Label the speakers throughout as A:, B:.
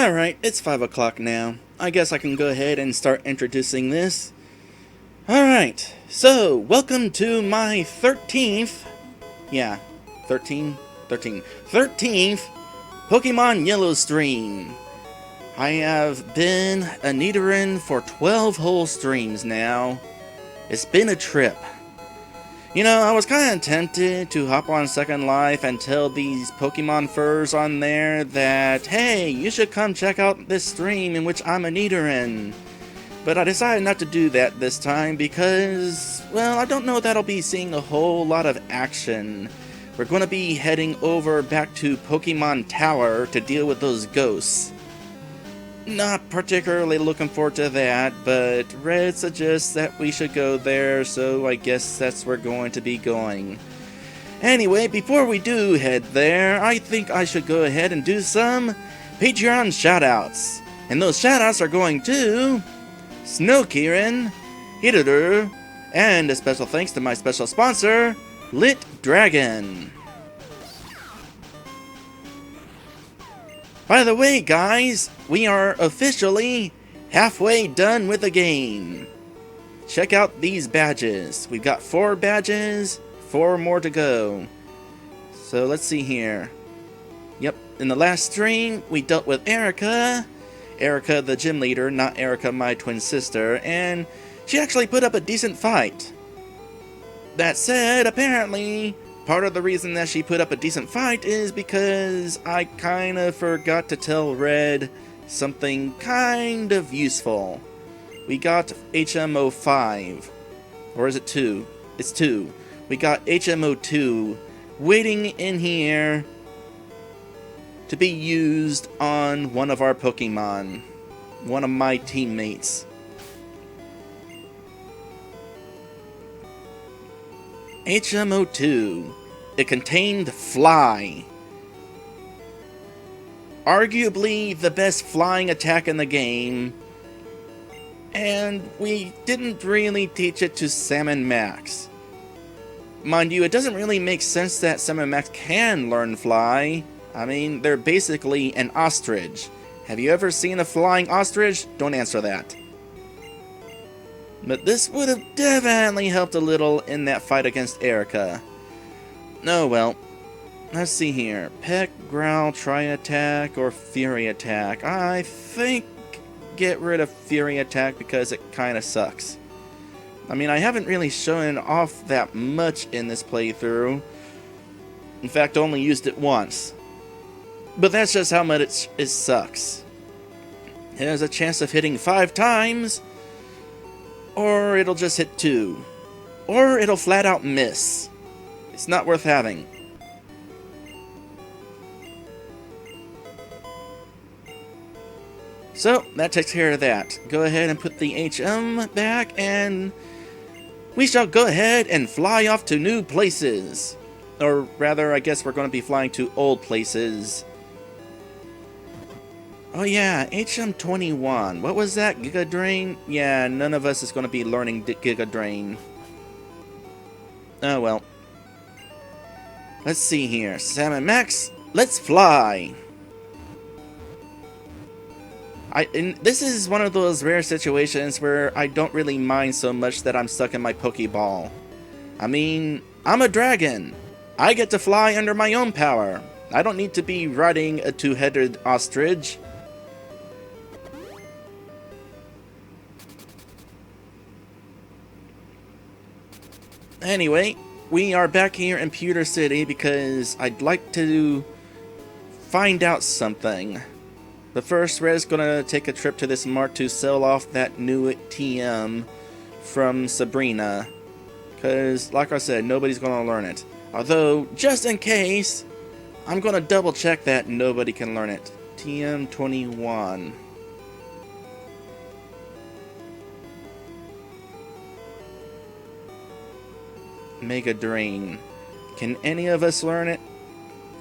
A: Alright, it's 5 o'clock now. I guess I can go ahead and start introducing this. Alright, so welcome to my 13th, yeah, 13th Pokemon Yellow stream. I have been a Nidoran for 12 whole streams now. It's been a trip. You know, I was kind of tempted to hop on Second Life and tell these Pokemon furs on there that, hey, you should come check out this stream in which I'm a Nidoran. But I decided not to do that this time because, well, I don't know that I'll be seeing a whole lot of action. We're going to be heading over back to Pokemon Tower to deal with those ghosts. Not particularly looking forward to that, but Red suggests that we should go there, so I guess that's where we're going to be going. Anyway, before we do head there, I think I should go ahead and do some Patreon shoutouts. And those shoutouts are going to Snow Kieran, Hidoru, and a special thanks to my special sponsor, Lit Dragon. By the way, guys, we are officially halfway done with the game. Check out these badges. We've got 4 badges, 4 more to go. So let's see here. Yep, in the last stream, we dealt with Erica. Erica, the gym leader, not Erica, my twin sister, and she actually put up a decent fight. That said, apparently, part of the reason that she put up a decent fight is because I kind of forgot to tell Red something kind of useful. We got HMO 5. Or is it 2? It's 2. We got HMO 2 waiting in here to be used on one of our Pokemon. One of my teammates. HMO 2. It contained Fly. Arguably the best flying attack in the game. And we didn't really teach it to Salmon Max. Mind you, it doesn't really make sense that Salmon Max can learn Fly. I mean, they're basically an ostrich. Have you ever seen a flying ostrich? Don't answer that. But this would have definitely helped a little in that fight against Erica. Oh well. Let's see here. Peck, Growl, Try Attack, or Fury Attack. I think get rid of Fury Attack because it kinda sucks. I mean, I haven't really shown off that much in this playthrough. In fact, only used it once. But that's just how much it sucks. It has a chance of hitting 5 times, or it'll just hit 2. Or it'll flat out miss. It's not worth having. So, that takes care of that. Go ahead and put the HM back, and we shall go ahead and fly off to new places. Or rather, I guess we're going to be flying to old places. Oh yeah, HM21. What was that? Giga Drain? Yeah, none of us is going to be learning Giga Drain. Oh well. Let's see here. Salmon Max, let's fly! This is one of those rare situations where I don't really mind so much that I'm stuck in my Pokeball. I mean, I'm a dragon. I get to fly under my own power. I don't need to be riding a 2-headed ostrich. Anyway, we are back here in Pewter City because I'd like to find out something. But first, Red's gonna take a trip to this mart to sell off that new TM from Sabrina. Because, like I said, nobody's gonna learn it. Although, just in case, I'm gonna double check that nobody can learn it. TM21. Mega Drain. Can any of us learn it?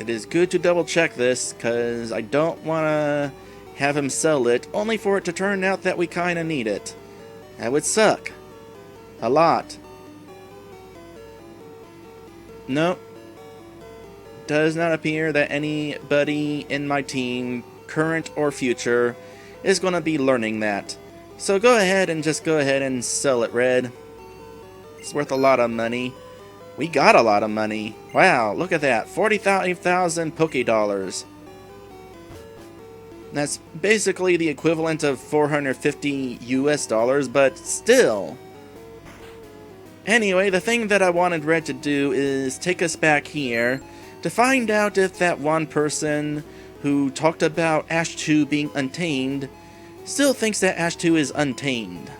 A: It is good to double check this, because I don't want to have him sell it, only for it to turn out that we kind of need it. That would suck. A lot. Nope. Does not appear that anybody in my team current or future, is going to be learning that. So go ahead and sell it, Red. It's worth a lot of money. We got a lot of money. Wow, look at that. 45,000 Poké Dollars. That's basically the equivalent of 450 US dollars, but still. Anyway, the thing that I wanted Red to do is take us back here to find out if that one person who talked about Ash 2 being untamed still thinks that Ash 2 is untamed.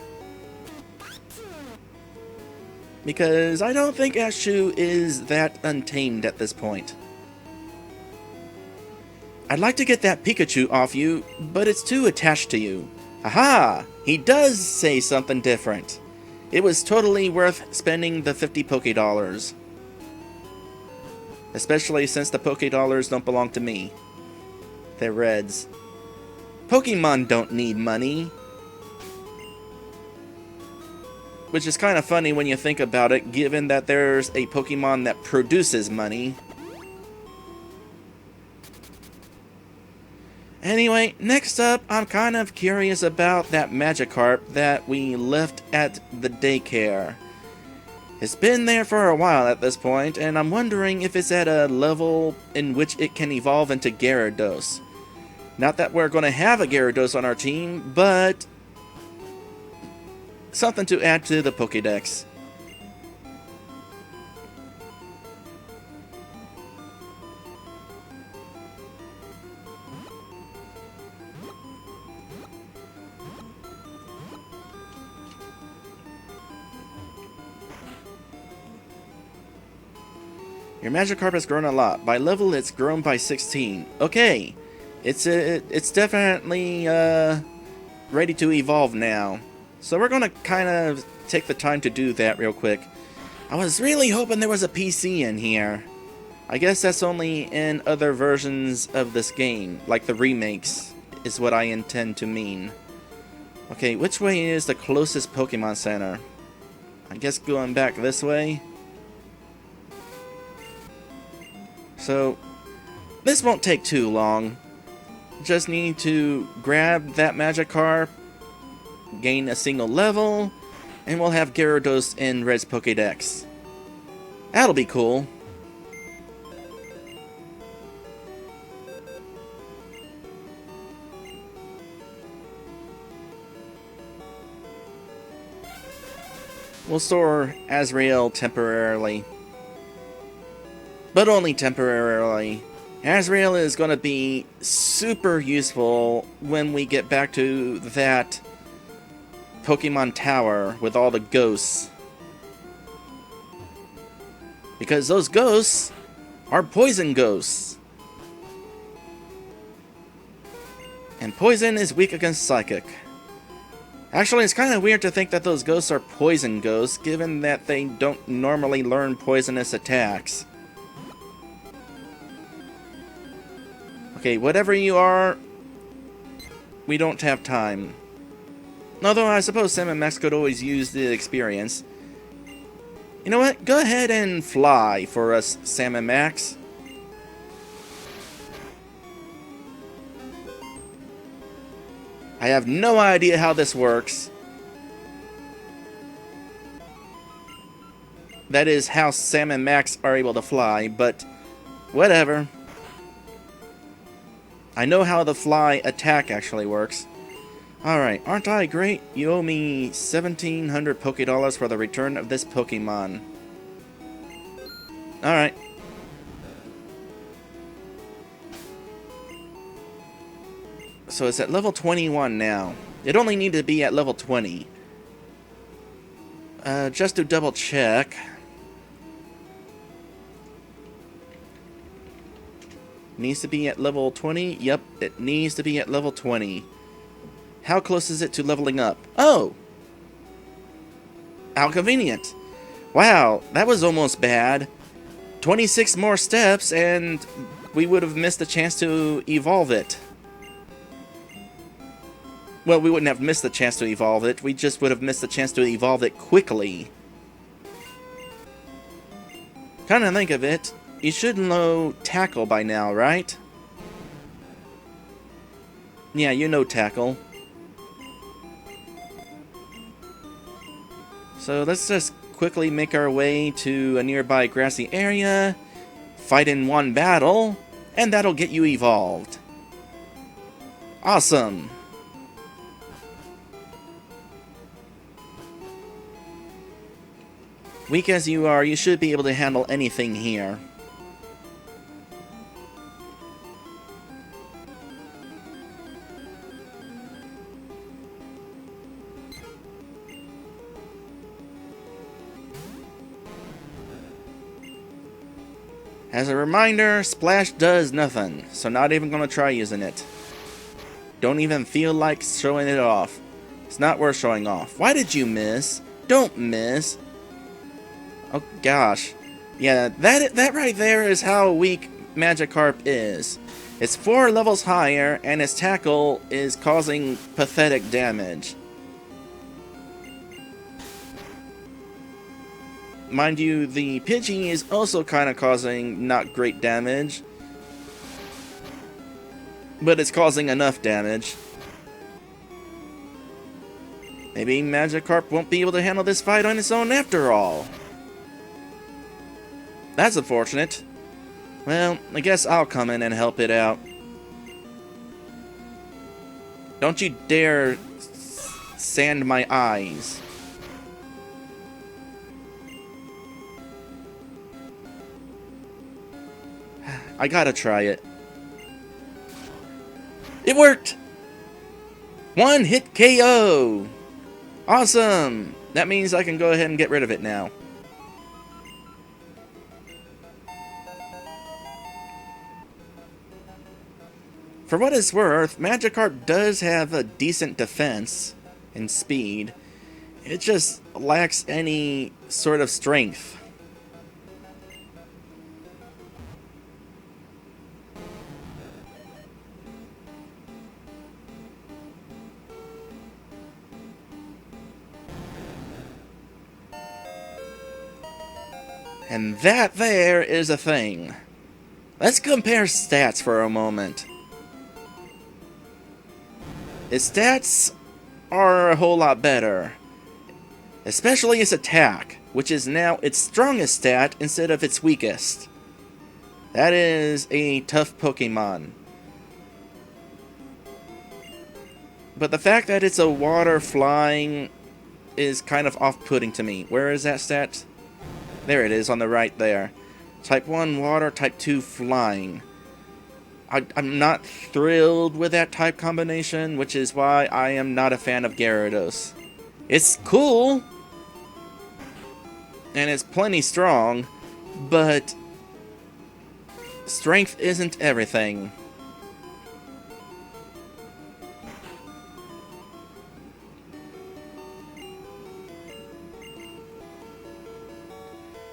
A: Because I don't think Ash 2 is that untamed at this point. I'd like to get that Pikachu off you, but it's too attached to you. Aha! He does say something different. It was totally worth spending the 50 Poké Dollars. Especially since the Poké Dollars don't belong to me. They're Red's. Pokemon don't need money. Which is kind of funny when you think about it, given that there's a Pokemon that produces money. Anyway, next up, I'm kind of curious about that Magikarp that we left at the daycare. It's been there for a while at this point, and I'm wondering if it's at a level in which it can evolve into Gyarados. Not that we're going to have a Gyarados on our team, but something to add to the Pokédex. Your Magikarp has grown a lot. By level, it's grown by 16. Okay, it's definitely ready to evolve now. So we're gonna kind of take the time to do that real quick. I was really hoping there was a PC in here. I guess that's only in other versions of this game, like the remakes, is what I intend to mean. Okay, which way is the closest Pokemon Center? I guess going back this way. So, this won't take too long. Just need to grab that Magikarp, gain a single level, and we'll have Gyarados in Red's Pokédex. That'll be cool. We'll store Azrael temporarily. But only temporarily. Azrael is going to be super useful when we get back to that Pokemon Tower with all the ghosts. Because those ghosts are poison ghosts. And poison is weak against psychic. Actually, it's kind of weird to think that those ghosts are poison ghosts, given that they don't normally learn poisonous attacks. Okay, whatever you are, we don't have time. Although I suppose Sam and Max could always use the experience. You know what? Go ahead and fly for us, Sam and Max. I have no idea how this works. That is how Sam and Max are able to fly, but whatever. I know how the fly attack actually works. Alright, aren't I great? You owe me 1,700 Poké Dollars for the return of this Pokemon. Alright. So it's at level 21 now. It only needed to be at level 20. Just to double check. Needs to be at level 20? Yep, it needs to be at level 20. How close is it to leveling up? Oh! How convenient. Wow, that was almost bad. 26 more steps and we would have missed the chance to evolve it. Well, we wouldn't have missed the chance to evolve it. We just would have missed the chance to evolve it quickly. Kind of think of it. You should know Tackle by now, right? Yeah, you know tackle. So let's just quickly make our way to a nearby grassy area, fight in one battle, and that'll get you evolved. Awesome! Weak as you are, you should be able to handle anything here. As a reminder, Splash does nothing, so not even gonna try using it. Don't even feel like showing it off. It's not worth showing off. Why did you miss? Don't miss. Oh gosh. Yeah, that right there is how weak Magikarp is. It's 4 levels higher, and its tackle is causing pathetic damage. Mind you, the Pidgey is also kind of causing not great damage, but it's causing enough damage. Maybe Magikarp won't be able to handle this fight on its own after all. That's unfortunate. Well, I guess I'll come in and help it out. Don't you dare sand my eyes. I gotta try it. It worked! 1 hit KO! Awesome! That means I can go ahead and get rid of it now. For what it's worth, Magikarp does have a decent defense and speed. It just lacks any sort of strength. And that there is a thing. Let's compare stats for a moment. Its stats are a whole lot better. Especially its attack, which is now its strongest stat instead of its weakest. That is a tough Pokemon. But the fact that it's a water flying is kind of off-putting to me. Where is that stat? There it is on the right there. Type 1 water, type 2 flying. I'm not thrilled with that type combination, which is why I am not a fan of Gyarados. It's cool, and it's plenty strong, but strength isn't everything.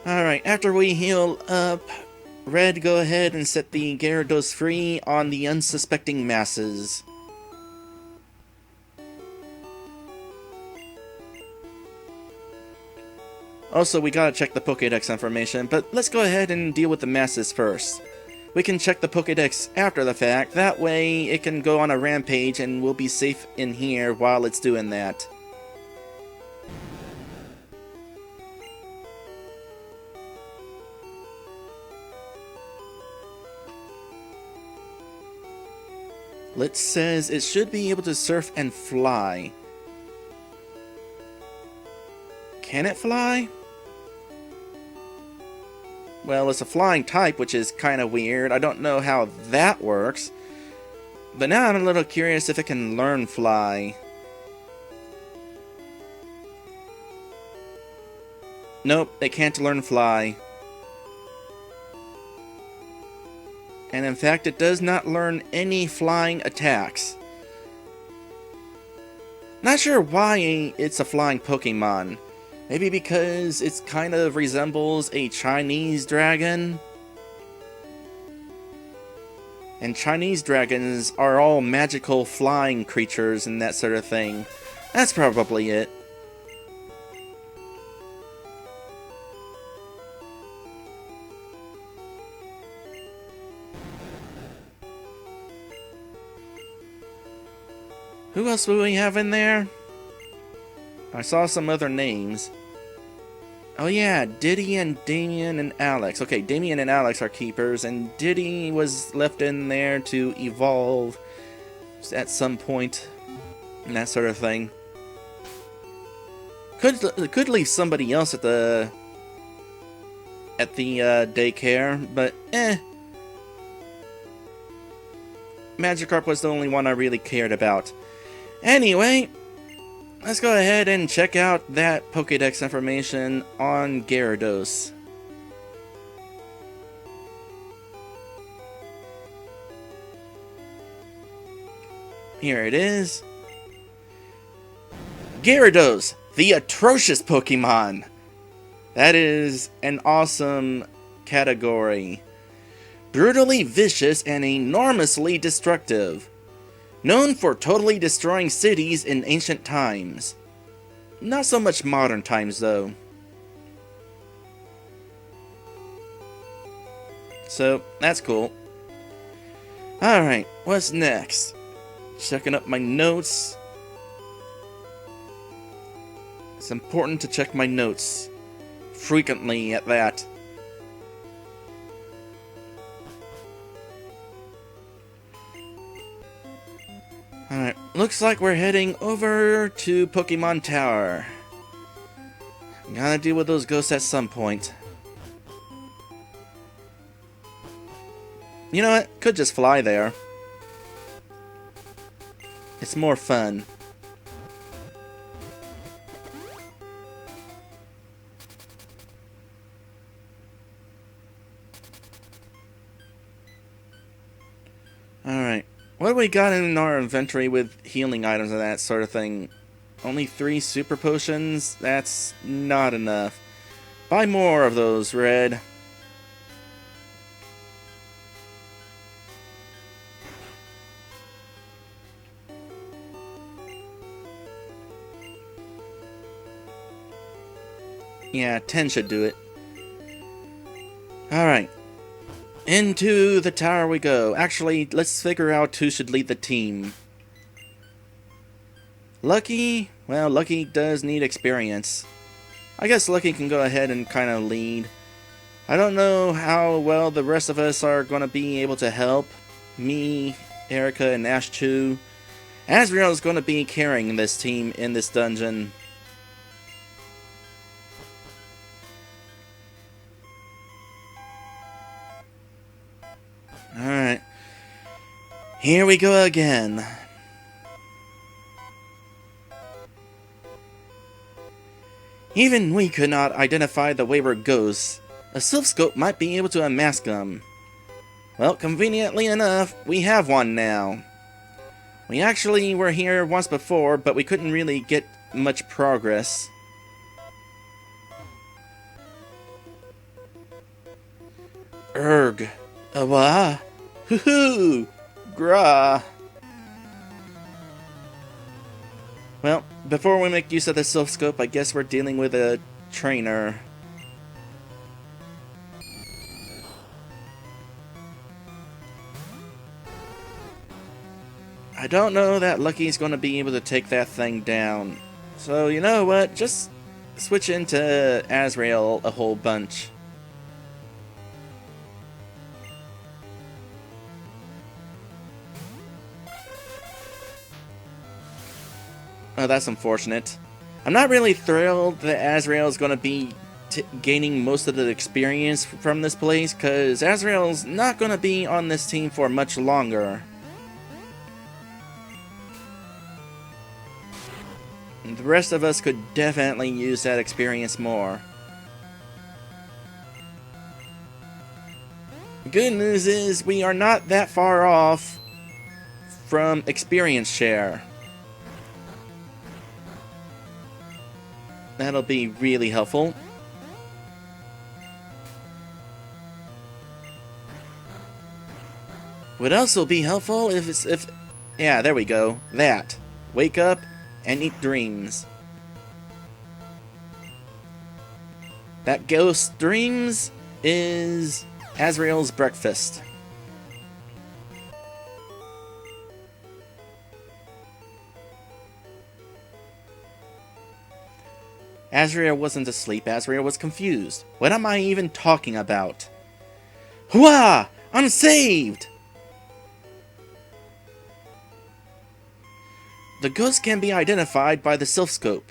A: Alright, after we heal up, Red, go ahead and set the Gyarados free on the unsuspecting masses. Also, we gotta check the Pokédex information, but let's go ahead and deal with the masses first. We can check the Pokédex after the fact, that way it can go on a rampage and we'll be safe in here while it's doing that. It says it should be able to surf and fly. Can it fly? Well, it's a flying type, which is kind of weird. I don't know how that works. But now I'm a little curious if it can learn fly. Nope, it can't learn fly. And in fact, it does not learn any flying attacks. Not sure why it's a flying Pokemon. Maybe because it kind of resembles a Chinese dragon? And Chinese dragons are all magical flying creatures and that sort of thing. That's probably it. Who else will we have in there? I saw some other names. Oh yeah, Diddy and Damien and Alex. Okay, Damien and Alex are keepers, and Diddy was left in there to evolve at some point, and that sort of thing. Could leave somebody else at the daycare, but Magikarp was the only one I really cared about. Anyway, let's go ahead and check out that Pokédex information on Gyarados. Here it is. Gyarados, the atrocious Pokemon. That is an awesome category. Brutally vicious and enormously destructive. Known for totally destroying cities in ancient times. Not so much modern times, though. So, that's cool. Alright, what's next? Checking up my notes. It's important to check my notes. Frequently, at that. Alright, looks like we're heading over to Pokemon Tower. Gotta deal with those ghosts at some point. You know what? Could just fly there. It's more fun. Alright. What do we got in our inventory with healing items and that sort of thing? Only 3 super potions? That's not enough. Buy more of those, Red. Yeah, 10 should do it. Alright. Into the tower we go. Actually, let's figure out who should lead the team. Lucky? Well, Lucky does need experience. I guess Lucky can go ahead and kind of lead. I don't know how well the rest of us are going to be able to help. Me, Erica, and Ash Chu. Asriel is going to be carrying this team in this dungeon. Alright. Here we go again. Even we could not identify the wayward ghosts. A Silph might be able to unmask them. Well, conveniently enough, we have one now. We actually were here once before, but we couldn't really get much progress. Erg. Awa. Hoo-hoo. Gra. Well, before we make use of the Silph I guess we're dealing with a trainer. I don't know that Lucky's going to be able to take that thing down. So, you know what? Just switch into Asriel a whole bunch. Oh, that's unfortunate. I'm not really thrilled that Asriel is going to be gaining most of the experience from this place, because Asriel's not going to be on this team for much longer. And the rest of us could definitely use that experience more. The good news is we are not that far off from experience share. That'll be really helpful. What else will be helpful if yeah, there we go. That. Wake up and eat dreams. That ghost dreams is Asriel's breakfast. Azrael wasn't asleep, Azrael was confused. What am I even talking about? Hooah! I'm saved! The ghost can be identified by the self-scope.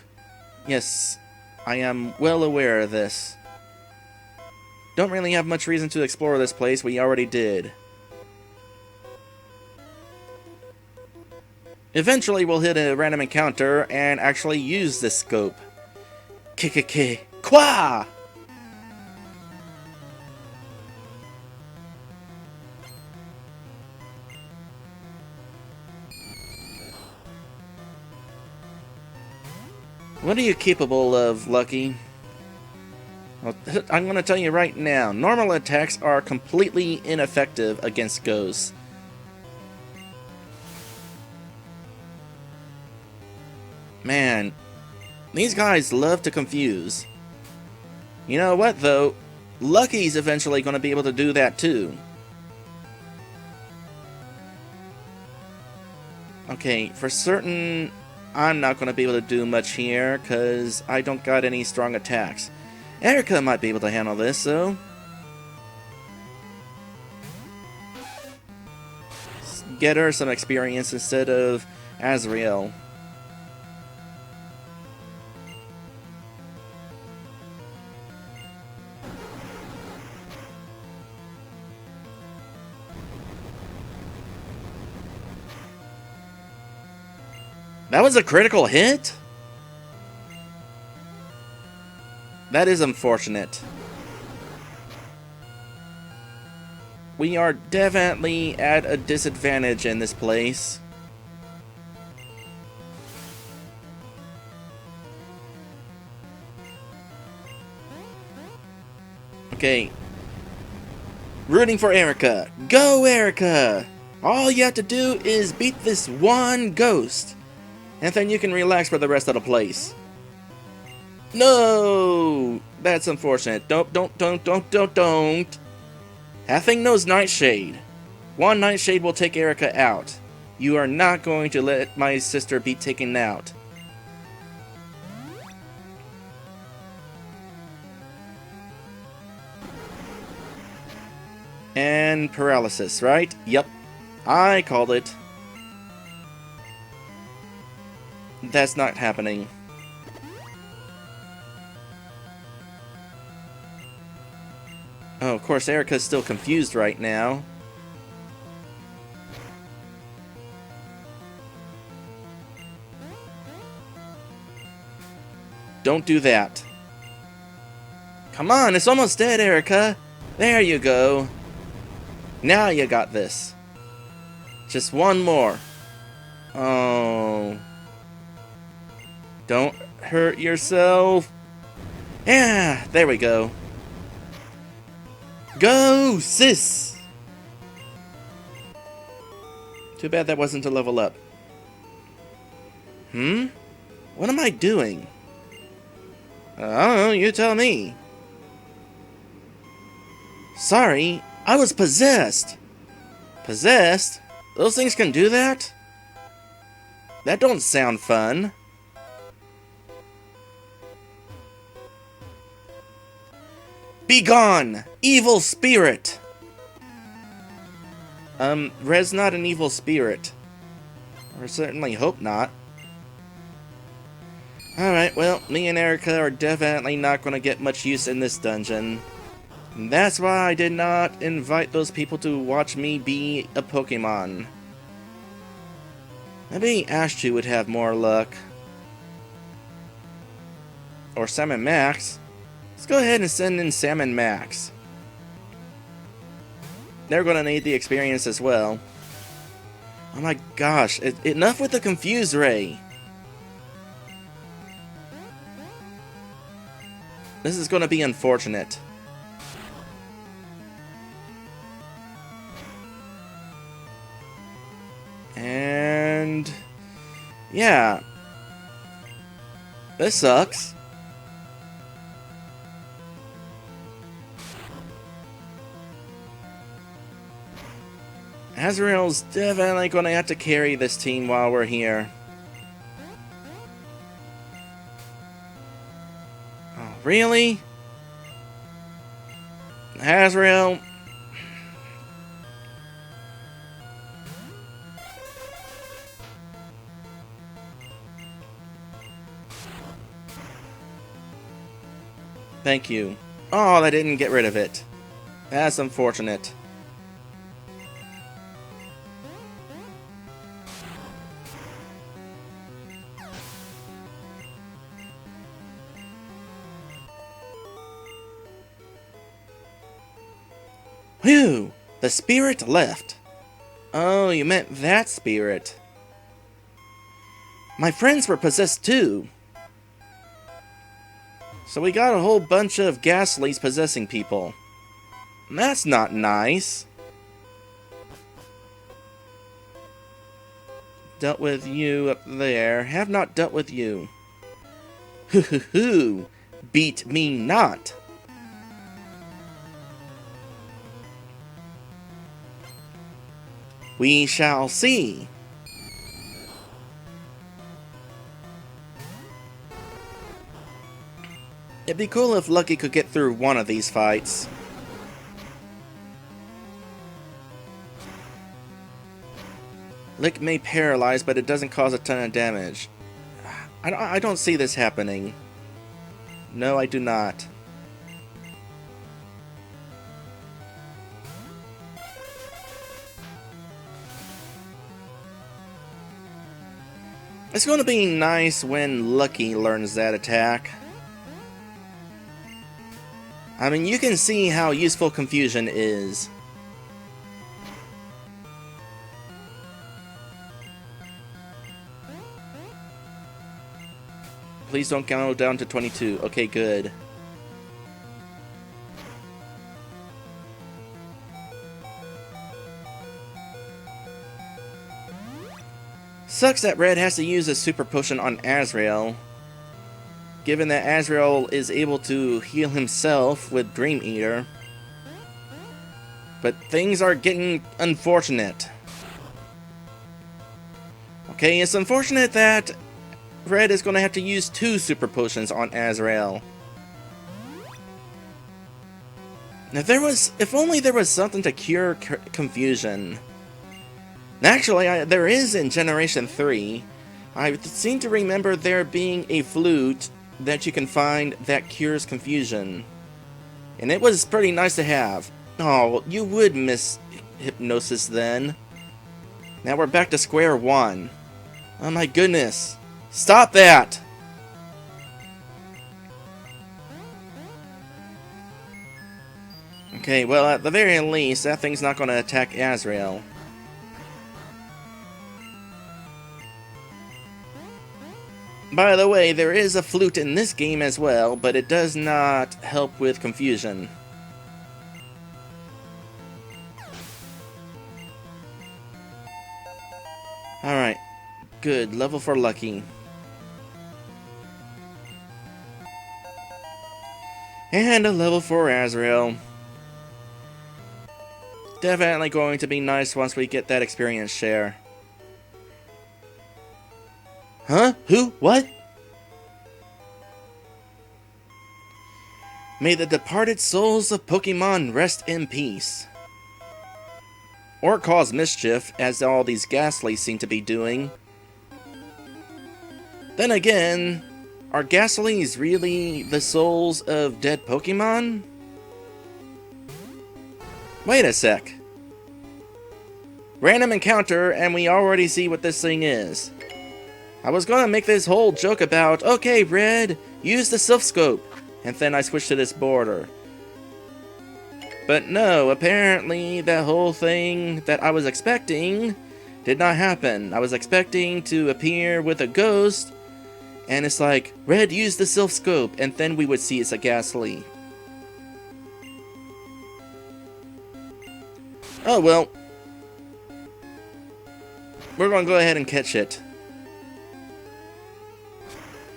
A: Yes, I am well aware of this. Don't really have much reason to explore this place, we already did. Eventually we'll hit a random encounter and actually use this scope. Kikiki. Kwa! What are you capable of, Lucky? Well, I'm gonna tell you right now, normal attacks are completely ineffective against ghosts. Man, these guys love to confuse. You know what, though? Lucky's eventually gonna be able to do that, too. Okay, for certain, I'm not gonna be able to do much here, because I don't got any strong attacks. Erica might be able to handle this, though. Get her some experience instead of Azrael. That was a critical hit? That is unfortunate. We are definitely at a disadvantage in this place. Okay. Rooting for Erica. Go, Erica! All you have to do is beat this one ghost. And then you can relax for the rest of the place. No! That's unfortunate. Don't. Having knows Nightshade. One Nightshade will take Erica out. You are not going to let my sister be taken out. And paralysis, right? Yep. I called it. That's not happening. Oh, of course, Erica's still confused right now. Don't do that. Come on, it's almost dead, Erica. There you go. Now you got this. Just one more. Oh. Don't hurt yourself. Yeah, there we go. Go, sis! Too bad that wasn't a level up. What am I doing? I don't know, you tell me. Sorry, I was possessed. Possessed? Those things can do that? That don't sound fun. Be gone, evil spirit! Red's not an evil spirit. Or certainly hope not. Alright, well, me and Erica are definitely not going to get much use in this dungeon. And that's why I did not invite those people to watch me be a Pokemon. Maybe Ashtu would have more luck. Or Sam and Max. Let's go ahead and send in Sam and Max. They're gonna need the experience as well. Oh my gosh, enough with the Confuse Ray! This is gonna be unfortunate. And... yeah. This sucks. Azrael's definitely gonna have to carry this team while we're here. Really? Azrael? Thank you. Oh, that didn't get rid of it. That's unfortunate. Whew! The spirit left. Oh, you meant that spirit. My friends were possessed too. So we got a whole bunch of Ghastlies possessing people. That's not nice. Dealt with you up there. Have not dealt with you. Hoo hoo hoo. Beat me not. We shall see. It'd be cool if Lucky could get through one of these fights. Lick may paralyze, but it doesn't cause a ton of damage. I don't see this happening. No, I do not. It's going to be nice when Lucky learns that attack. I mean, you can see how useful confusion is. Please don't go down to 22. Okay, good. Sucks that Red has to use a super potion on Azrael, given that Azrael is able to heal himself with Dream Eater. But things are getting unfortunate. Okay, it's unfortunate that Red is going to have to use 2 super potions on Azrael. If only there was something to cure confusion. Actually, there is in Generation 3. I seem to remember there being a flute that you can find that cures confusion. And it was pretty nice to have. Oh, you would miss hypnosis then. Now we're back to square one. Oh my goodness. Stop that! Okay, well at the very least, that thing's not going to attack Azrael. By the way, there is a flute in this game as well, but it does not help with confusion. Alright, good, level for Lucky. And a level for Azrael. Definitely going to be nice once we get that experience share. Huh? Who? What? May the departed souls of Pokemon rest in peace. Or cause mischief, as all these Ghastlies seem to be doing. Then again, are Ghastlies really the souls of dead Pokemon? Wait a sec. Random encounter, and we already see what this thing is. I was gonna make this whole joke about, okay, Red, use the Silph Scope, and then I switched to this border. But no, apparently that whole thing that I was expecting did not happen. I was expecting to appear with a ghost, and it's like, Red, use the Silph Scope, and then we would see it's a Ghastly. Oh well. We're gonna go ahead and catch it.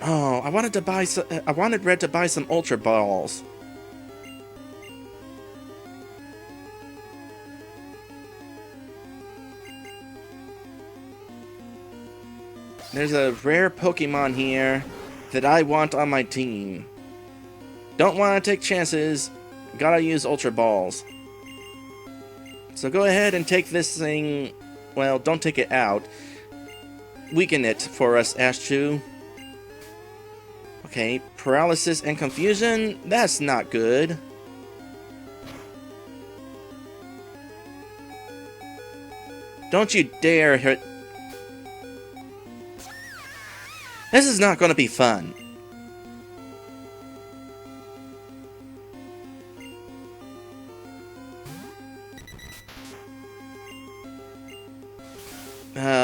A: Oh, I wanted Red to buy some Ultra Balls. There's a rare Pokemon here that I want on my team. Don't want to take chances. Gotta use Ultra Balls. So go ahead and take this thing... Well, don't take it out. Weaken it for us, Ashchu. Okay, paralysis and confusion? That's not good. Don't you dare hit... This is not going to be fun.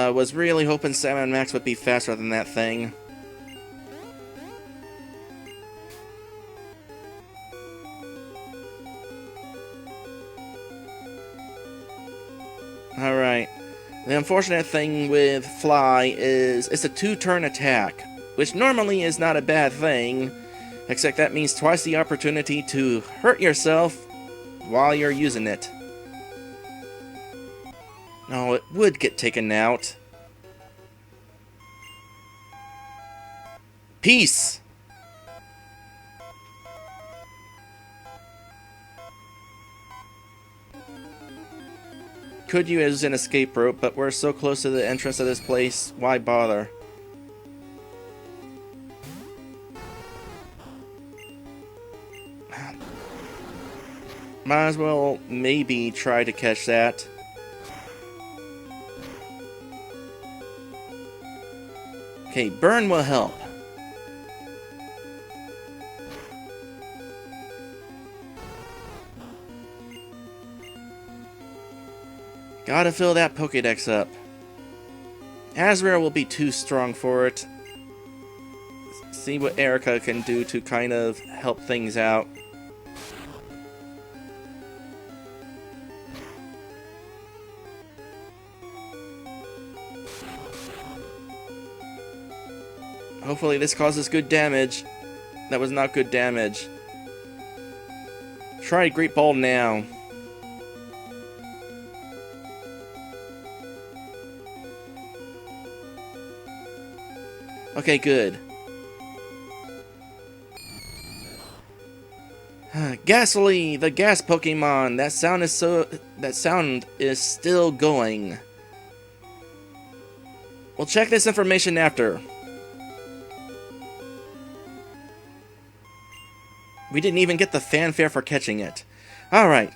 A: Was really hoping Salmon Max would be faster than that thing. Alright. The unfortunate thing with Fly is it's a 2-turn attack, which normally is not a bad thing, except that means twice the opportunity to hurt yourself while you're using it. Oh, it would get taken out. Peace! Could use an escape rope, but we're so close to the entrance of this place, why bother? Might as well maybe try to catch that. Okay, burn will help. Gotta fill that Pokédex up. Azrael will be too strong for it. See what Erica can do to kind of help things out. Hopefully this causes good damage. That was not good damage. Try Great Ball now. Okay, good. Ghastly, the gas Pokemon. That sound is still going. We'll check this information after. We didn't even get the fanfare for catching it. Alright.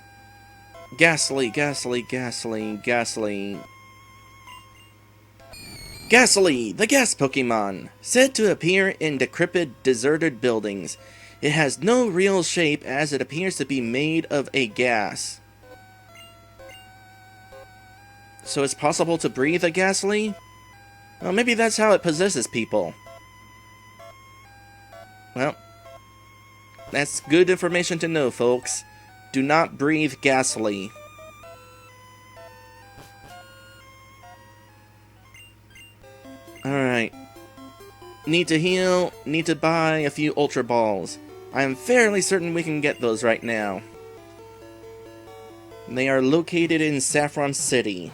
A: Ghastly, Ghastly, Ghastly, Ghastly. Ghastly, the gas Pokemon. Said to appear in decrepit, deserted buildings. It has no real shape as it appears to be made of a gas. So it's possible to breathe a Ghastly? Well, maybe that's how it possesses people. Well, that's good information to know, folks. Do not breathe Ghastly. Alright. Need to heal, need to buy a few Ultra Balls. I am fairly certain we can get those right now. They are located in Saffron City.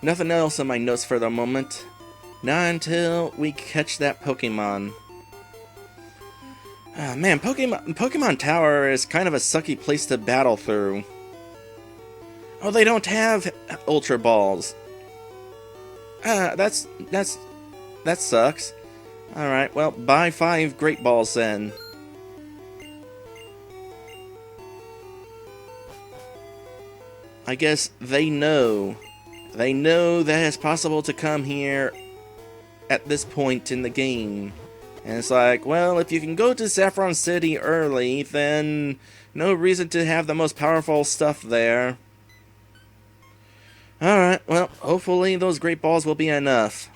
A: Nothing else in my notes for the moment. Not until we catch that Pokemon. Man, Pokemon Tower is kind of a sucky place to battle through. Oh, they don't have Ultra Balls. That sucks. Alright, well, buy 5 Great Balls then. I guess they know. They know that it's possible to come here at this point in the game. And it's like, well, if you can go to Saffron City early, then no reason to have the most powerful stuff there. Alright, well, hopefully those Great Balls will be enough.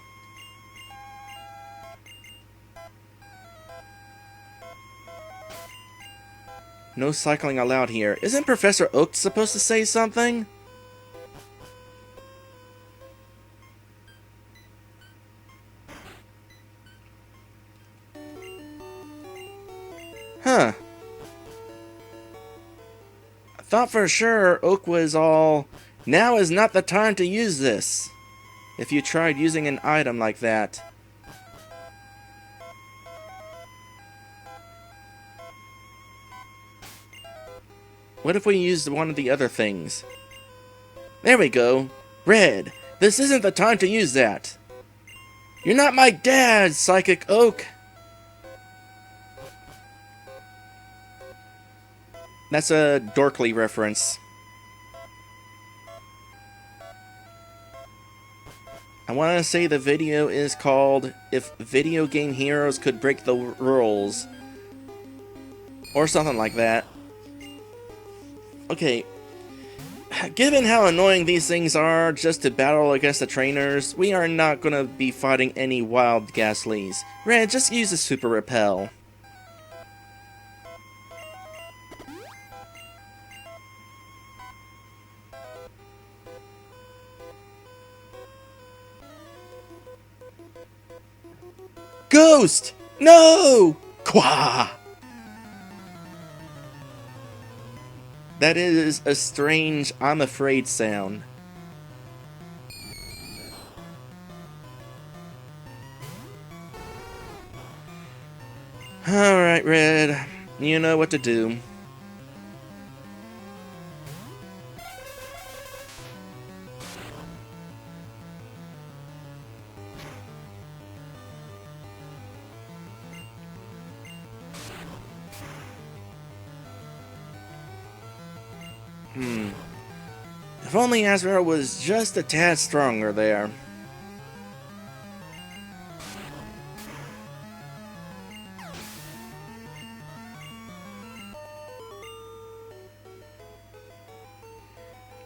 A: No cycling allowed here. Isn't Professor Oak supposed to say something? Huh. I thought for sure Oak was all, now is not the time to use this. If you tried using an item like that. What if we used one of the other things? There we go. Red, this isn't the time to use that. You're not my dad, Psychic Oak. That's a Dorkly reference. I want to say the video is called If Video Game Heroes Could Break the Rules. Or something like that. Okay. Given how annoying these things are just to battle against the trainers, we are not going to be fighting any wild Ghastlies. Red, just use the Super Repel. Ghost! No! Quah! That is a strange I'm afraid sound. Alright, Red. You know what to do. If only Azrael was just a tad stronger there.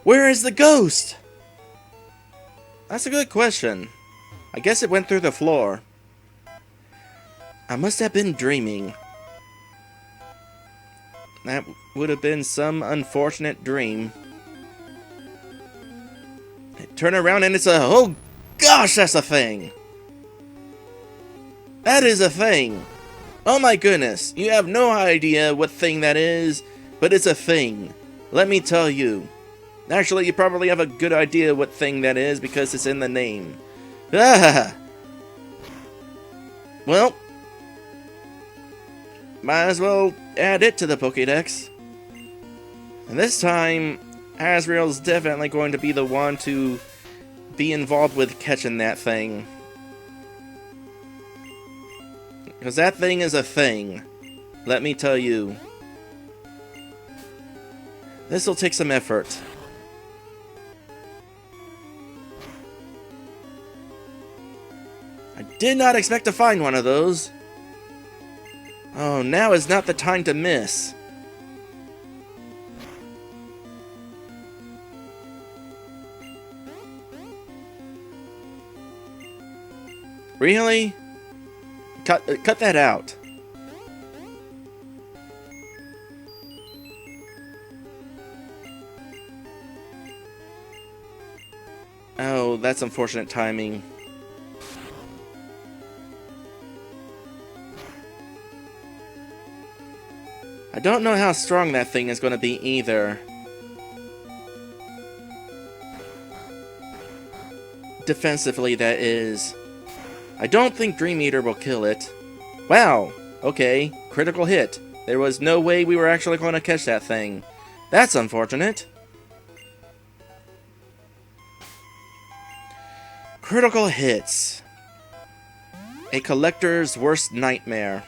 A: Where is the ghost? That's a good question. I guess it went through the floor. I must have been dreaming. That would have been some unfortunate dream. Turn around and it's a... Oh gosh, that's a thing! That is a thing! Oh my goodness, you have no idea what thing that is, but it's a thing. Let me tell you. Actually, you probably have a good idea what thing that is because it's in the name. Ah! Well, might as well add it to the Pokédex. And this time, Azrael's definitely going to be the one to be involved with catching that thing. Because that thing is a thing. Let me tell you. This'll take some effort. I did not expect to find one of those. Oh, now is not the time to miss. Really? Cut that out. Oh, that's unfortunate timing. I don't know how strong that thing is going to be either. Defensively, that is. I don't think Dream Eater will kill it. Wow! Okay, critical hit. There was no way we were actually going to catch that thing. That's unfortunate. Critical hits. A collector's worst nightmare.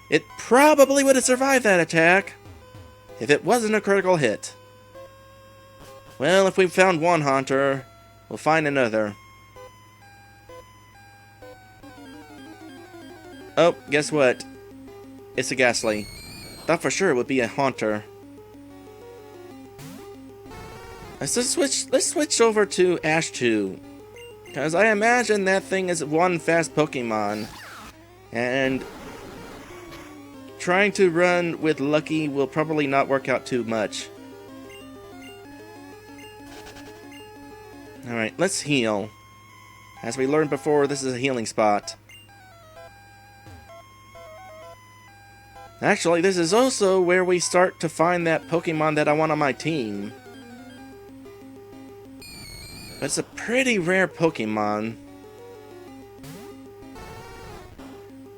A: It probably would have survived that attack if it wasn't a critical hit. Well, if we found one Haunter, we'll find another. Oh, guess what? It's a Ghastly. Thought for sure it would be a Haunter. Let's switch over to Ash 2. Because I imagine that thing is one fast Pokemon. And trying to run with Lucky will probably not work out too much. Alright, let's heal. As we learned before, this is a healing spot. Actually, this is also where we start to find that Pokemon that I want on my team. But it's a pretty rare Pokemon.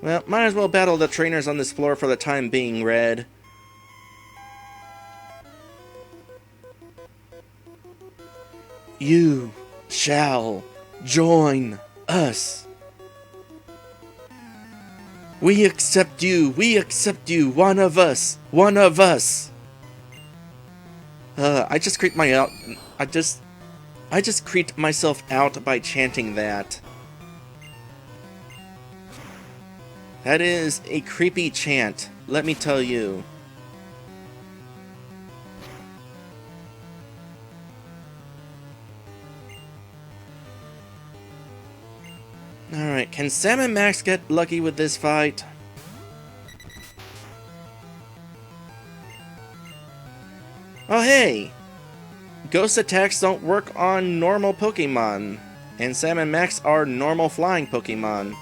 A: Well, might as well battle the trainers on this floor for the time being, Red. You shall join us. We accept you, one of us, one of us. I just creeped I just creeped myself out by chanting that. That is a creepy chant, let me tell you. Alright, can Sam and Max get lucky with this fight? Oh hey! Ghost attacks don't work on normal Pokemon, and Sam and Max are normal flying Pokemon.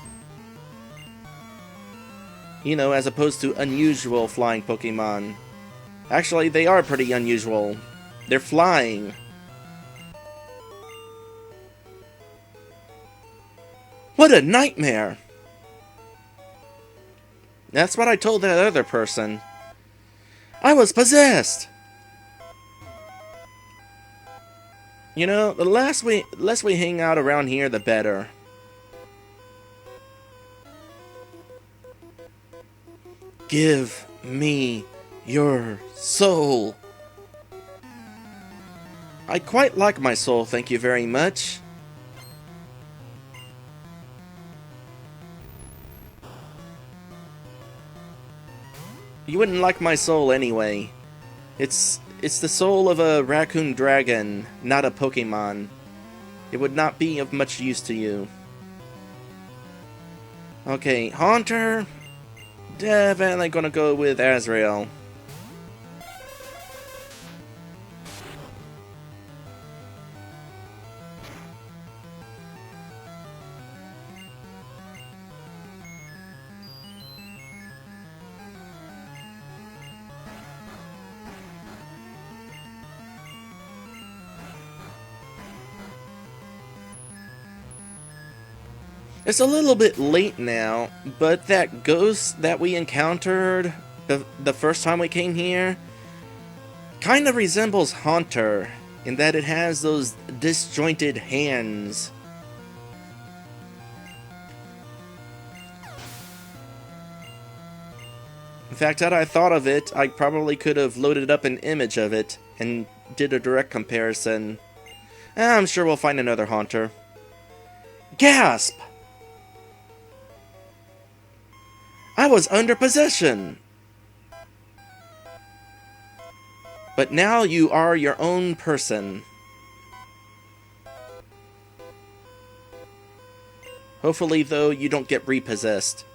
A: You know, as opposed to unusual flying Pokemon. Actually, they are pretty unusual. They're flying. What a nightmare! That's what I told that other person. I was possessed! You know, the less we hang out around here, the better. Give me your soul. I quite like my soul, thank you very much. You wouldn't like my soul anyway. It's the soul of a raccoon dragon, not a Pokemon. It would not be of much use to you. Okay, Haunter. Definitely gonna go with Azrael. It's a little bit late now, but that ghost that we encountered the first time we came here kind of resembles Haunter in that it has those disjointed hands. In fact, had I thought of it, I probably could have loaded up an image of it and did a direct comparison. I'm sure we'll find another Haunter. Gasp! I was under possession! But now you are your own person. Hopefully, though, you don't get repossessed.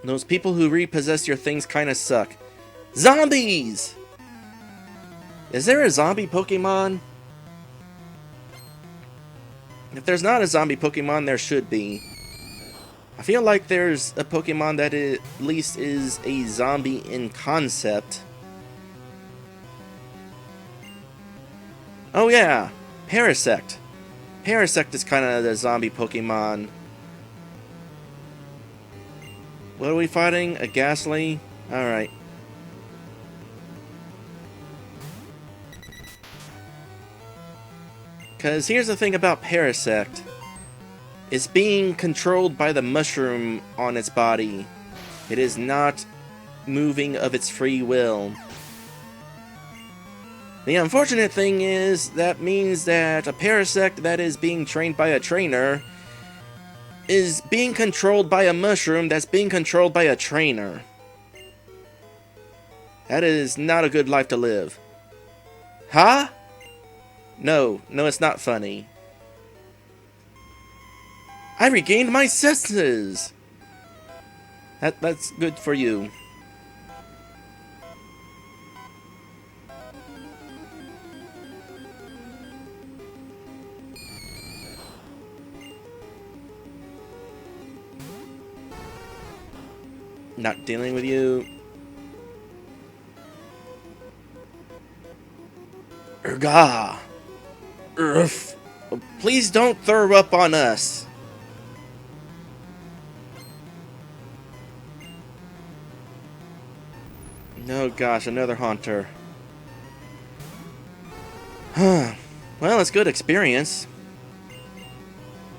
A: Those people who repossess your things kinda suck. Zombies! Is there a zombie Pokemon? If there's not a zombie Pokemon, there should be. I feel like there's a Pokemon that at least is a zombie in concept. Oh yeah, Parasect. Parasect is kind of the zombie Pokemon. What are we fighting? A Ghastly? Alright. Because here's the thing about Parasect. It's being controlled by the mushroom on its body. It is not moving of its free will. The unfortunate thing is, that means that a Parasect that is being trained by a trainer is being controlled by a mushroom that's being controlled by a trainer. That is not a good life to live. Huh? No, it's not funny. I regained my senses! That's good for you. Not dealing with you. Urgah! Urgh. Please don't throw up on us. Oh gosh, another haunter. Well, it's good experience.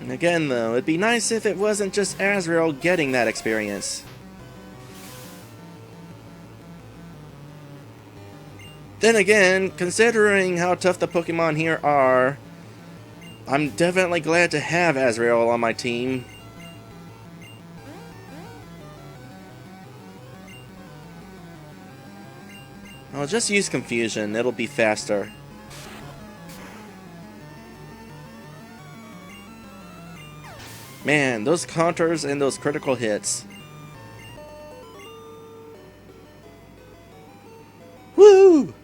A: And again, though, it'd be nice if it wasn't just Azrael getting that experience. Then again, considering how tough the Pokemon here are, I'm definitely glad to have Azrael on my team. I'll just use Confusion, it'll be faster. Man, those counters and those critical hits. Woo!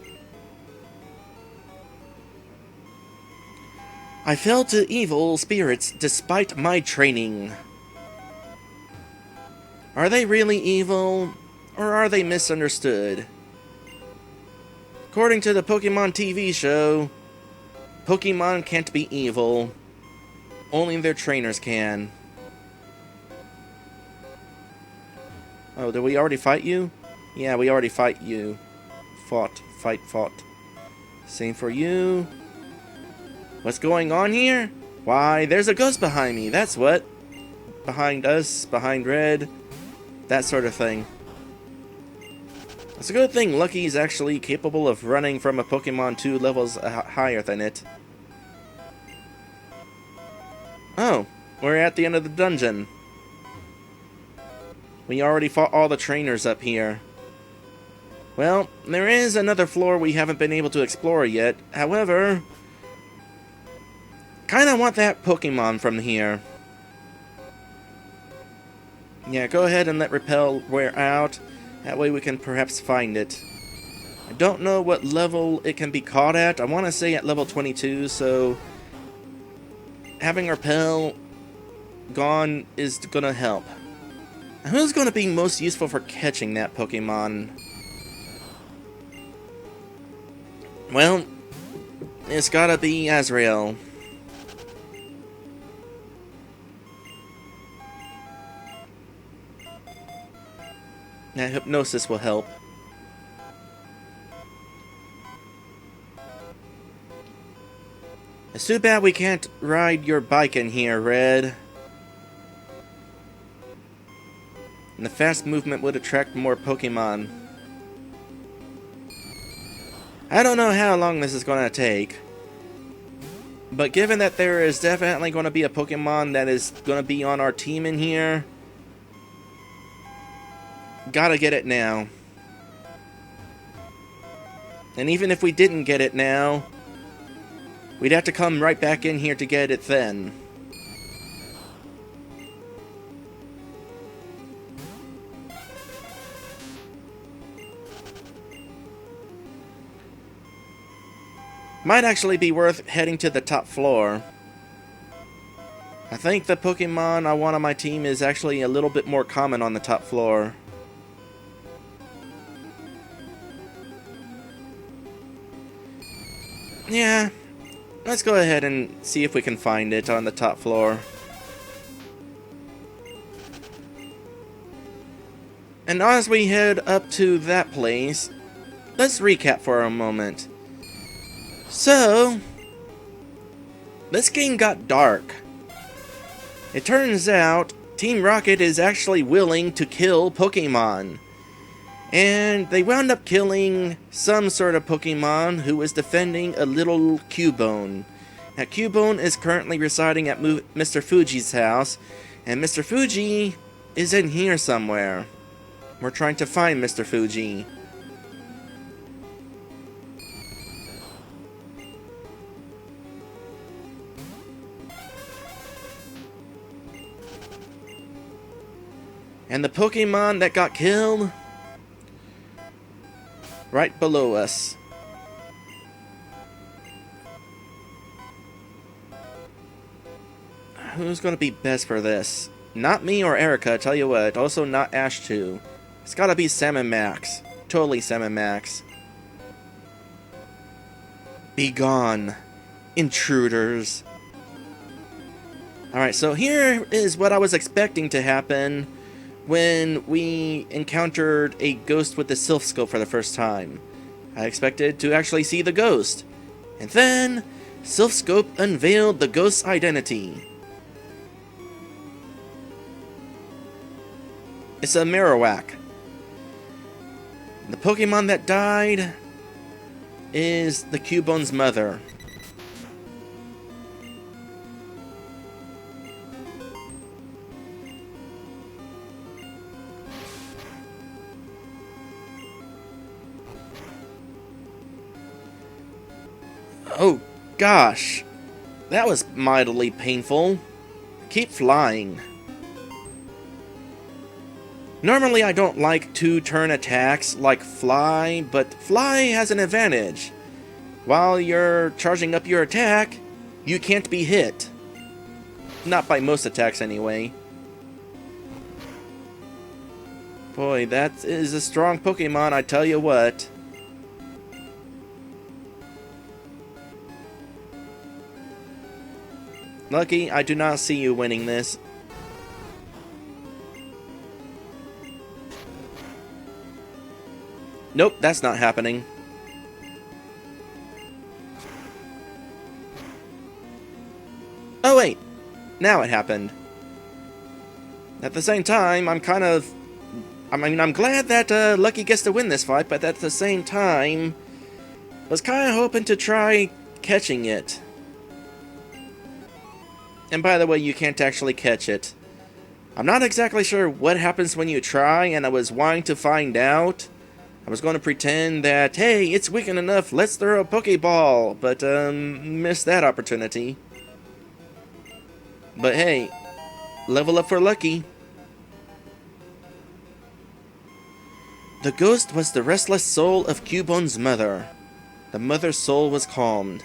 A: I fell to evil spirits despite my training. Are they really evil, or are they misunderstood? According to the Pokemon TV show, Pokemon can't be evil. Only their trainers can. Oh, did we already fight you? Yeah, we already fight you. Fought. Same for you. What's going on here? Why, there's a ghost behind me, that's what. Behind us, behind Red. That sort of thing. It's a good thing Lucky's actually capable of running from a Pokemon 2 levels higher than it. Oh, we're at the end of the dungeon. We already fought all the trainers up here. Well, there is another floor we haven't been able to explore yet. However, kinda want that Pokemon from here. Yeah, go ahead and let Repel wear out. That way we can perhaps find it. I don't know what level it can be caught at. I want to say at level 22, so having Repel gone is going to help. Who's going to be most useful for catching that Pokemon? Well, it's got to be Azrael. That hypnosis will help. It's too bad we can't ride your bike in here, Red. And the fast movement would attract more Pokemon. I don't know how long this is going to take. But given that there is definitely going to be a Pokemon that is going to be on our team in here, gotta get it now. And even if we didn't get it now, we'd have to come right back in here to get it then. Might actually be worth heading to the top floor. I think the Pokemon I want on my team is actually a little bit more common on the top floor. Yeah, let's go ahead and see if we can find it on the top floor. And as we head up to that place, let's recap for a moment. So, this game got dark. It turns out Team Rocket is actually willing to kill Pokemon. And they wound up killing some sort of Pokemon who was defending a little Cubone. Now, Cubone is currently residing at Mr. Fuji's house, and Mr. Fuji is in here somewhere. We're trying to find Mr. Fuji. And the Pokemon that got killed? Right below us. Who's gonna be best for this? Not me or Erica, tell you what. Also not Ash 2. It's gotta be Sam and Max. Totally Sam and Max. Be gone, intruders. Alright, so here is what I was expecting to happen when we encountered a ghost with the Silph Scope for the first time. I expected to actually see the ghost. And then, Silph Scope unveiled the ghost's identity. It's a Marowak. The Pokemon that died is the Cubone's mother. Oh gosh, that was mightily painful. Keep flying. Normally I don't like two-turn attacks like Fly, but Fly has an advantage. While you're charging up your attack, you can't be hit. Not by most attacks anyway. Boy, that is a strong Pokemon, I tell you what. Lucky, I do not see you winning this. Nope, that's not happening. Oh wait, now it happened. At the same time, I'm glad that Lucky gets to win this fight, but at the same time, I was kind of hoping to try catching it. And by the way, you can't actually catch it. I'm not exactly sure what happens when you try, and I was wanting to find out. I was going to pretend that, hey, it's weakened enough, let's throw a Pokeball, but, missed that opportunity. But hey, level up for Lucky. The ghost was the restless soul of Cubone's mother. The mother's soul was calmed.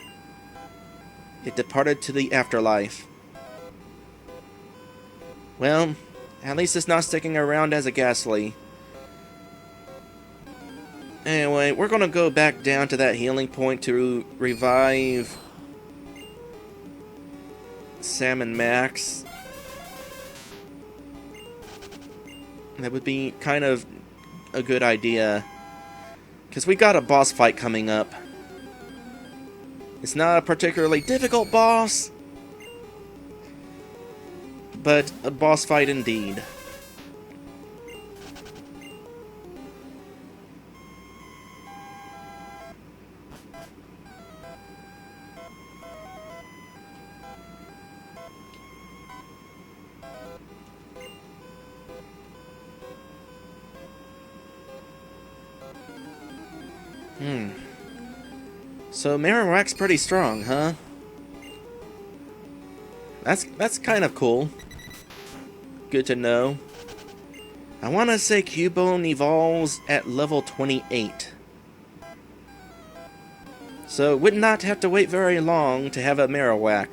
A: It departed to the afterlife. Well, at least it's not sticking around as a Ghastly. Anyway, we're gonna go back down to that healing point to revive Sam and Max. That would be kind of a good idea, because we got a boss fight coming up. It's not a particularly difficult boss, but a boss fight indeed. So Marowak's pretty strong, huh? That's kind of cool. Good to know. I want to say Cubone evolves at level 28. So would not have to wait very long to have a Marowak.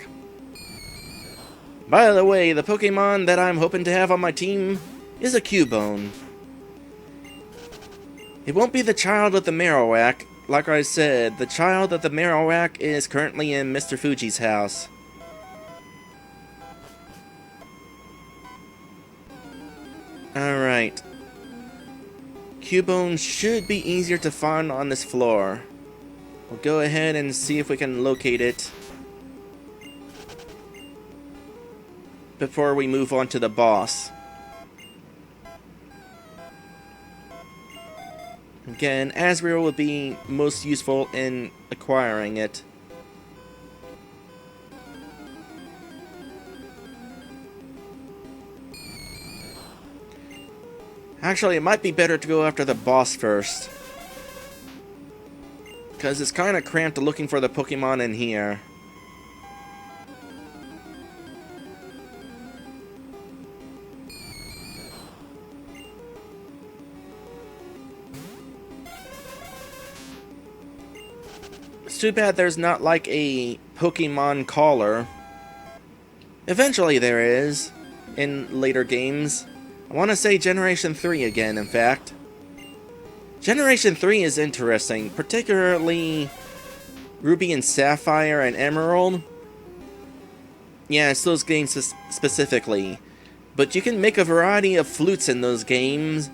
A: By the way, the Pokemon that I'm hoping to have on my team is a Cubone. It won't be the child of the Marowak. Like I said, the child of the Marowak is currently in Mr. Fuji's house. Alright. Cubone should be easier to find on this floor. We'll go ahead and see if we can locate it before we move on to the boss. Again, Asriel would be most useful in acquiring it. Actually, it might be better to go after the boss first, because it's kind of cramped looking for the Pokemon in here. too bad there's not like a Pokemon caller. Eventually there is, in later games. I want to say Generation 3 again, in fact. Generation 3 is interesting, particularly Ruby and Sapphire and Emerald. Yeah, it's those games specifically. But you can make a variety of flutes in those games.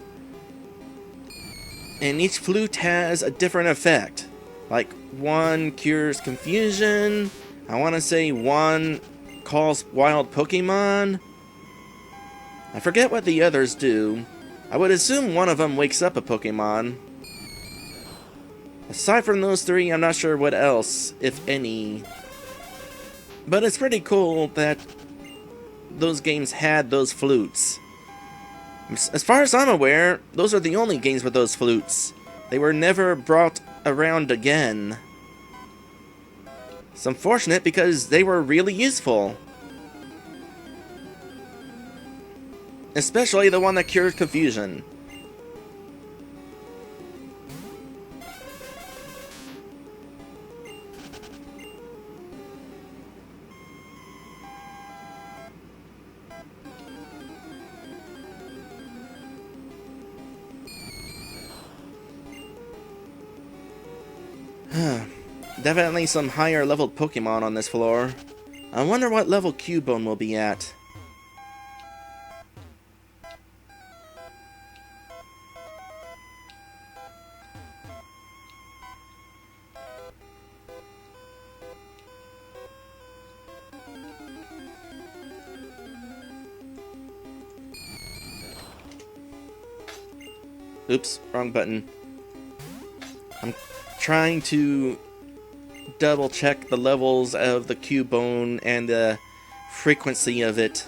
A: And each flute has a different effect. Like, one cures confusion. I want to say one calls wild Pokemon. I forget what the others do. I would assume one of them wakes up a Pokemon. Aside from those three, I'm not sure what else, if any. But it's pretty cool that those games had those flutes. As far as I'm aware, those are the only games with those flutes. They were never brought around again. It's unfortunate because they were really useful. Especially the one that cured confusion. Definitely some higher leveled Pokemon on this floor. I wonder what level Cubone will be at. Oops, wrong button. I'm trying to double check the levels of the Cubone and the frequency of it.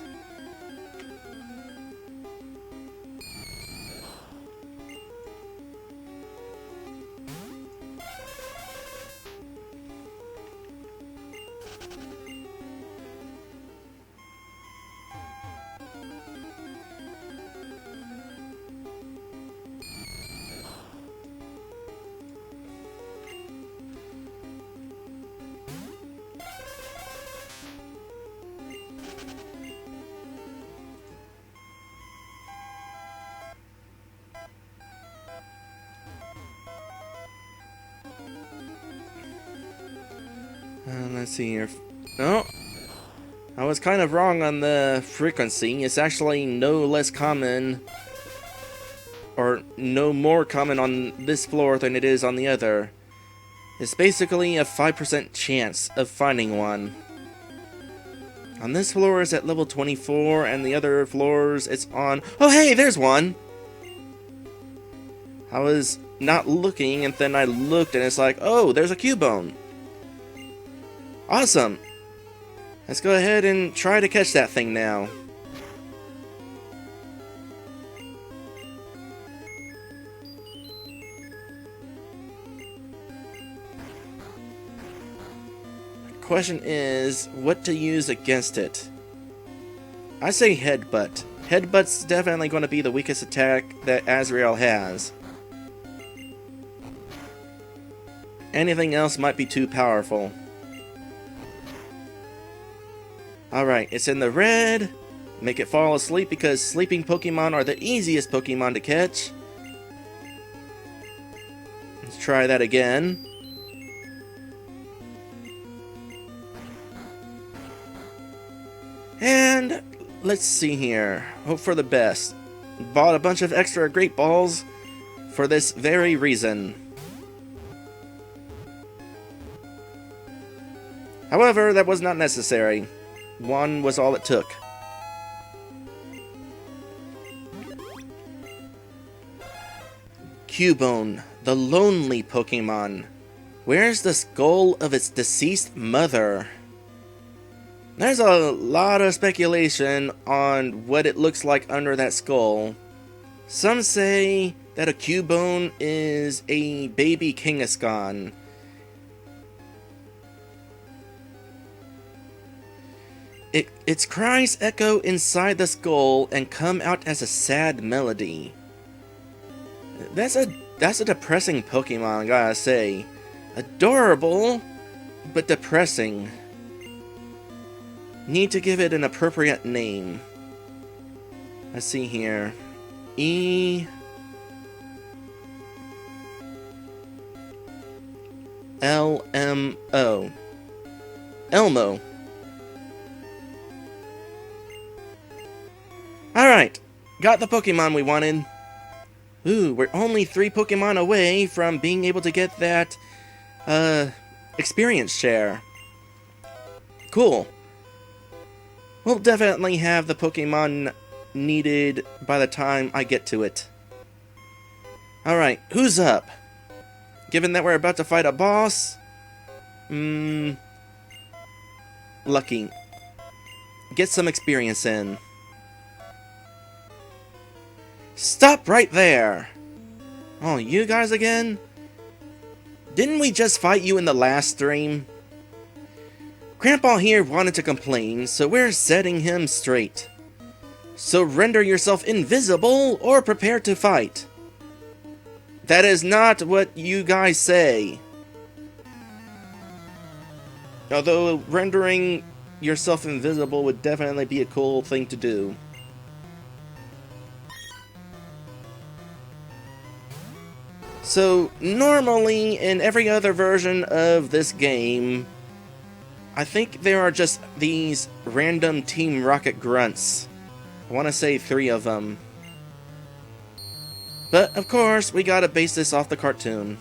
A: Let's see here. Oh, I was kind of wrong on the frequency. It's actually no less common, or no more common on this floor than it is on the other. It's basically a 5% chance of finding one. On this floor it's at level 24, and the other floors it's on... Oh hey, there's one! I was not looking, and then I looked, and it's like, oh, there's a Cubone. Awesome! Let's go ahead and try to catch that thing now. The question is, what to use against it? I say Headbutt. Headbutt's definitely going to be the weakest attack that Azrael has. Anything else might be too powerful. Alright, it's in the red. Make it fall asleep because sleeping Pokemon are the easiest Pokemon to catch. Let's try that again. And let's see here. Hope for the best. Bought a bunch of extra Great Balls for this very reason. However, that was not necessary. One was all it took. Cubone, the lonely Pokemon. Where's the skull of its deceased mother? There's a lot of speculation on what it looks like under that skull. Some say that a Cubone is a baby Kangaskhan. Its cries echo inside the skull and come out as a sad melody. That's a depressing Pokemon, I gotta say. Adorable, but depressing. Need to give it an appropriate name. Let's see here. E-L-M-O. Elmo. Alright, got the Pokemon we wanted. Ooh, we're only 3 Pokemon away from being able to get that, experience share. Cool. We'll definitely have the Pokemon needed by the time I get to it. Alright, who's up? Given that we're about to fight a boss... Lucky. Get some experience in. Stop right there! Oh, you guys again? Didn't we just fight you in the last stream? Grandpa here wanted to complain, so we're setting him straight. So render yourself invisible or prepare to fight. That is not what you guys say. Although rendering yourself invisible would definitely be a cool thing to do. So, normally, in every other version of this game, I think there are just these random Team Rocket grunts. I want to say 3 of them. But, of course, we gotta base this off the cartoon.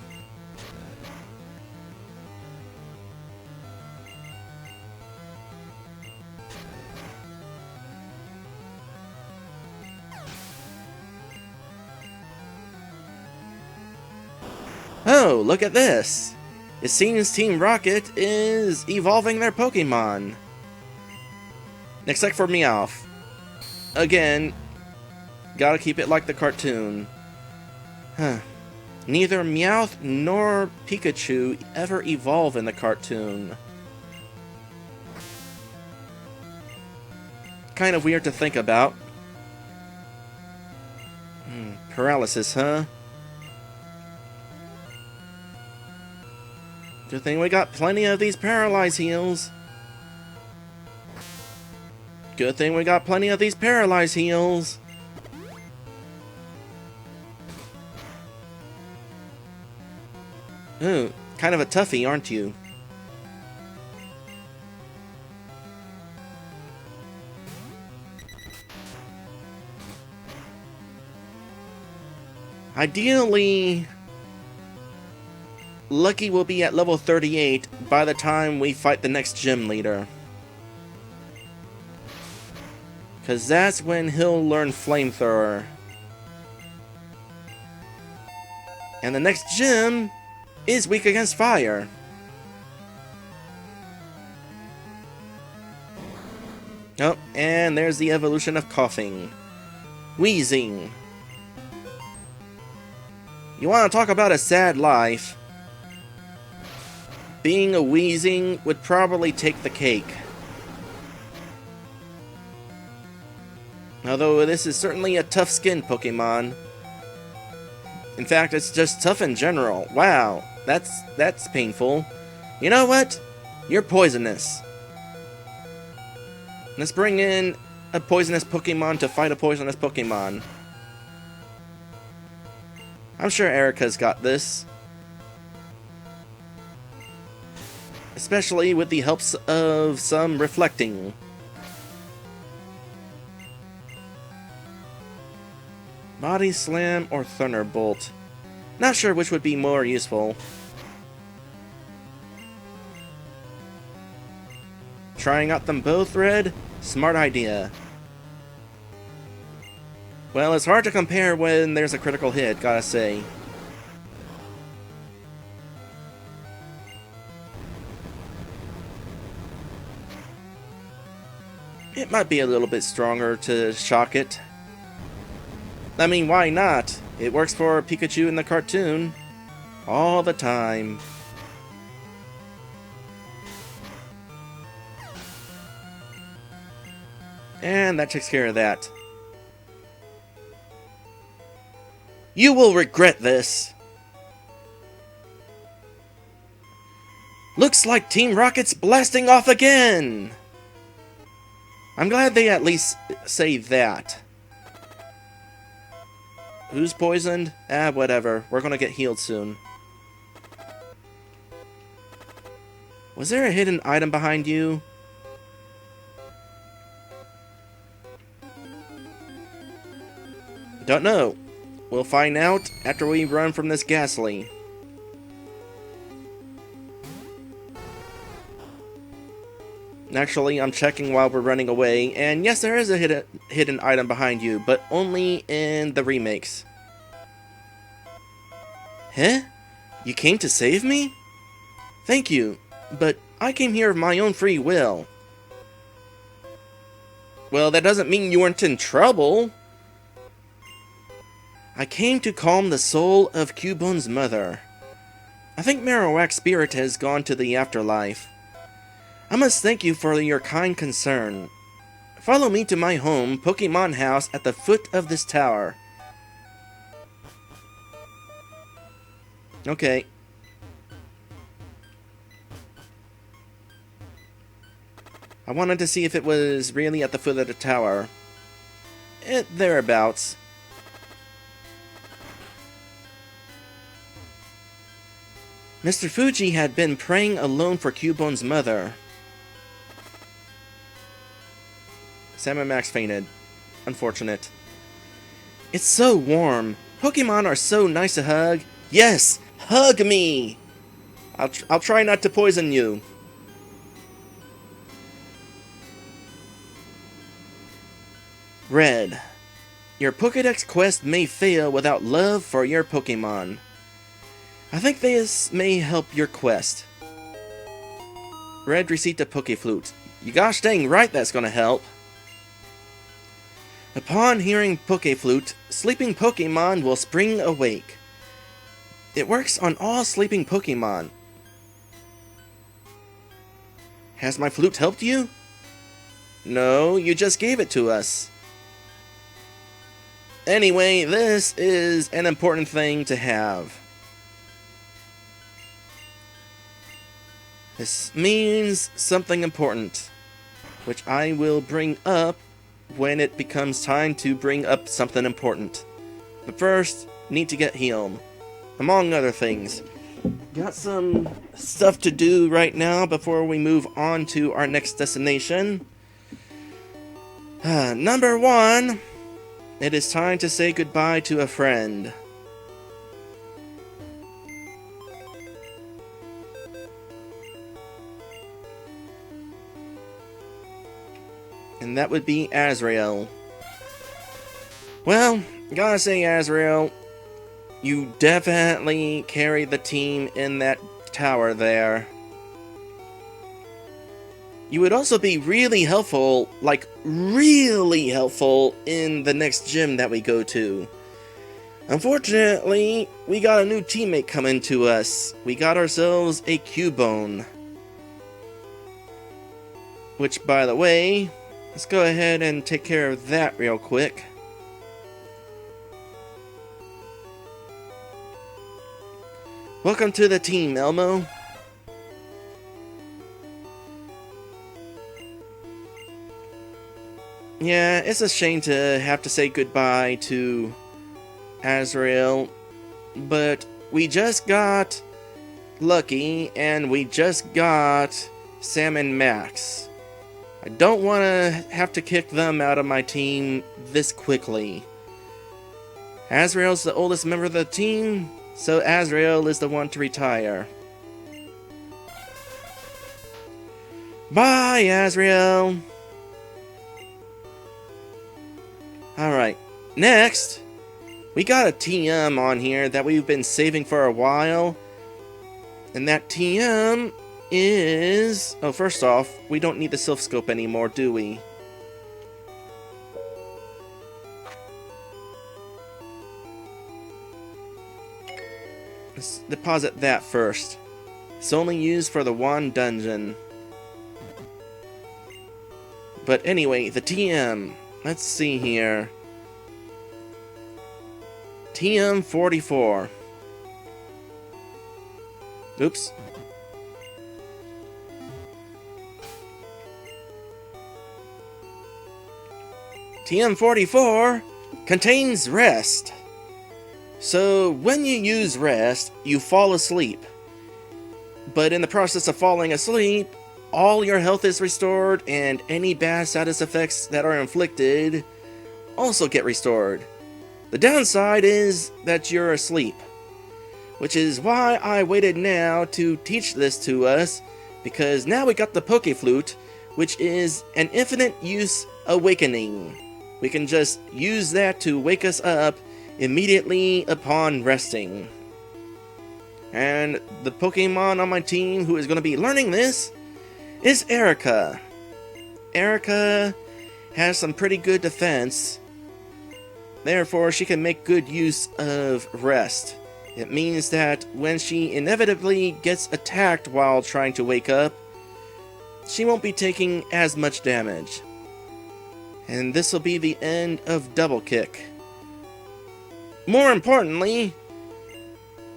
A: Oh, look at this! It seems Team Rocket is evolving their Pokemon. Except for Meowth. Again, gotta keep it like the cartoon. Huh. Neither Meowth nor Pikachu ever evolve in the cartoon. Kind of weird to think about. Paralysis, huh? Good thing we got plenty of these Paralyze heals. Good thing we got plenty of these Paralyze heals. Ooh, kind of a toughie, aren't you? Ideally, Lucky will be at level 38 by the time we fight the next gym leader. Cause that's when he'll learn Flamethrower. And the next gym is weak against fire. Oh, and there's the evolution of coughing. Wheezing. You want to talk about a sad life? Being a Wheezing would probably take the cake. Although this is certainly a tough-skinned Pokemon. In fact, it's just tough in general. Wow, that's painful. You know what? You're poisonous. Let's bring in a poisonous Pokemon to fight a poisonous Pokemon. I'm sure Erica's got this. Especially with the helps of some reflecting. Body Slam or Thunderbolt. Not sure which would be more useful. Trying out them both, Red? Smart idea. Well, it's hard to compare when there's a critical hit, gotta say. It might be a little bit stronger to shock it. I mean, why not? It works for Pikachu in the cartoon. All the time. And that takes care of that. You will regret this! Looks like Team Rocket's blasting off again! I'm glad they at least say that. Who's poisoned? Whatever. We're gonna get healed soon. Was there a hidden item behind you? Don't know. We'll find out after we run from this ghastly. Actually, I'm checking while we're running away, and yes, there is a hidden item behind you, but only in the remakes. Huh? You came to save me? Thank you, but I came here of my own free will. Well, that doesn't mean you weren't in trouble. I came to calm the soul of Cubone's mother. I think Marowak's spirit has gone to the afterlife. I must thank you for your kind concern. Follow me to my home, Pokemon House, at the foot of this tower. Okay. I wanted to see if it was really at the foot of the tower. Thereabouts. Mr. Fuji had been praying alone for Cubone's mother. Sam and Max fainted. Unfortunate. It's so warm. Pokemon are so nice to hug. Yes! Hug me! I'll try not to poison you. Red. Your Pokédex quest may fail without love for your Pokemon. I think this may help your quest. Red received a Pokéflute. You gosh dang right that's gonna help. Upon hearing Pokéflute, sleeping Pokemon will spring awake. It works on all sleeping Pokemon. Has my flute helped you? No, you just gave it to us. Anyway, this is an important thing to have. This means something important, which I will bring up when it becomes time to bring up something important. But first, need to get healed, among other things. Got some stuff to do right now before we move on to our next destination. Number 1, it is time to say goodbye to a friend. And that would be Azrael. Well, gotta say, Azrael, you definitely carry the team in that tower there. You would also be really helpful, like really helpful, in the next gym that we go to. Unfortunately, we got a new teammate coming to us. We got ourselves a Cubone. Which, by the way, let's go ahead and take care of that real quick. Welcome to the team, Elmo. Yeah, it's a shame to have to say goodbye to Azrael, but we just got lucky and we just got Sam and Max. I don't want to have to kick them out of my team this quickly. Azrael's the oldest member of the team, so Azrael is the one to retire. Bye, Azrael! Alright, next, we got a TM on here that we've been saving for a while. And that TM is... Oh, first off, we don't need the Silph Scope anymore, do we? Let's deposit that first. It's only used for the one dungeon. But anyway, the TM. Let's see here. TM 44. Oops. TM44 contains rest. So when you use rest, you fall asleep. But in the process of falling asleep, all your health is restored, and any bad status effects that are inflicted also get restored. The downside is that you're asleep, which is why I waited now to teach this to us, because now we got the Poke Flute, which is an infinite use awakening. We can just use that to wake us up immediately upon resting. And the Pokemon on my team who is going to be learning this is Erica. Erica has some pretty good defense, therefore she can make good use of rest. It means that when she inevitably gets attacked while trying to wake up, she won't be taking as much damage. And this will be the end of Double Kick. More importantly,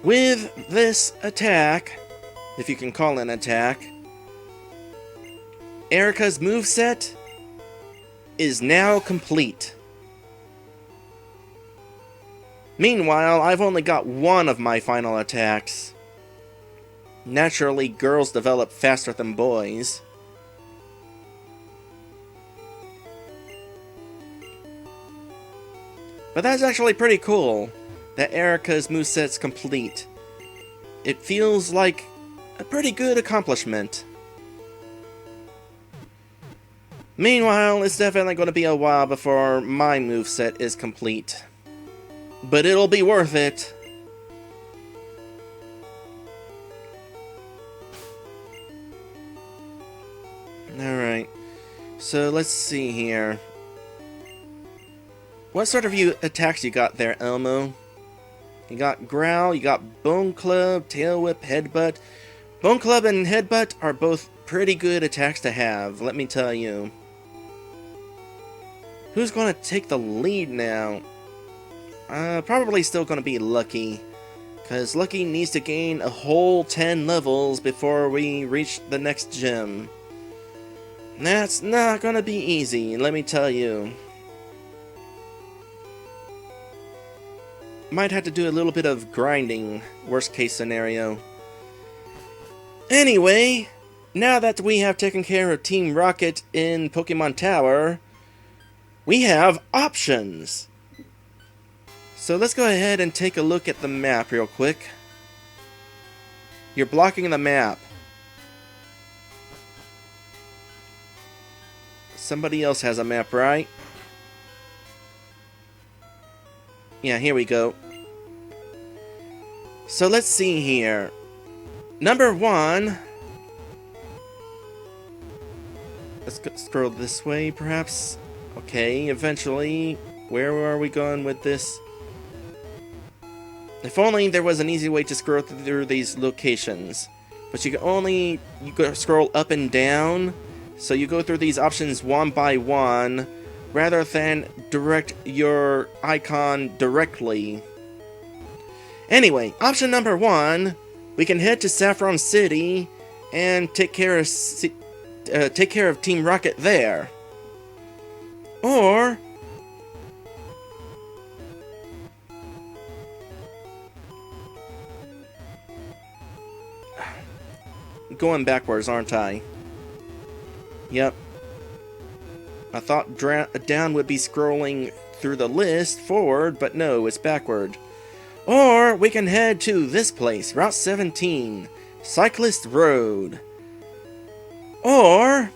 A: with this attack, if you can call it an attack, Erica's moveset is now complete. Meanwhile, I've only got one of my final attacks. Naturally, girls develop faster than boys. But that's actually pretty cool, that Erica's moveset's complete. It feels like a pretty good accomplishment. Meanwhile, it's definitely going to be a while before my moveset is complete. But it'll be worth it. Alright, so let's see here. What sort of attacks you got there, Elmo? You got Growl, you got Bone Club, Tail Whip, Headbutt. Bone Club and Headbutt are both pretty good attacks to have, let me tell you. Who's going to take the lead now? Probably still going to be Lucky, because Lucky needs to gain a whole 10 levels before we reach the next gym. That's not going to be easy, let me tell you. Might have to do a little bit of grinding, worst case scenario. Anyway, now that we have taken care of Team Rocket in Pokemon Tower, we have options. So let's go ahead and take a look at the map real quick. You're blocking the map. Somebody else has a map, right? Yeah, here we go. So let's see here. Number 1. Let's scroll this way, perhaps. Okay, eventually. Where are we going with this? If only there was an easy way to scroll through these locations. But you go scroll up and down. So you go through these options one by one, rather than direct your icon directly. Anyway, option number 1, we can head to Saffron City and take care of Team Rocket there. Or going backwards, aren't I? Yep. I thought down would be scrolling through the list forward, but no, it's backward. Or we can head to this place, Route 17, Cyclist Road. Or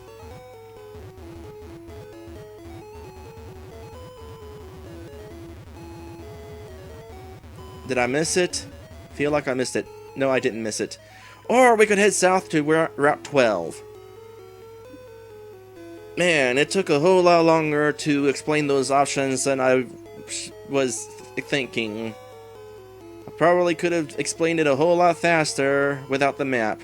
A: did I miss it? Feel like I missed it. No, I didn't miss it. Or we could head south to Route 12. Man, it took a whole lot longer to explain those options than I was thinking. I probably could have explained it a whole lot faster without the map.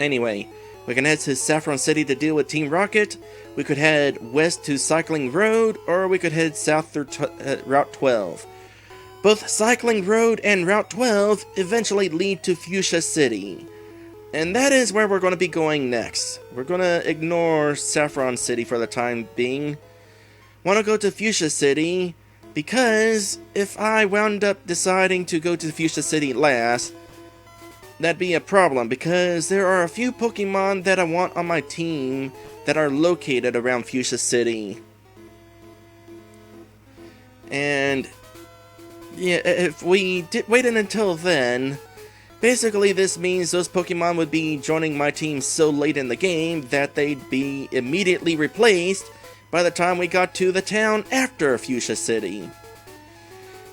A: Anyway, we can head to Saffron City to deal with Team Rocket. We could head west to Cycling Road, or we could head south through Route 12. Both Cycling Road and Route 12 eventually lead to Fushia City. And that is where we're going to be going next. We're going to ignore Saffron City for the time being. want to go to Fuchsia City because if I wound up deciding to go to Fuchsia City last, that'd be a problem because there are a few Pokemon that I want on my team that are located around Fuchsia City. And yeah, if we waited until then, basically this means those Pokemon would be joining my team so late in the game that they'd be immediately replaced by the time we got to the town after Fuchsia City.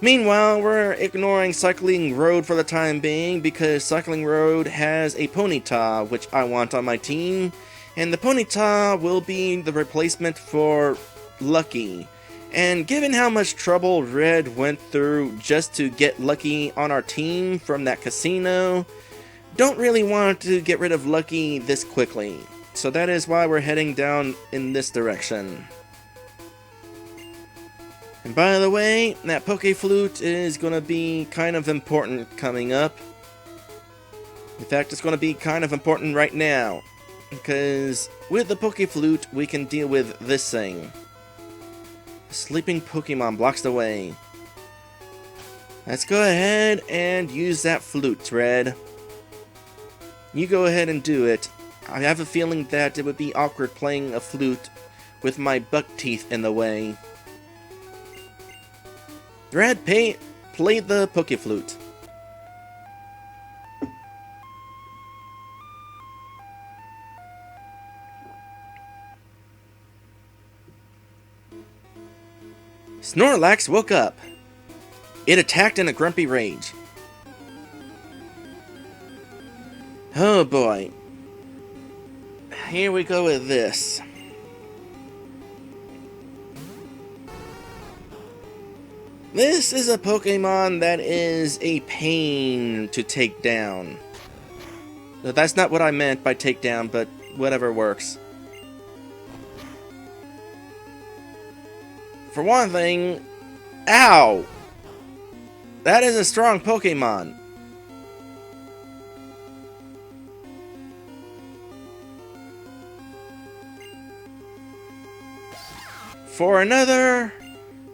A: Meanwhile, we're ignoring Cycling Road for the time being because Cycling Road has a Ponyta, which I want on my team, and the Ponyta will be the replacement for Lucky. And given how much trouble Red went through just to get Lucky on our team from that casino, don't really want to get rid of Lucky this quickly. So that is why we're heading down in this direction. And by the way, that Poké-Flute is going to be kind of important coming up. In fact, it's going to be kind of important right now. Because with the Poké-Flute, we can deal with this thing. A sleeping Pokemon blocks the way. Let's go ahead and use that flute, Red. You go ahead and do it. I have a feeling that it would be awkward playing a flute with my buck teeth in the way. Red, play the Poké-Flute. Snorlax woke up. It attacked in a grumpy rage. Oh boy. Here we go with this. This is a Pokemon that is a pain to take down. That's not what I meant by take down, but whatever works. For one thing, ow! That is a strong Pokemon. For another,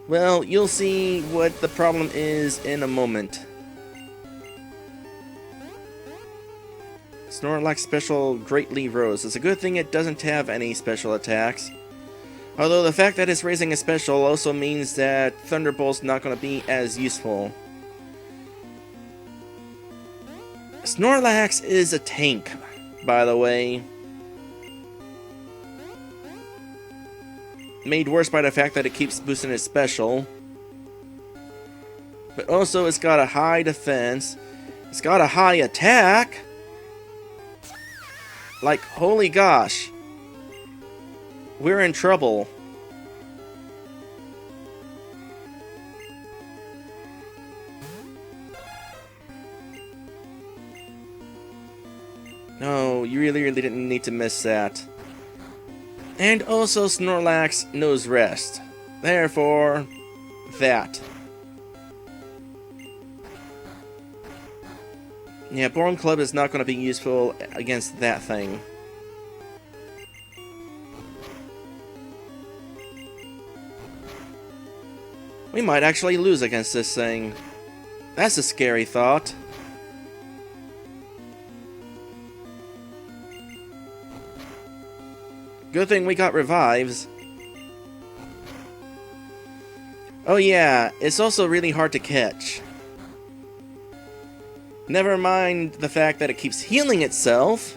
A: well, you'll see what the problem is in a moment. Snorlax special greatly rose. It's a good thing it doesn't have any special attacks. Although the fact that it's raising a special also means that Thunderbolt's not going to be as useful. Snorlax is a tank, by the way. Made worse by the fact that it keeps boosting its special. But also it's got a high defense. It's got a high attack. Like, holy gosh. We're in trouble. No, you really didn't need to miss that. And also Snorlax knows rest. Therefore, that. Yeah, Born Club is not going to be useful against that thing. We might actually lose against this thing. That's a scary thought. Good thing we got revives. Oh yeah, it's also really hard to catch. Never mind the fact that it keeps healing itself.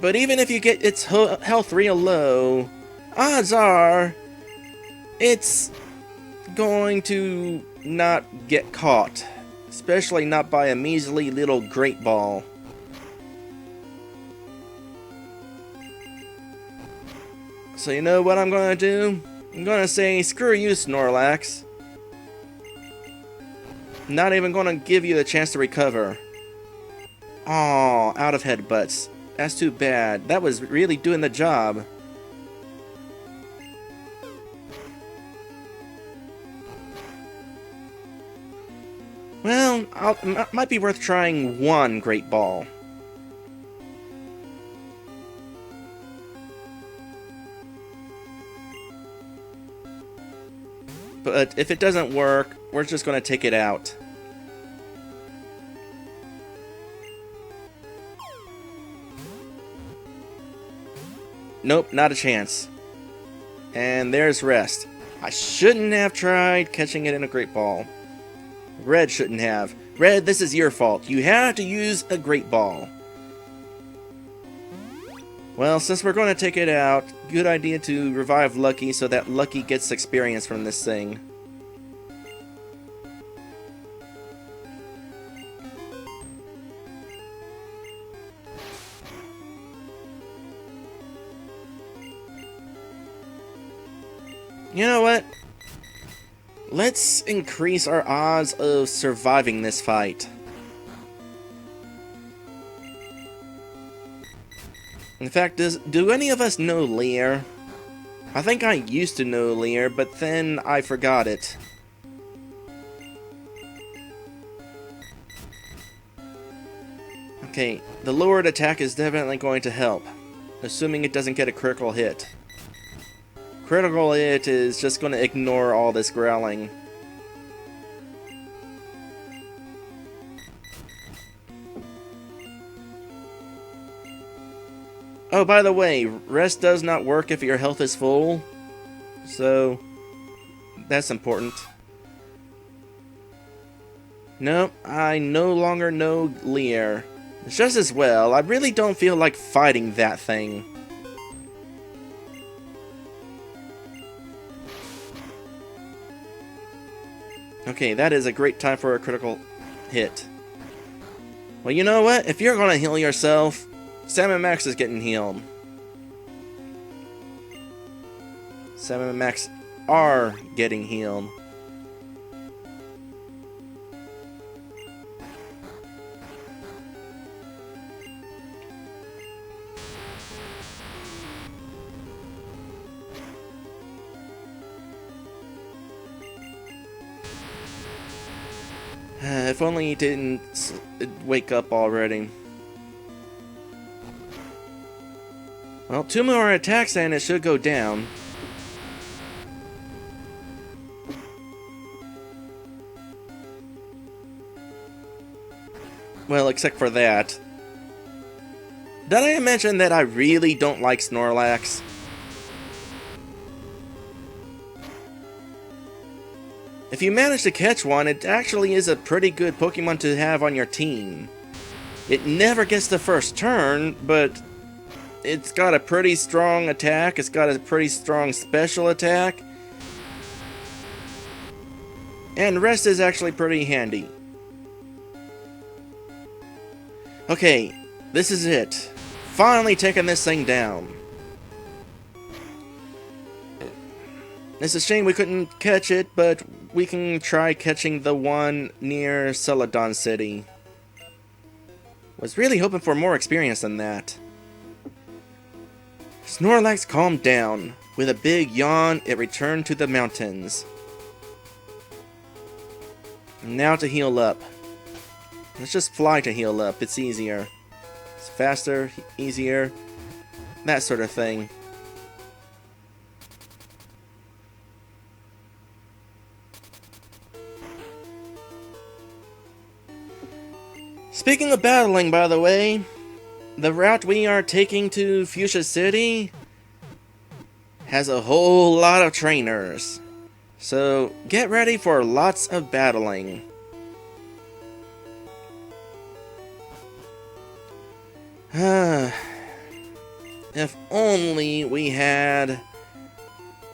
A: But even if you get its health real low, odds are it's going to not get caught. Especially not by a measly little Great Ball. So you know what I'm gonna do? I'm gonna say, screw you, Snorlax. Not even gonna give you the chance to recover. Aw, out of headbutts. That's too bad. That was really doing the job. Well, might be worth trying one Great Ball. But if it doesn't work, we're just going to take it out. Nope, not a chance. And there's Rest. I shouldn't have tried catching it in a Great Ball. Red shouldn't have. Red, this is your fault. You had to use a Great Ball. Well, since we're going to take it out, good idea to revive Lucky so that Lucky gets experience from this thing. You know what? Let's increase our odds of surviving this fight. In fact, do any of us know Lear? I think I used to know Lear, but then I forgot it. Okay, the lowered attack is definitely going to help, assuming it doesn't get a critical hit. Critical hit is just going to ignore all this growling. Oh, by the way, rest does not work if your health is full, so that's important. Nope, I no longer know Lear. Just as well, I really don't feel like fighting that thing. Okay, that is a great time for a critical hit. Well, you know what? If you're gonna heal yourself, Sam and Max is getting healed. Sam and Max are getting healed. If only he didn't wake up already. Well, 2 more attacks and it should go down. Well, except for that. Did I mention that I really don't like Snorlax? If you manage to catch one, it actually is a pretty good Pokemon to have on your team. It never gets the first turn, but it's got a pretty strong attack, it's got a pretty strong special attack, and rest is actually pretty handy. Okay, this is it. Finally taking this thing down. It's a shame we couldn't catch it, but we can try catching the one near Celadon City. Was really hoping for more experience than that. Snorlax calmed down. With a big yawn, it returned to the mountains. Now to heal up. Let's just fly to heal up, it's easier. It's faster, easier, that sort of thing. Speaking of battling, by the way, the route we are taking to Fushia City has a whole lot of trainers. So get ready for lots of battling. If only we had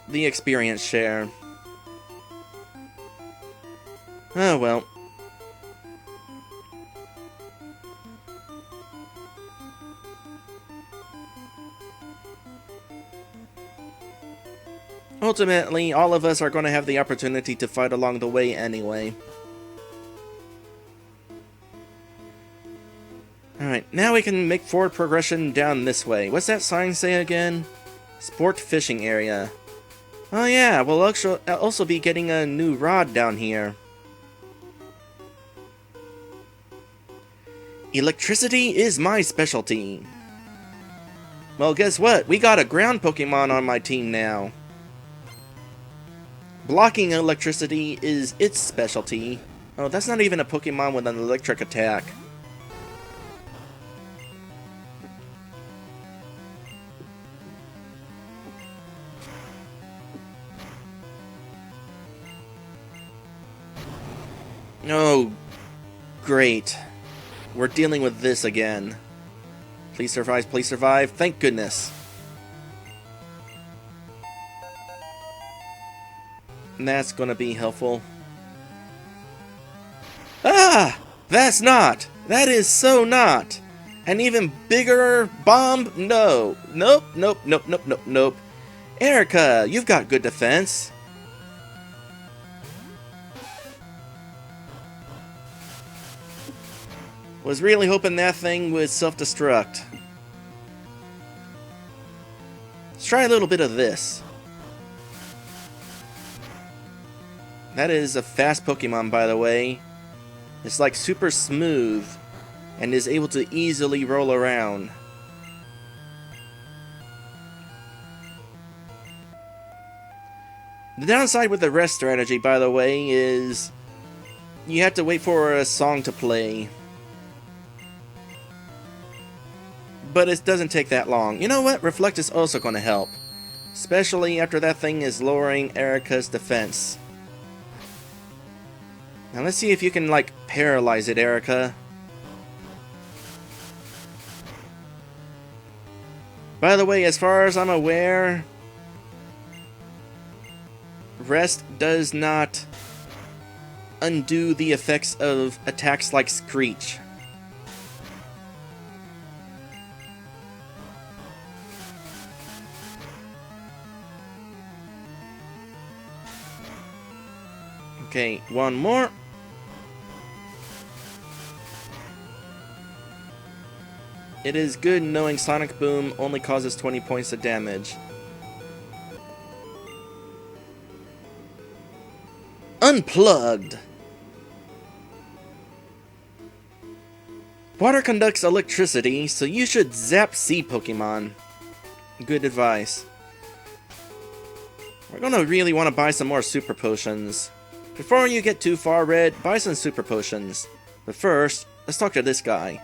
A: the experience share. Oh well. Ultimately, all of us are going to have the opportunity to fight along the way anyway. Alright, now we can make forward progression down this way. What's that sign say again? Sport fishing area. Oh yeah, we'll also be getting a new rod down here. Electricity is my specialty. Well, guess what? We got a ground Pokemon on my team now. Blocking electricity is its specialty. Oh, that's not even a Pokemon with an electric attack. Oh, great. We're dealing with this again. Please survive, please survive. Thank goodness. And that's gonna be helpful. Ah! That's not! That is so not! An even bigger bomb? No. Nope, nope, nope, nope, nope, nope. Erica, you've got good defense. Was really hoping that thing would self-destruct. Let's try a little bit of this. That is a fast Pokemon, by the way. It's like super smooth and is able to easily roll around. The downside with the rest strategy, by the way, is you have to wait for a song to play. But it doesn't take that long. You know what? Reflect is also going to help. Especially after that thing is lowering Erica's defense. Now let's see if you can, like, paralyze it, Erica. By the way, as far as I'm aware, rest does not undo the effects of attacks like Screech. Okay, one more. It is good knowing Sonic Boom only causes 20 points of damage. Unplugged! Water conducts electricity, so you should zap sea Pokemon. Good advice. We're gonna really want to buy some more Super Potions. Before you get too far, Red, buy some Super Potions. But first, let's talk to this guy.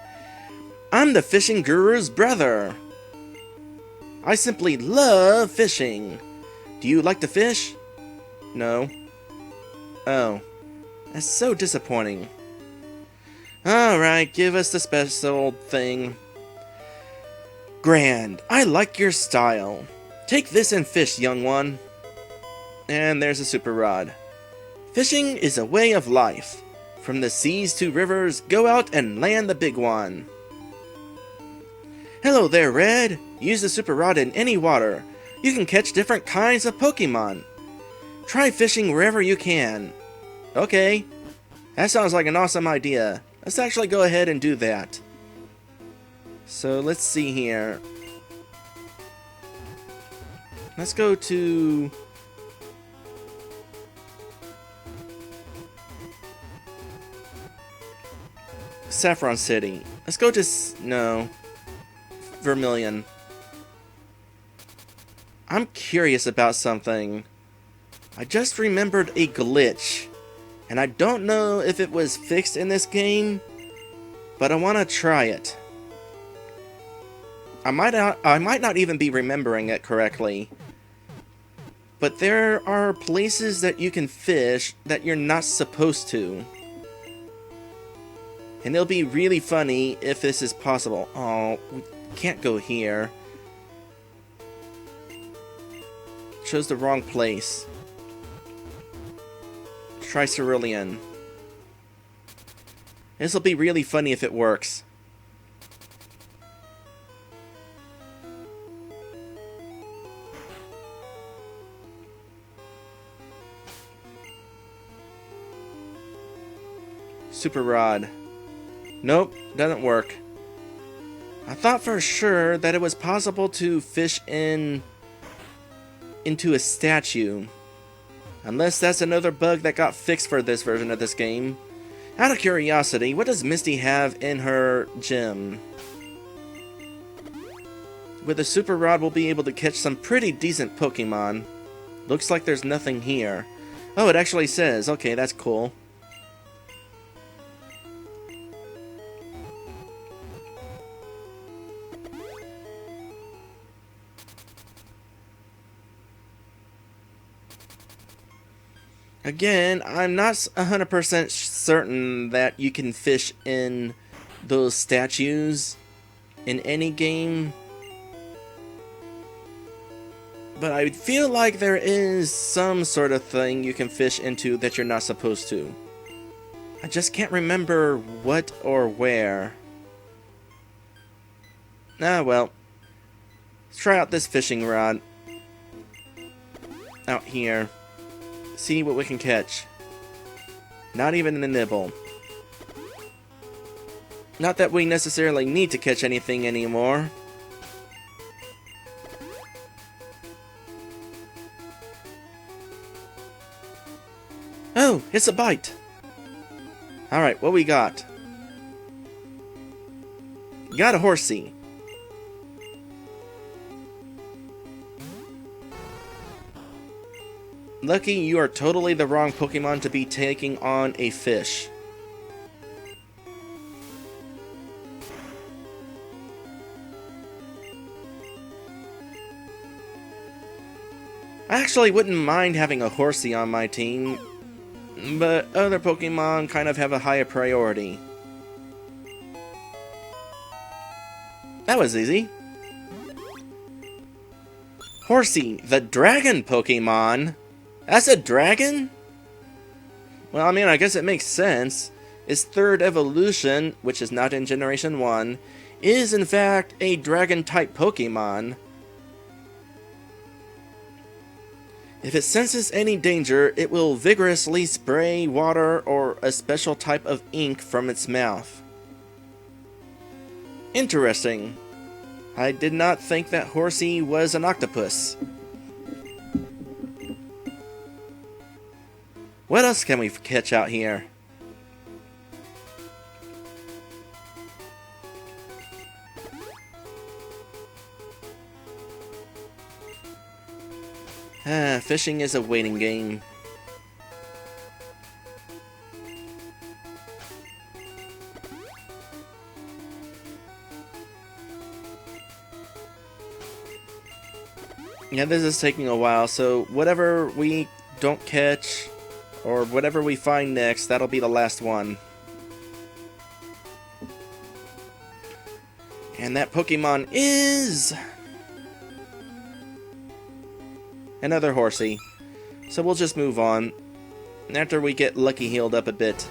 A: I'm the fishing guru's brother. I simply love fishing. Do you like to fish? No. Oh. That's so disappointing. Alright, give us the special thing. Grand. I like your style. Take this and fish, young one. And there's a super rod. Fishing is a way of life. From the seas to rivers, go out and land the big one. Hello there, Red. Use the super rod in any water. You can catch different kinds of Pokemon. Try fishing wherever you can. Okay. That sounds like an awesome idea. Let's actually go ahead and do that. So let's see here. Let's go to... Saffron City. Let's go to... No. Vermilion. I'm curious about something. I just remembered a glitch. And I don't know if it was fixed in this game, but I want to try it. I might not even be remembering it correctly. But there are places that you can fish that you're not supposed to. And it'll be really funny if this is possible. Oh, we can't go here. Chose the wrong place. Try Cerulean. This'll be really funny if it works. Super Rod. Nope, doesn't work. I thought for sure that it was possible to fish into a statue. Unless that's another bug that got fixed for this version of this game. Out of curiosity, what does Misty have in her gym? With a Super Rod, we'll be able to catch some pretty decent Pokemon. Looks like there's nothing here. Oh, it actually says. Okay, that's cool. Again, I'm not 100% certain that you can fish in those statues in any game. But I feel like there is some sort of thing you can fish into that you're not supposed to. I just can't remember what or where. Ah, well. Let's try out this fishing rod. Out here. See what we can catch. Not even a nibble. Not that we necessarily need to catch anything anymore. Oh, it's a bite. Alright, what we got? Got a horsey. Lucky, you are totally the wrong Pokemon to be taking on a fish. I actually wouldn't mind having a horsey on my team, but other Pokemon kind of have a higher priority. That was easy. Horsey, the dragon Pokemon? That's a dragon? Well, I mean, I guess it makes sense. Its third evolution, which is not in Generation 1, is in fact a dragon-type Pokemon. If it senses any danger, it will vigorously spray water or a special type of ink from its mouth. Interesting. I did not think that Horsey was an octopus. What else can we catch out here? Fishing is a waiting game. Yeah, this is taking a while, so whatever we don't catch, or whatever we find next, that'll be the last one. And that Pokemon is another Horsey. So we'll just move on after we get Lucky healed up a bit.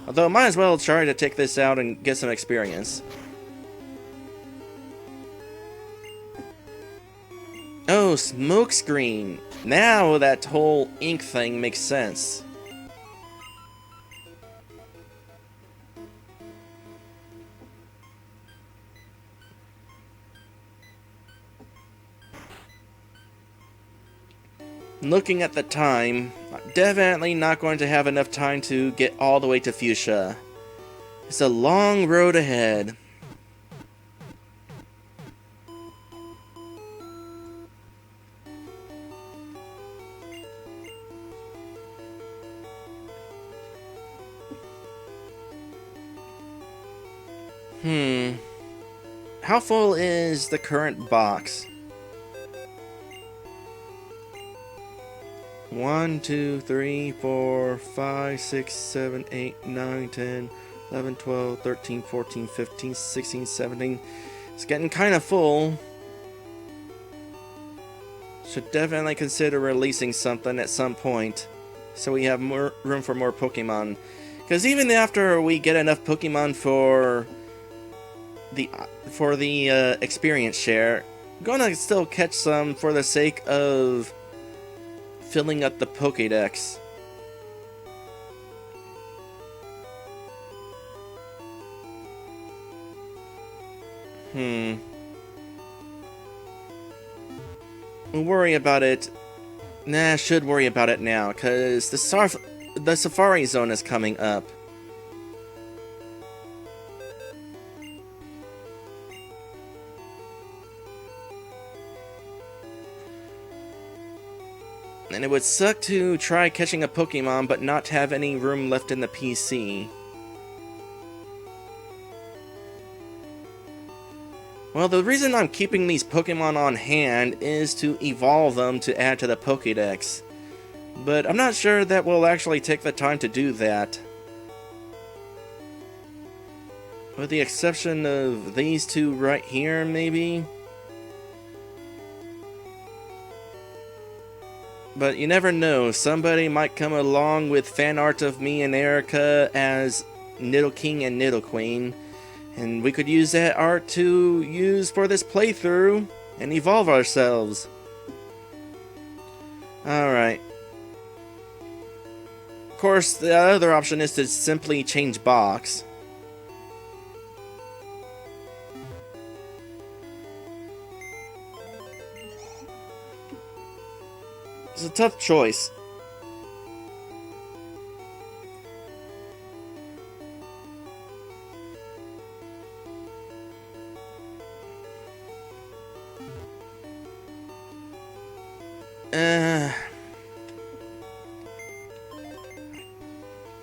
A: Although, might as well try to take this out and get some experience. Oh, smokescreen! Now that whole ink thing makes sense. Looking at the time, I'm definitely not going to have enough time to get all the way to Fushia. It's a long road ahead. How full is the current box? 1, 2, 3, 4, 5, 6, 7, 8, 9, 10, 11, 12, 13, 14, 15, 16, 17. It's getting kind of full. Should definitely consider releasing something at some point, so we have more room for more Pokemon. Because even after we get enough Pokemon for the experience share, I'm gonna still catch some for the sake of filling up the Pokédex. We'll worry about it. Nah, should worry about it now, cause the Safari Zone is coming up. And it would suck to try catching a Pokemon but not have any room left in the PC. Well, the reason I'm keeping these Pokemon on hand is to evolve them to add to the Pokédex. But I'm not sure that we'll actually take the time to do that. With the exception of these two right here, maybe? But you never know, somebody might come along with fan art of me and Erica as Nidoking and Nidoqueen, and we could use that art to use for this playthrough and evolve ourselves. Alright. Of course, the other option is to simply change box. It's a tough choice.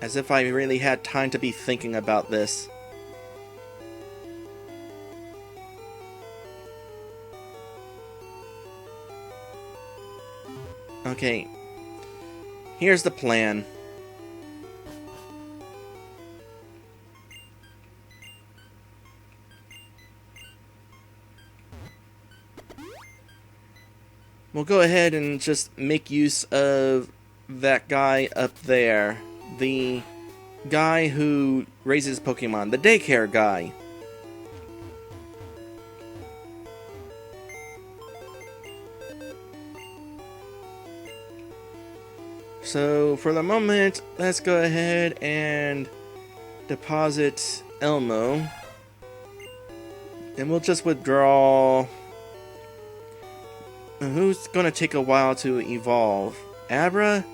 A: As if I really had time to be thinking about this. Okay, here's the plan. We'll go ahead and just make use of that guy up there. The guy who raises Pokemon. The daycare guy. So, for the moment, let's go ahead and deposit Elmo. And we'll just withdraw... Who's gonna take a while to evolve? Abra?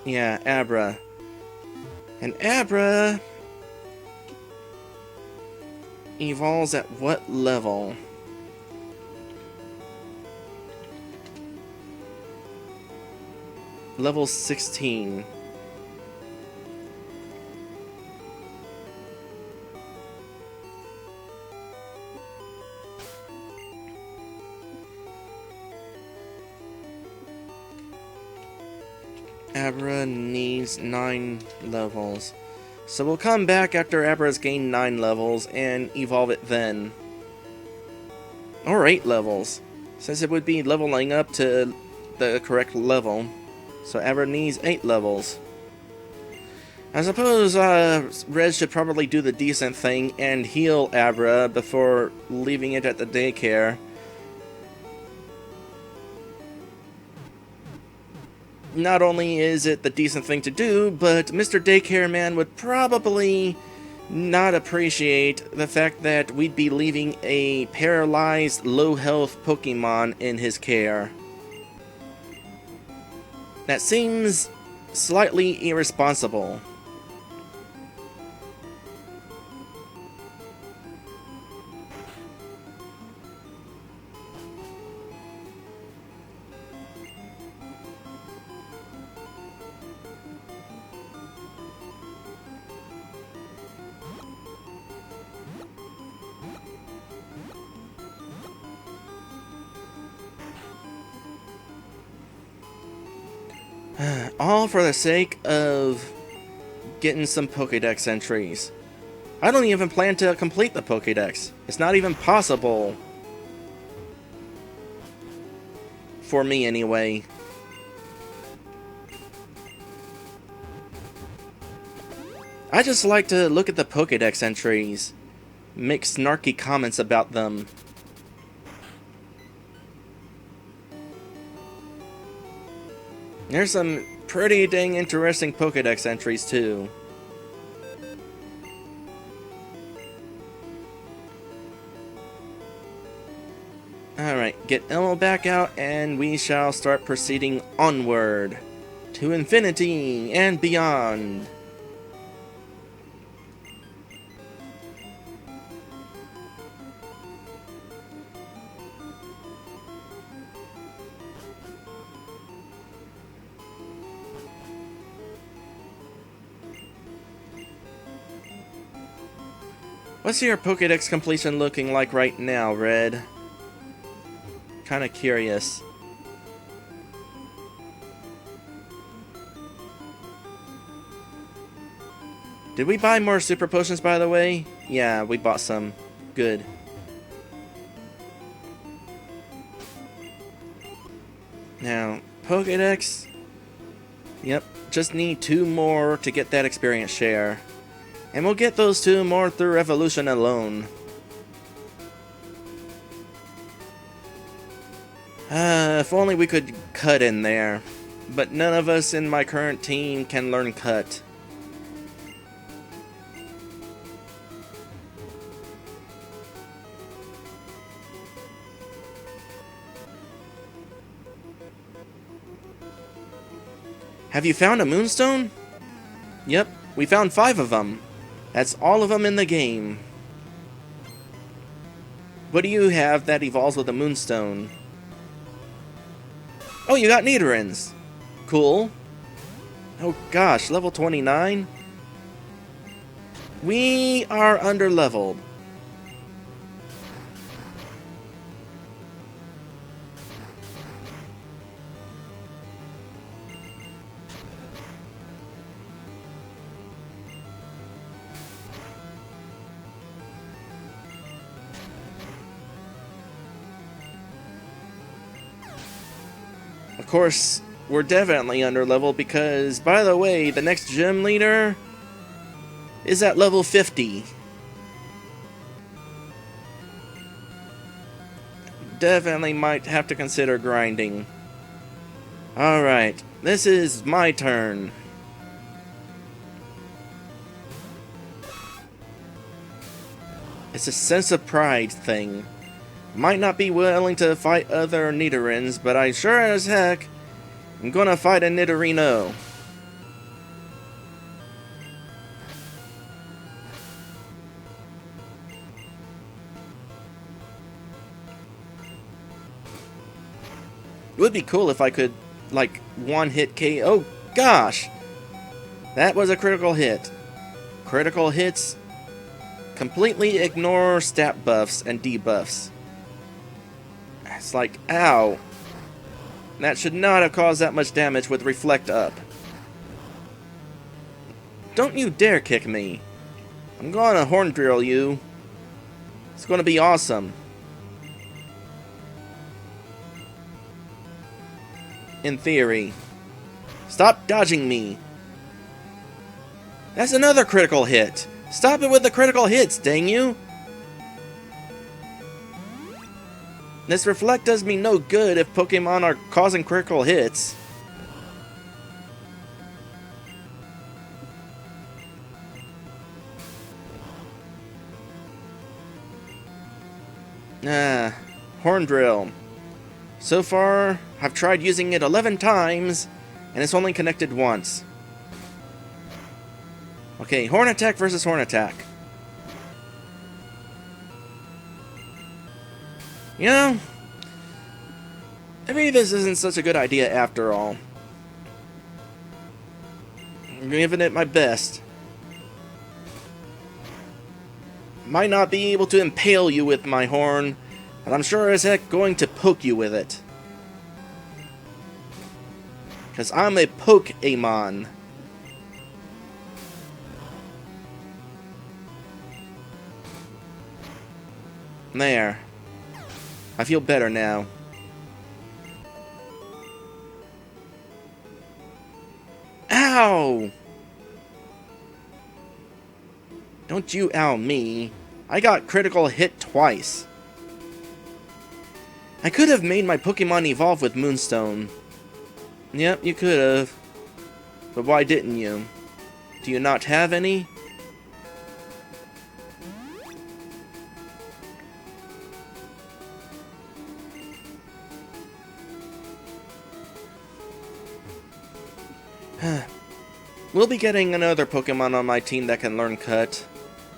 A: Yeah, Abra. And Abra... evolves at what level? Level 16. Abra needs 9 levels. So we'll come back after Abra's gained 9 levels and evolve it then. Or 8 levels, since it would be leveling up to the correct level. So Abra needs 8 levels. I suppose Rez should probably do the decent thing and heal Abra before leaving it at the daycare. Not only is it the decent thing to do, but Mr. Daycare Man would probably not appreciate the fact that we'd be leaving a paralyzed, low-health Pokemon in his care. That seems slightly irresponsible. All for the sake of getting some Pokédex entries. I don't even plan to complete the Pokédex. It's not even possible. For me, anyway. I just like to look at the Pokédex entries. Make snarky comments about them. There's some pretty dang interesting Pokédex entries, too. Alright, get Elmo back out, and we shall start proceeding onward. To infinity and beyond. What's your Pokédex completion looking like right now, Red? Kinda curious. Did we buy more super potions, by the way? Yeah, we bought some. Good. Now, Pokédex. Yep, just need 2 more to get that experience share. And we'll get those 2 more through evolution alone. If only we could cut in there. But none of us in my current team can learn cut. Have you found a moonstone? Yep, we found 5 of them. That's all of them in the game. What do you have that evolves with a moonstone? Oh, you got Nidorins. Cool. Oh gosh, level 29? We are under-leveled. Of course, we're definitely under-leveled because, by the way, the next gym leader is at level 50. Definitely might have to consider grinding. Alright, this is my turn. It's a sense of pride thing. Might not be willing to fight other Nidorins, but I sure as heck am gonna fight a Nidorino. It would be cool if I could, like, one-hit KO. Oh, gosh! That was a critical hit. Critical hits completely ignore stat buffs and debuffs. It's like, ow. That should not have caused that much damage with Reflect Up. Don't you dare kick me. I'm gonna Horn Drill you. It's gonna be awesome. In theory. Stop dodging me. That's another critical hit. Stop it with the critical hits, dang you. This Reflect does me no good if Pokemon are causing critical hits. Horn Drill. So far, I've tried using it 11 times, and it's only connected once. Okay, Horn Attack versus Horn Attack. You know, maybe this isn't such a good idea after all. I'm giving it my best. Might not be able to impale you with my horn, but I'm sure as heck going to poke you with it. Because I'm a Poke-amon. There. I feel better now. Ow! Don't you ow me. I got critical hit twice. I could have made my Pokemon evolve with Moonstone. Yep, you could have. But why didn't you? Do you not have any? We'll be getting another Pokemon on my team that can learn Cut,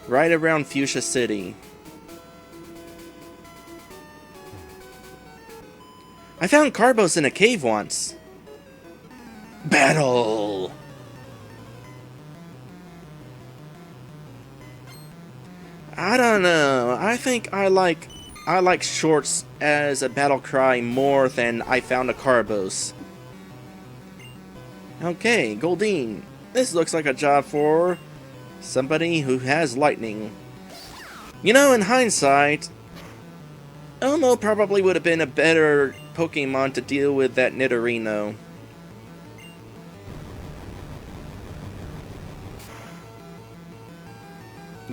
A: right around Fushia City. I found Carbos in a cave once. Battle! I don't know. I think I like shorts as a battle cry more than I found a Carbos. Okay, Goldeen. This looks like a job for somebody who has lightning. You know, in hindsight, Elmo probably would have been a better Pokemon to deal with that Nidorino.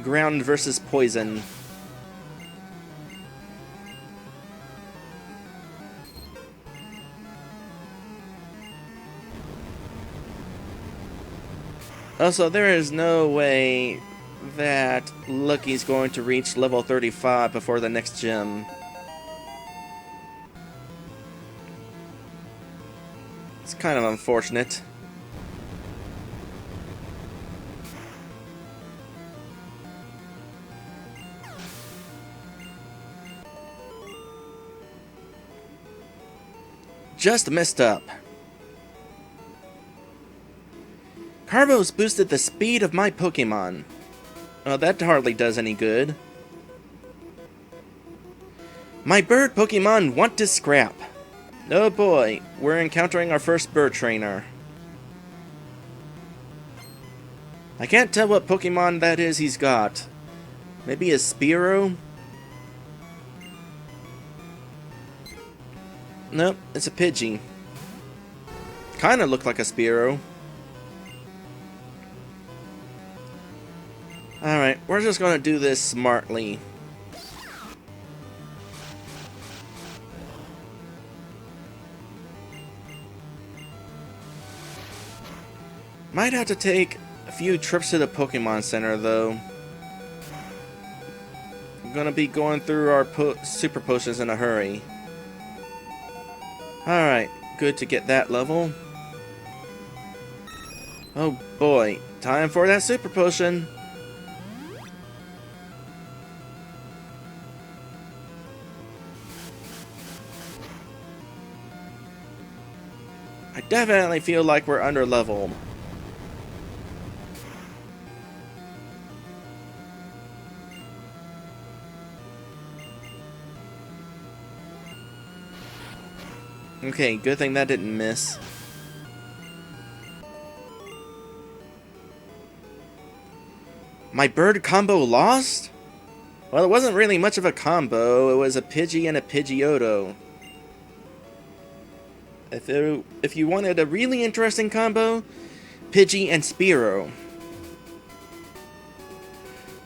A: Ground versus poison. Also, there is no way that Lucky's going to reach level 35 before the next gym. It's kind of unfortunate. Just messed up. Carbos boosted the speed of my Pokemon. Well, that hardly does any good. My bird Pokemon want to scrap. Oh boy, we're encountering our first bird trainer. I can't tell what Pokemon that is he's got. Maybe a Spearow? Nope, it's a Pidgey. Kinda looked like a Spearow. Alright, we're just gonna do this smartly. Might have to take a few trips to the Pokemon Center, though. I'm gonna be going through our Super Potions in a hurry. Alright, good to get that level. Oh boy, time for that Super Potion! I definitely feel like we're under leveled. Okay, good thing that didn't miss. My bird combo lost? Well, it wasn't really much of a combo. It was a Pidgey and a Pidgeotto. If you wanted a really interesting combo, Pidgey and Spearow.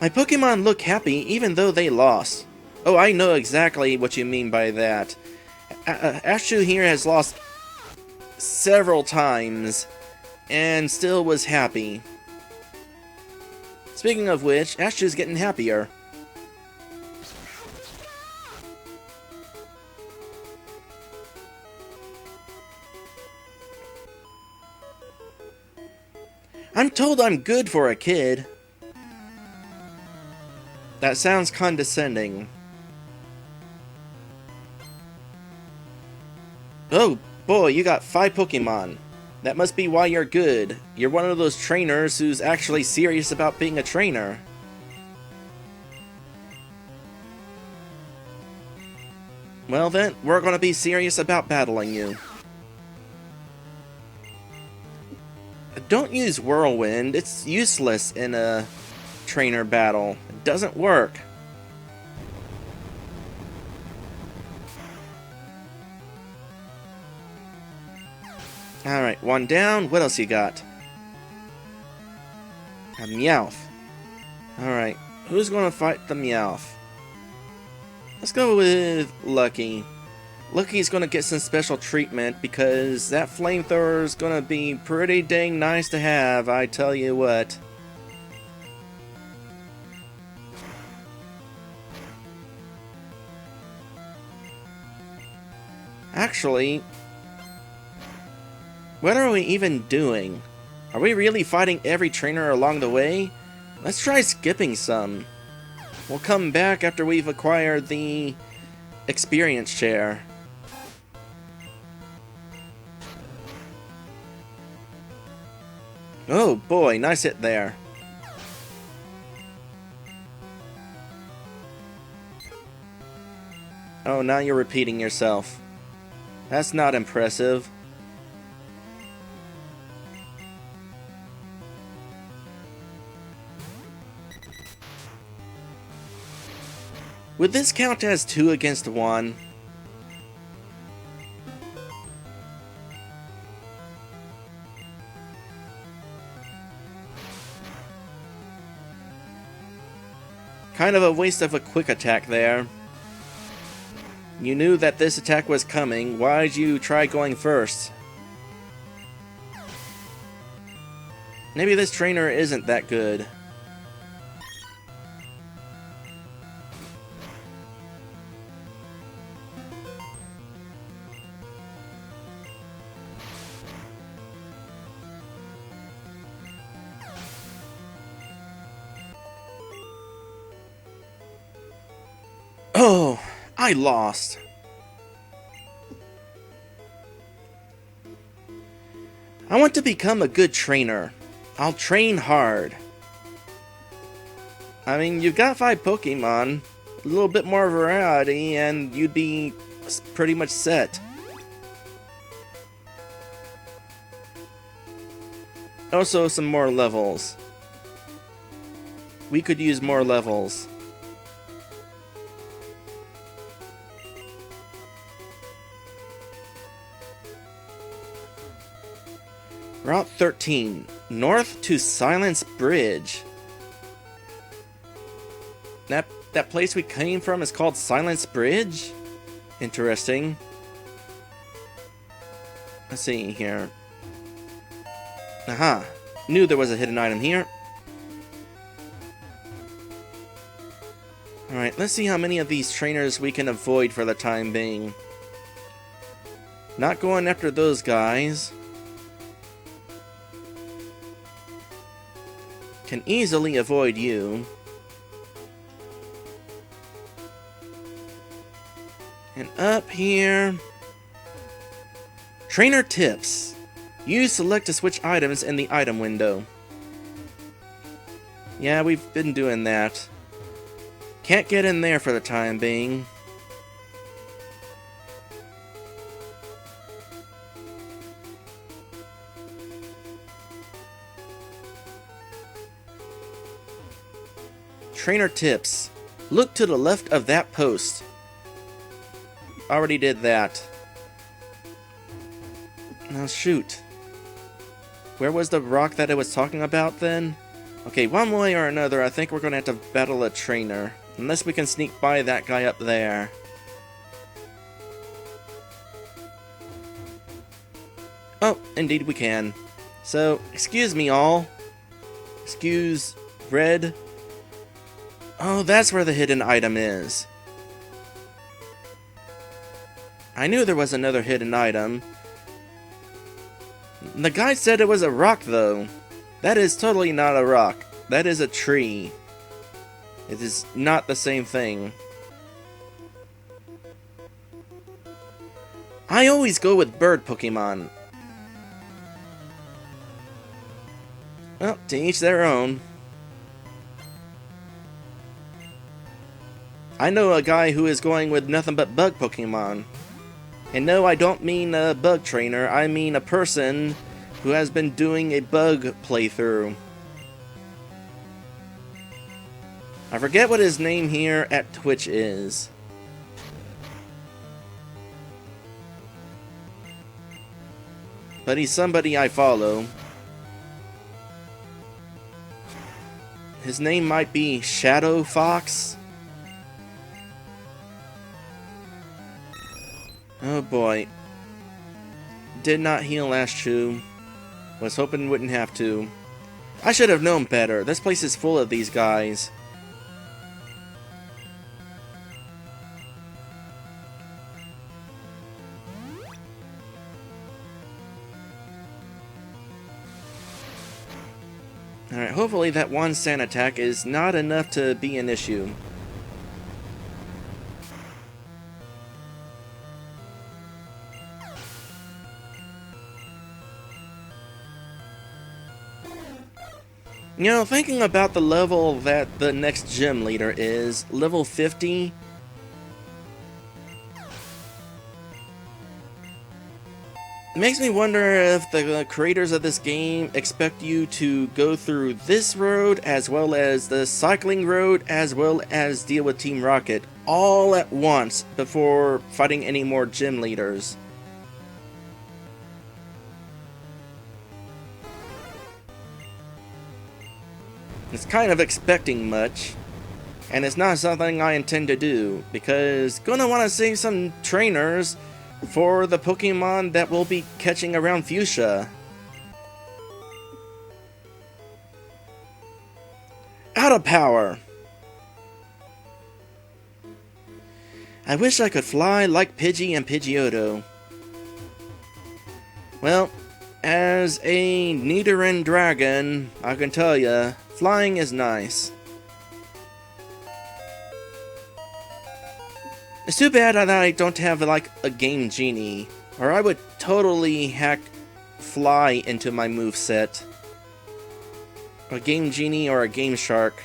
A: My Pokemon look happy even though they lost. Oh, I know exactly what you mean by that. Ashtu here has lost several times and still was happy. Speaking of which, Ashtu's getting happier. I'm told I'm good for a kid. That sounds condescending. Oh boy, you got 5 Pokemon. That must be why you're good. You're one of those trainers who's actually serious about being a trainer. Well then, we're gonna be serious about battling you. Don't use Whirlwind, it's useless in a trainer battle. It doesn't work. Alright, one down. What else you got? A Meowth. Alright, who's gonna fight the Meowth? Let's go with Lucky. Lucky's gonna get some special treatment because that flamethrower is gonna be pretty dang nice to have, I tell you what. Actually, what are we even doing? Are we really fighting every trainer along the way? Let's try skipping some. We'll come back after we've acquired the experience chair. Oh boy, nice hit there. Oh, now you're repeating yourself. That's not impressive. Would this count as 2 against 1? Kind of a waste of a quick attack there. You knew that this attack was coming. Why'd you try going first? Maybe this trainer isn't that good. Oh, I lost. I want to become a good trainer. I'll train hard. I mean, you've got 5 Pokemon, a little bit more variety, and you'd be pretty much set. Also, some more levels. We could use more levels. Route 13, north to Silence Bridge. That place we came from is called Silence Bridge? Interesting. Let's see here. Aha! Knew there was a hidden item here. Alright, let's see how many of these trainers we can avoid for the time being. Not going after those guys. Can easily avoid you. And up here... Trainer tips. Use select to switch items in the item window. Yeah, we've been doing that. Can't get in there for the time being. Trainer tips. Look to the left of that post. Already did that. Now shoot. Where was the rock that I was talking about then? Okay, one way or another, I think we're going to have to battle a trainer. Unless we can sneak by that guy up there. Oh, indeed we can. So, excuse me all. Excuse Red. Oh, that's where the hidden item is. I knew there was another hidden item. The guy said it was a rock, though. That is totally not a rock. That is a tree. It is not the same thing. I always go with bird Pokemon. Well, to each their own. I know a guy who is going with nothing but bug Pokemon. And no, I don't mean a bug trainer, I mean a person who has been doing a bug playthrough. I forget what his name here at Twitch is. But he's somebody I follow. His name might be Shadow Fox. Oh boy. Did not heal last chew. Was hoping wouldn't have to. I should have known better. This place is full of these guys. Alright, hopefully that one sand attack is not enough to be an issue. You know, thinking about the level that the next gym leader is, level 50, It makes me wonder if the creators of this game expect you to go through this road, as well as the cycling road, as well as deal with Team Rocket, all at once before fighting any more gym leaders. It's kind of expecting much, and it's not something I intend to do, because gonna want to save some trainers for the Pokemon that we'll be catching around Fushia. Out of power! I wish I could fly like Pidgey and Pidgeotto. Well, as a Nidoran dragon, I can tell ya, flying is nice. It's too bad that I don't have like a Game Genie, or I would totally hack Fly into my moveset. A Game Genie or a Game Shark.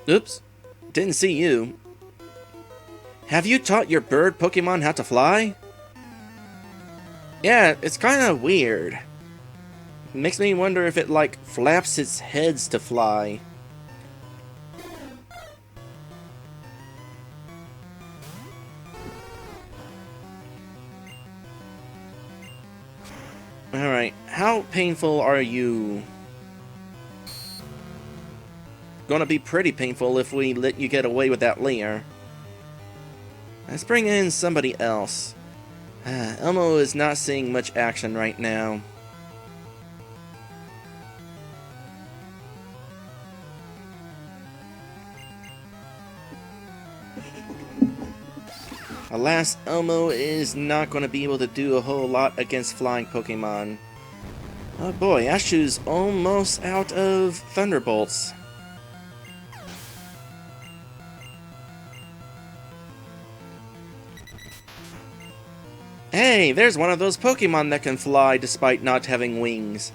A: Oops, didn't see you. Have you taught your bird Pokemon how to fly? Yeah, it's kind of weird. It makes me wonder if it like flaps its heads to fly. Alright, how painful are you? Gonna be pretty painful if we let you get away with that layer. Let's bring in somebody else. Elmo is not seeing much action right now. Alas, Elmo is not going to be able to do a whole lot against flying Pokemon. Oh boy, Ashu's almost out of Thunderbolts. Hey, there's one of those Pokemon that can fly despite not having wings.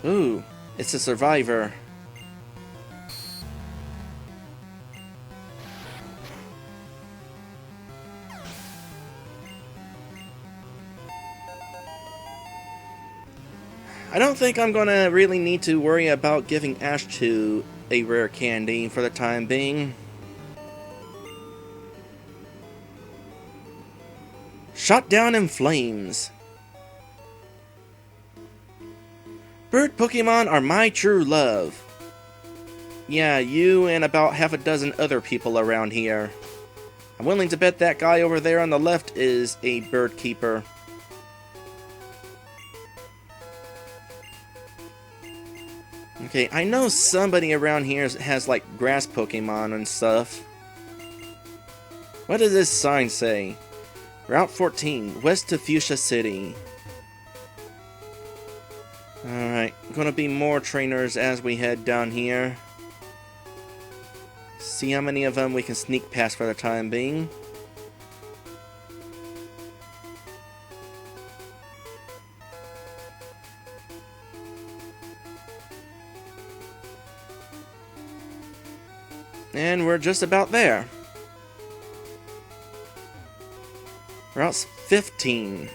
A: Ooh, it's a survivor. I don't think I'm gonna really need to worry about giving Ash 2 a rare candy for the time being. Shot down in flames. Bird Pokemon are my true love. Yeah, you and about half a dozen other people around here. I'm willing to bet that guy over there on the left is a bird keeper. Okay, I know somebody around here has like grass Pokemon and stuff. What does this sign say? Route 14, west to Fushia City. Alright, gonna be more trainers as we head down here. See how many of them we can sneak past for the time being. And we're just about there. Route 15,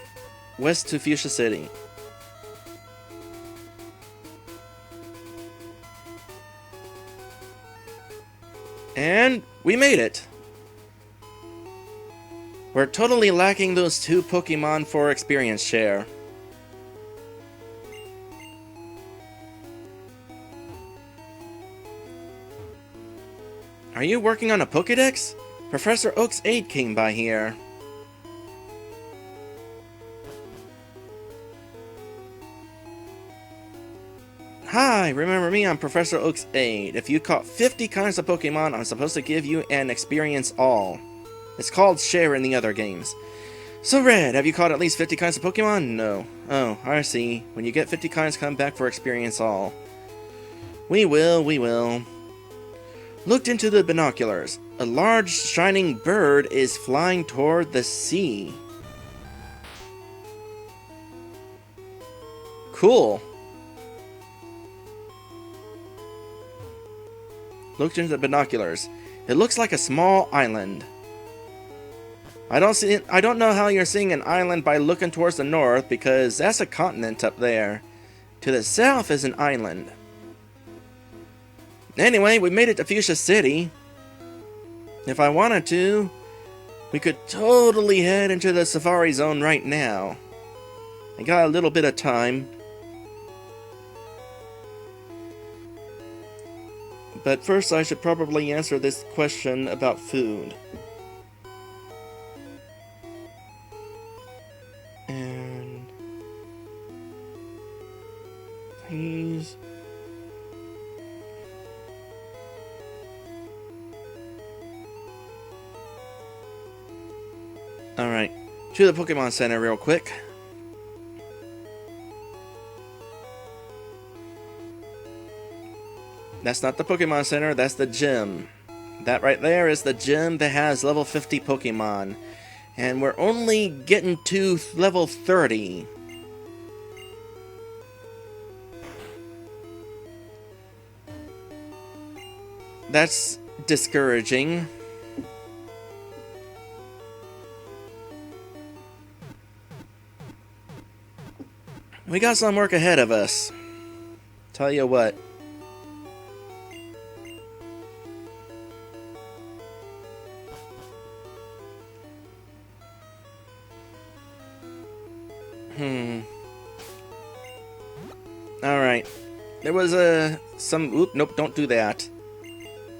A: west to Fushia City. And we made it! We're totally lacking those 2 Pokemon for experience share. Are you working on a Pokédex? Professor Oak's aide came by here. Hi, remember me? I'm Professor Oak's aide. If you caught 50 kinds of Pokemon, I'm supposed to give you an experience all. It's called share in the other games. So Red, have you caught at least 50 kinds of Pokemon? No. Oh, I see. When you get 50 kinds, come back for experience all. We will, we will. Looked into the binoculars. A large shining bird is flying toward the sea. Cool. Looked into the binoculars. It looks like a small island. I don't know how you're seeing an island by looking towards the north, because that's a continent up there. To the south is an island. Anyway, we made it to Fushia City. If I wanted to, we could totally head into the Safari Zone right now. I got a little bit of time. But first I should probably answer this question about food. And... please... Alright, to the Pokemon Center real quick. That's not the Pokemon Center, that's the gym. That right there is the gym that has level 50 Pokemon. And we're only getting to level 30. That's discouraging. We got some work ahead of us. Tell you what. Alright. There was some... Oop, nope, don't do that.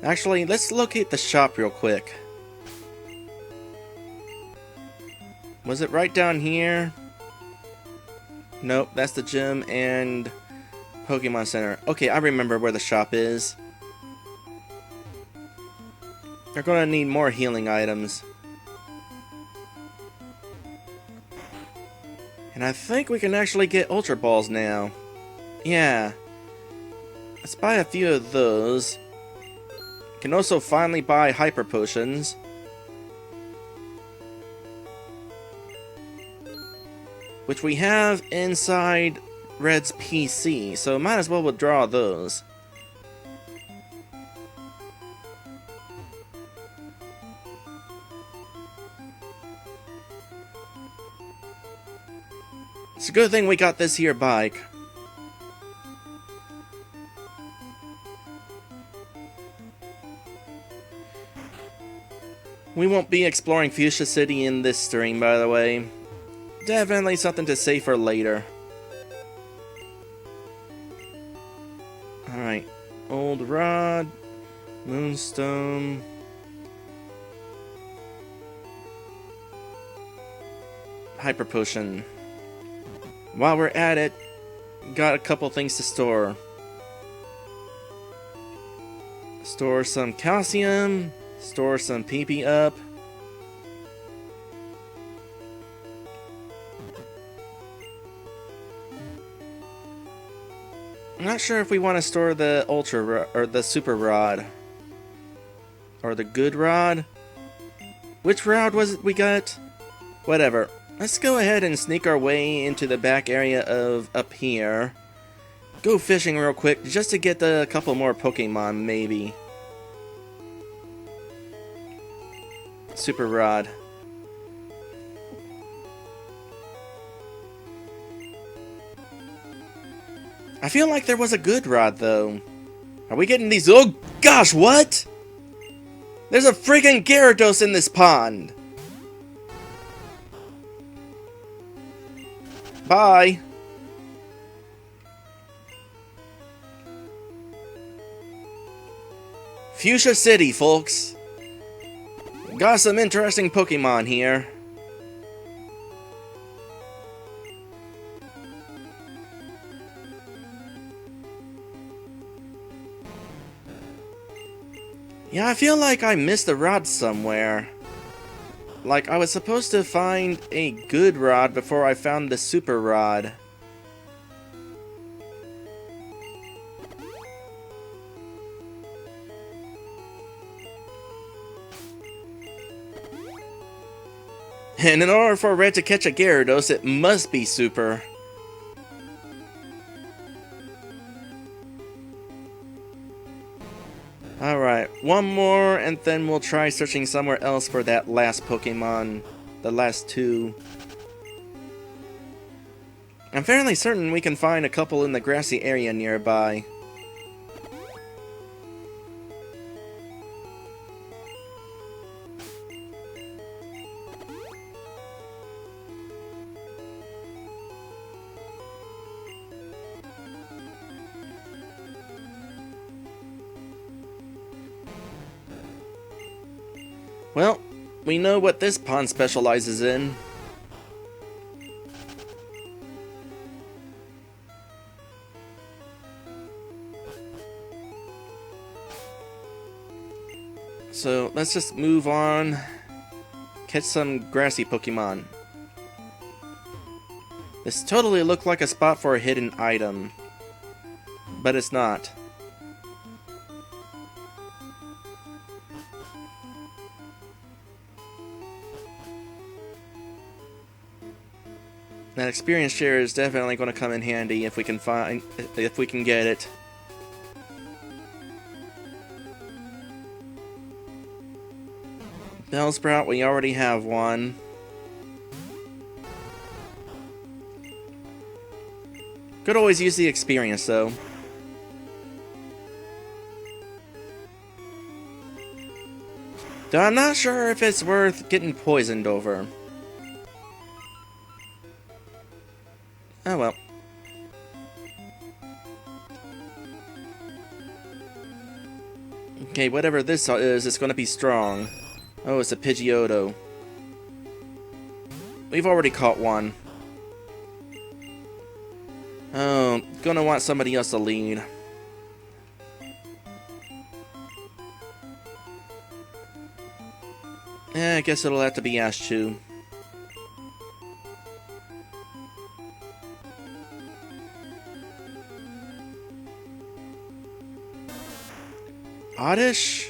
A: Actually, let's locate the shop real quick. Was it right down here? Nope, that's the gym and Pokemon Center. Okay, I remember where the shop is. They're gonna need more healing items. And I think we can actually get Ultra Balls now. Yeah. Let's buy a few of those. Can also finally buy Hyper Potions. Which we have inside Red's PC, so might as well withdraw those. It's a good thing we got this here bike. We won't be exploring Fushia City in this stream, by the way. Definitely something to save for later. Alright. Old Rod. Moonstone. Hyper Potion. While we're at it, got a couple things to store. Store some calcium. Store some PP up. I'm not sure if we want to store the Ultra or the Super Rod. Or the Good Rod. Which rod was it we got? Whatever. Let's go ahead and sneak our way into the back area of up here. Go fishing real quick just to get a couple more Pokemon, maybe. Super Rod. I feel like there was a Good Rod, though. Are we getting these? Oh, gosh, what? There's a freaking Gyarados in this pond. Bye. Fushia City, folks. Got some interesting Pokemon here. Yeah, I feel like I missed a rod somewhere. Like, I was supposed to find a good rod before I found the super rod. And in order for Red to catch a Gyarados, it must be super. Alright, one more, and then we'll try searching somewhere else for that last Pokemon. The last two. I'm fairly certain we can find a couple in the grassy area nearby. Well, we know what this pond specializes in. So let's just move on. Catch some grassy Pokemon. This totally looked like a spot for a hidden item. But it's not. That experience share is definitely going to come in handy if we can get it. Bellsprout, we already have one. Could always use the experience though. Though I'm not sure if it's worth getting poisoned over. Oh well. Okay, whatever this is, it's gonna be strong. Oh, it's a Pidgeotto. We've already caught one. Oh, gonna want somebody else to lead. I guess it'll have to be Ashchew. Oddish?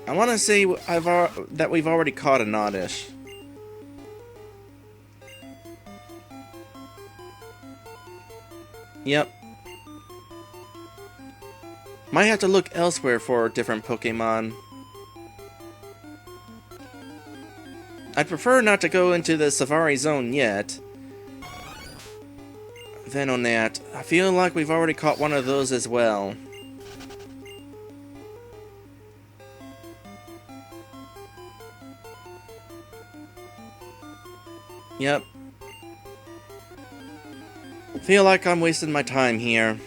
A: I want to say that we've already caught an Oddish. Yep. Might have to look elsewhere for different Pokemon. I'd prefer not to go into the Safari Zone yet. Then on that, I feel like we've already caught one of those as well. Yep. Feel like I'm wasting my time here.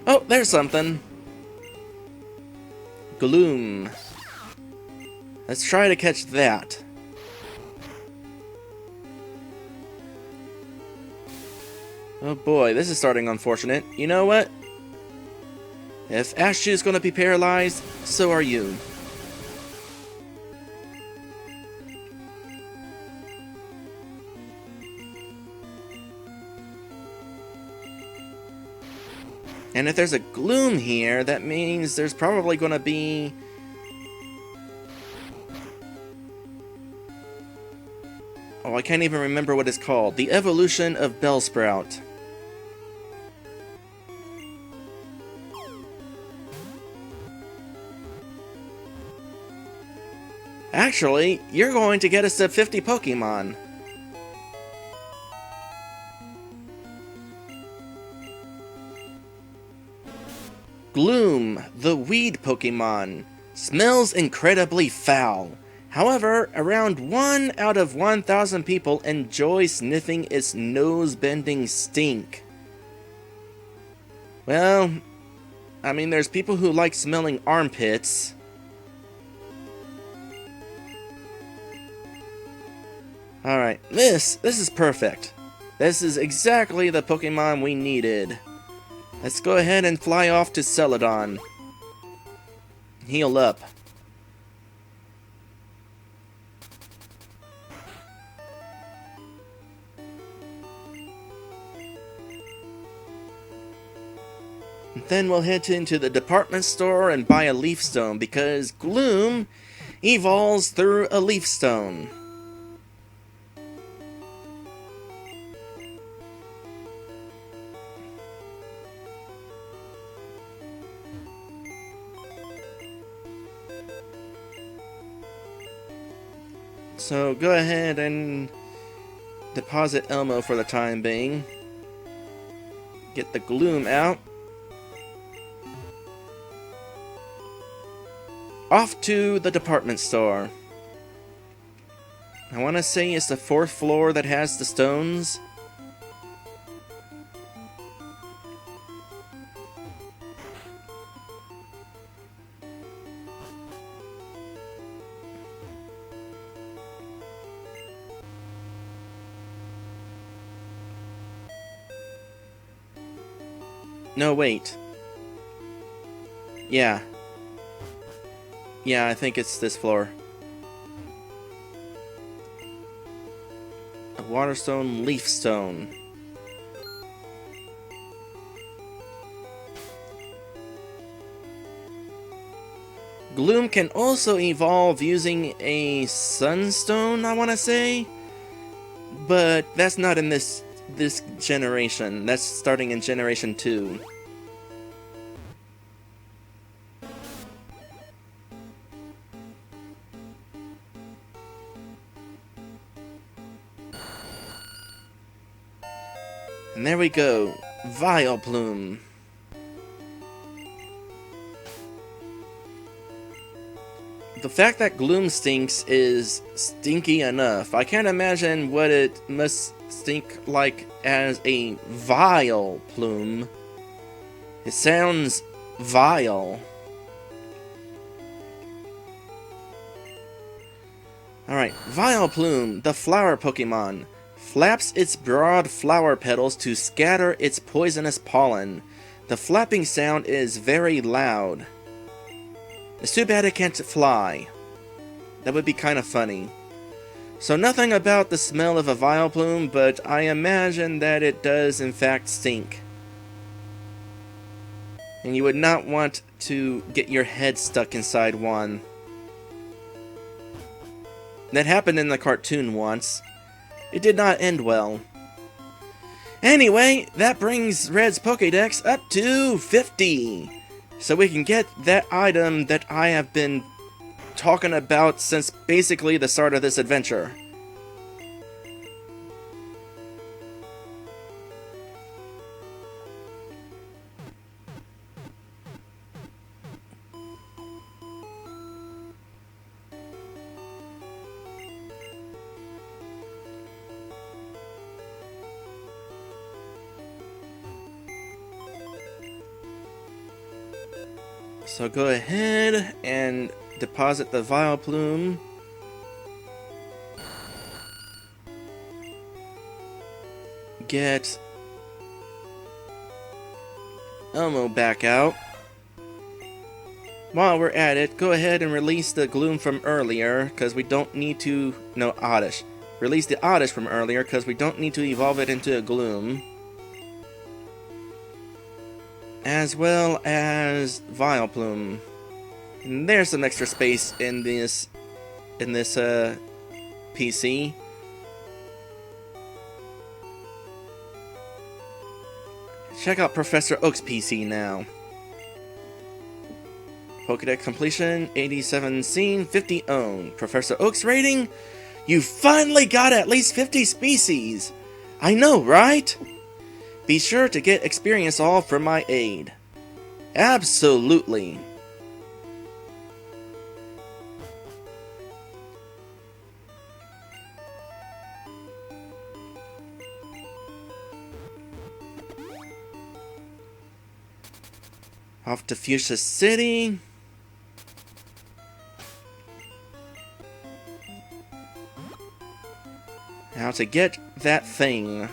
A: Oh, there's something. Gloom. Let's try to catch that. Oh boy, this is starting unfortunate. You know what? If Ashchew's gonna be paralyzed, so are you. And if there's a Gloom here, that means there's probably gonna be... Oh, I can't even remember what it's called. The evolution of Bellsprout. Actually, you're going to get us to 50 Pokemon. Gloom, the weed Pokemon, smells incredibly foul. However, around 1 out of 1,000 people enjoy sniffing its nose-bending stink. Well, I mean, there's people who like smelling armpits. Alright, this is perfect. This is exactly the Pokemon we needed. Let's go ahead and fly off to Celadon. Heal up. Then we'll head into the department store and buy a Leaf Stone, because Gloom evolves through a Leaf Stone. So go ahead and deposit Elmo for the time being. Get the Gloom out. Off to the department store. I want to say it's the 4th floor that has the stones. No, wait. Yeah. Yeah, I think it's this floor. A Waterstone, Leaf Stone. Gloom can also evolve using a Sunstone, I want to say. But that's not in this generation. That's starting in Generation 2. And there we go, Vileplume. The fact that Gloom stinks is stinky enough. I can't imagine what it must stink like as a Vileplume. It sounds vile. Alright, Vileplume, the flower Pokemon, flaps its broad flower petals to scatter its poisonous pollen. The flapping sound is very loud. It's too bad it can't fly. That would be kind of funny. So nothing about the smell of a Vileplume, but I imagine that it does in fact stink. And you would not want to get your head stuck inside one. That happened in the cartoon once. It did not end well. Anyway, that brings Red's Pokédex up to 50. So we can get that item that I have been talking about since basically the start of this adventure. So go ahead and deposit the Vileplume. Get Elmo back out. While we're at it, go ahead and release the Gloom from earlier, because we don't need to... No, Oddish. Release the Oddish from earlier, because we don't need to evolve it into a Gloom. As well as Vileplume. And there's some extra space in this PC. Check out Professor Oak's PC now. Pokédex completion, 87 seen, 50 owned. Professor Oak's rating? You finally got at least 50 species! I know, right? Be sure to get experience all for my aid. Absolutely. Off to Fushia City. Now to get that thing.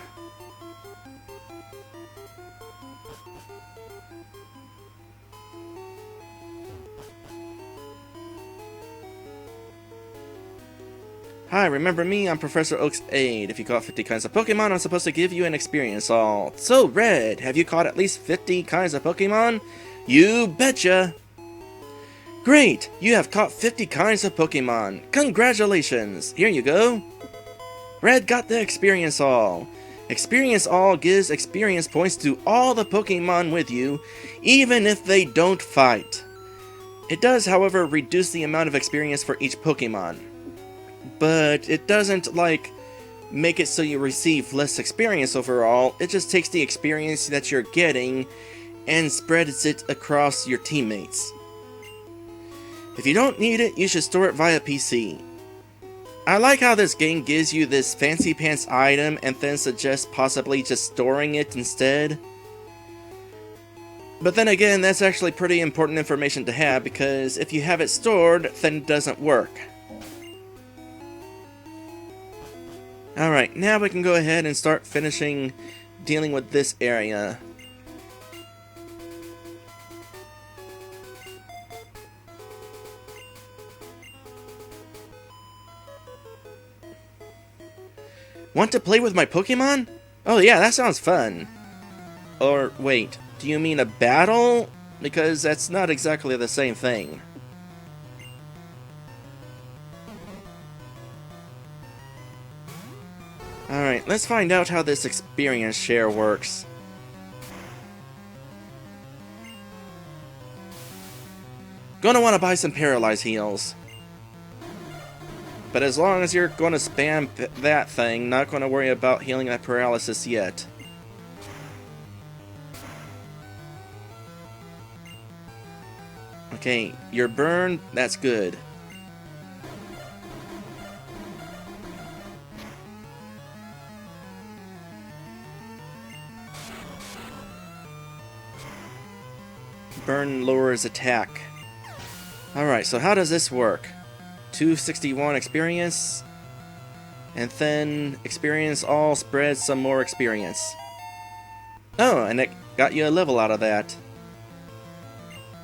A: Hi, remember me? I'm Professor Oak's aide. If you caught 50 kinds of Pokemon, I'm supposed to give you an experience all. So, Red, have you caught at least 50 kinds of Pokemon? You betcha! Great! You have caught 50 kinds of Pokemon. Congratulations! Here you go. Red got the experience all. Experience all gives experience points to all the Pokemon with you, even if they don't fight. It does, however, reduce the amount of experience for each Pokemon. But it doesn't, like, make it so you receive less experience overall. It just takes the experience that you're getting and spreads it across your teammates. If you don't need it, you should store it via PC. I like how this game gives you this fancy pants item and then suggests possibly just storing it instead. But then again, that's actually pretty important information to have, because if you have it stored, then it doesn't work. Alright, now we can go ahead and start finishing dealing with this area. Want to play with my Pokemon? Oh yeah, that sounds fun. Or wait, do you mean a battle? Because that's not exactly the same thing. Alright, let's find out how this experience share works. Gonna want to buy some Paralyze heals. But as long as you're going to spam that thing, not going to worry about healing that paralysis yet. Okay, you're burned, that's good. Burn lowers attack. Alright, so how does this work? 261 experience, and then experience all spreads some more experience. Oh, and it got you a level out of that.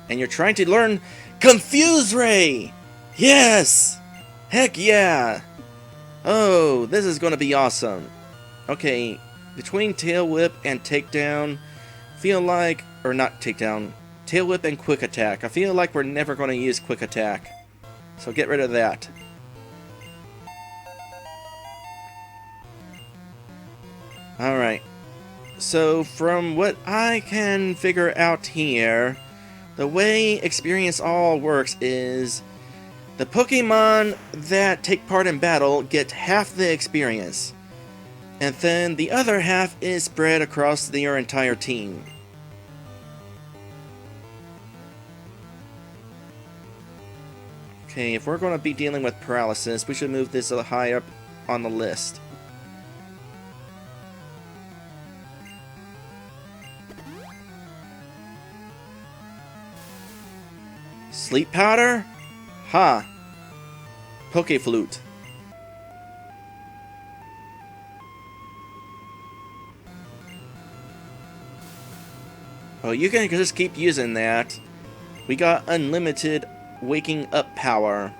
A: And you're trying to learn Confuse Ray! Yes! Heck yeah! Oh, this is gonna be awesome. Okay, between Tail Whip and Takedown, feel like, or not Takedown, Tail Whip and Quick Attack. I feel like we're never gonna use Quick Attack. So get rid of that. Alright. So from what I can figure out here, the way Experience All works is the Pokemon that take part in battle get half the experience. And then the other half is spread across your entire team. Okay, if we're going to be dealing with paralysis, we should move this a little high up on the list. Sleep powder? Ha! Poke Flute. Oh, you can just keep using that. We got unlimited waking up power.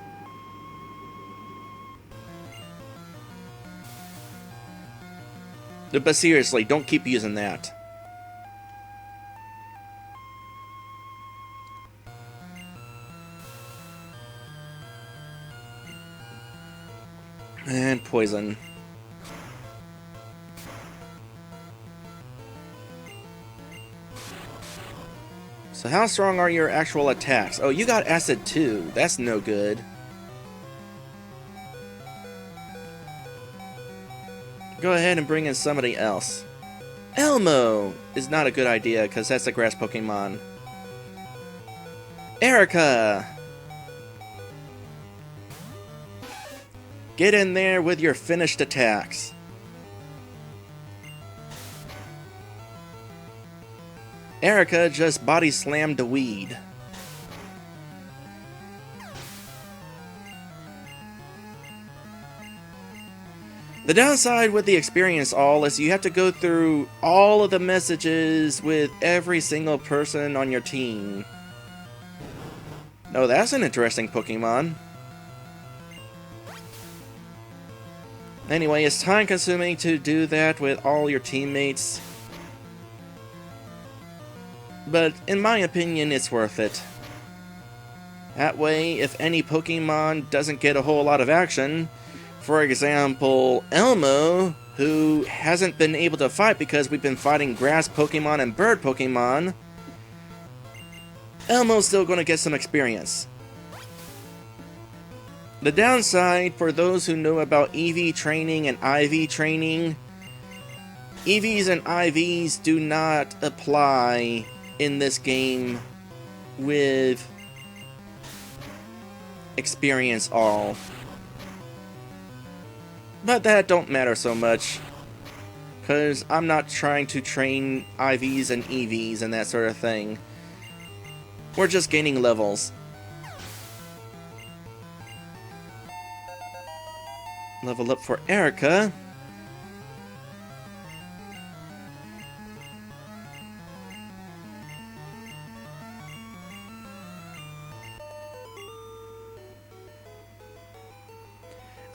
A: But seriously, don't keep using that. And poison. So how strong are your actual attacks? Oh, you got acid too. That's no good. Go ahead and bring in somebody else. Elmo is not a good idea because that's a grass Pokemon. Erica! Get in there with your finished attacks. Erica just body slammed a weed. The downside with the experience all is you have to go through all of the messages with every single person on your team. Oh, that's an interesting Pokemon. Anyway, it's time consuming to do that with all your teammates. But in my opinion, it's worth it. That way, if any Pokemon doesn't get a whole lot of action, for example, Elmo, who hasn't been able to fight because we've been fighting grass Pokemon and bird Pokemon, Elmo's still going to get some experience. The downside for those who know about EV training and IV training, EVs and IVs do not apply in this game with experience all. But that don't matter so much, because I'm not trying to train IVs and EVs and that sort of thing. We're just gaining levels. Level up for Erica.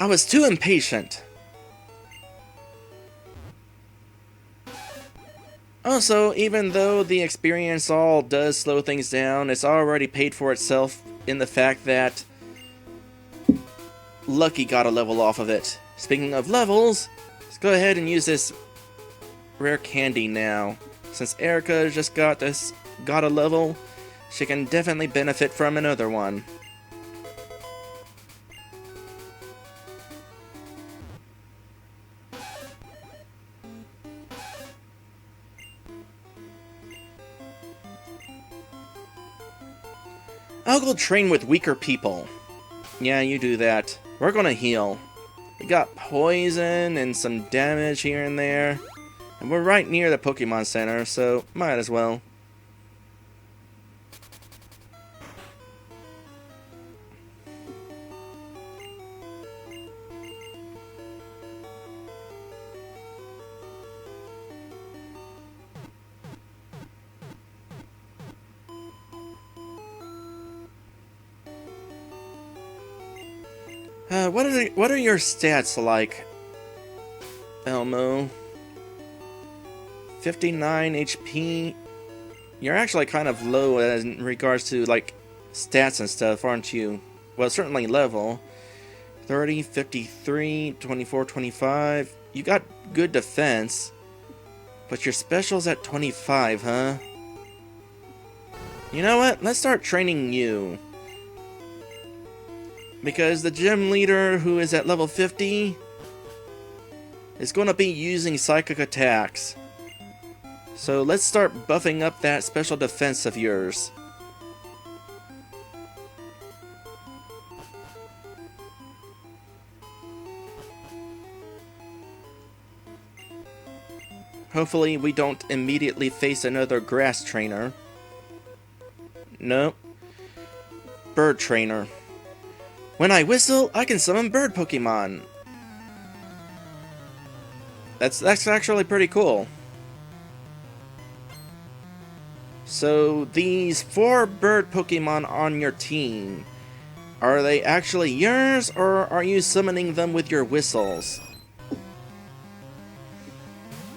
A: I was too impatient. Also, even though the experience all does slow things down, it's already paid for itself in the fact that Lucky got a level off of it. Speaking of levels, let's go ahead and use this rare candy now. Since Erica just got a level, she can definitely benefit from another one. I'll go train with weaker people. Yeah, you do that. We're gonna heal. We got poison and some damage here and there. And we're right near the Pokemon Center, so might as well. What are your stats like, Elmo? 59 HP. You're actually kind of low in regards to like stats and stuff, aren't you? Well, certainly level. 30, 53, 24, 25. You got good defense, but your special's at 25, huh? You know what? Let's start training you. Because the gym leader who is at level 50 is going to be using psychic attacks. So let's start buffing up that special defense of yours. Hopefully we don't immediately face another grass trainer. Nope. Bird trainer. When I whistle, I can summon bird Pokemon. That's actually pretty cool. So these 4 bird Pokemon on your team, are they actually yours, or are you summoning them with your whistles?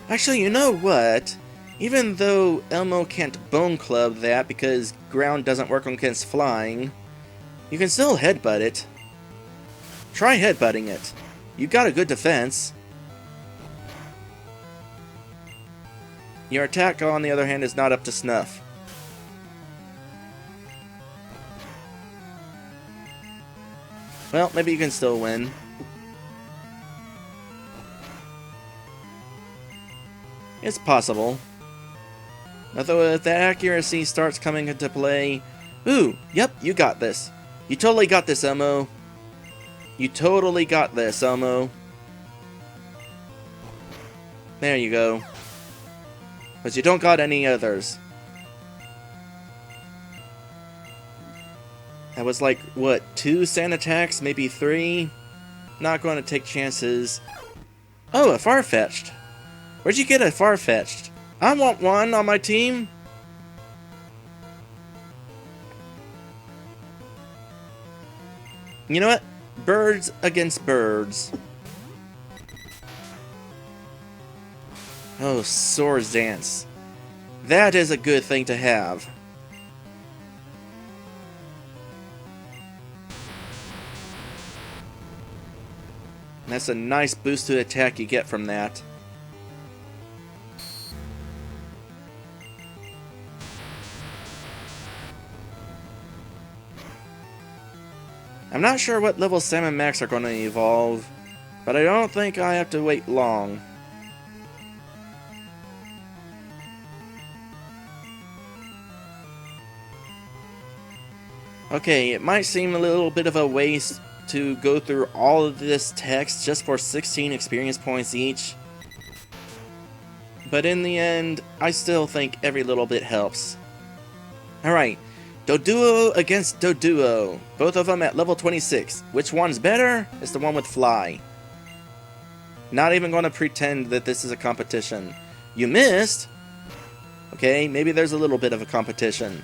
A: Actually, you know what? Even though Elmo can't Bone Club that because ground doesn't work against flying, you can still headbutt it. Try headbutting it. You got a good defense. Your attack, on the other hand, is not up to snuff. Well, maybe you can still win. It's possible. Although if the accuracy starts coming into play... Ooh, yep, you got this. You totally got this, Elmo. You totally got this, Elmo. There you go. But you don't got any others. That was like, what, 2 sand attacks? Maybe 3? Not going to take chances Oh, a Farfetch'd. Where'd you get a Farfetch'd? I want one on my team. You know what? Birds against birds. Oh, Swords Dance. That is a good thing to have. That's a nice boost to attack you get from that. I'm not sure what level Sam and Max are going to evolve, but I don't think I have to wait long. Okay, it might seem a little bit of a waste to go through all of this text just for 16 experience points each, but in the end, I still think every little bit helps. Alright, Doduo against Doduo, both of them at level 26. Which one's better? It's the one with Fly. Not even going to pretend that this is a competition. You missed? Okay, maybe there's a little bit of a competition.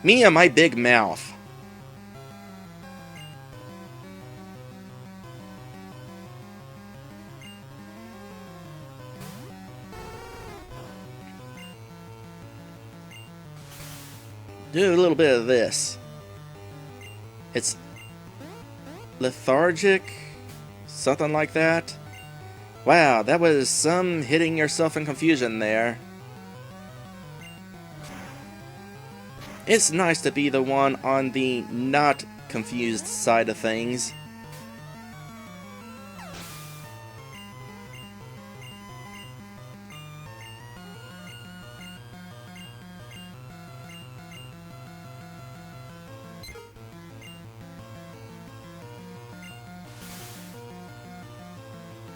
A: Me and my big mouth. Do a little bit of this. It's lethargic, something like that. Wow, that was some hitting yourself in confusion there. It's nice to be the one on the not confused side of things.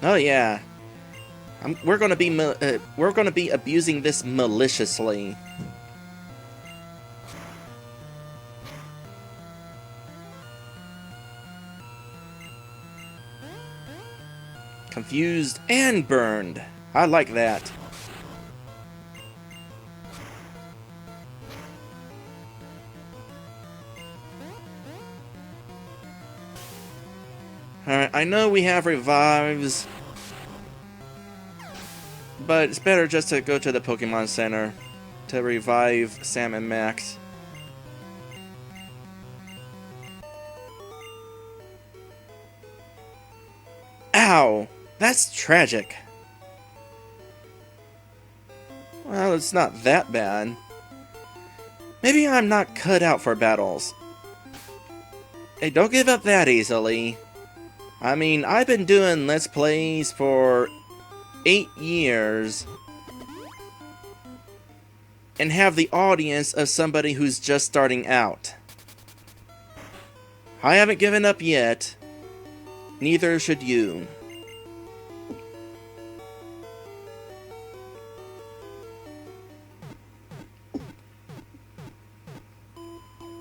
A: Oh yeah, we're gonna be abusing this maliciously. Confused and burned. I like that. Alright, I know we have revives, but it's better just to go to the Pokemon Center to revive Sam and Max. Ow! That's tragic. Well, it's not that bad. Maybe I'm not cut out for battles. Hey, don't give up that easily. I mean, I've been doing Let's Plays for 8 years and have the audience of somebody who's just starting out. I haven't given up yet. Neither should you.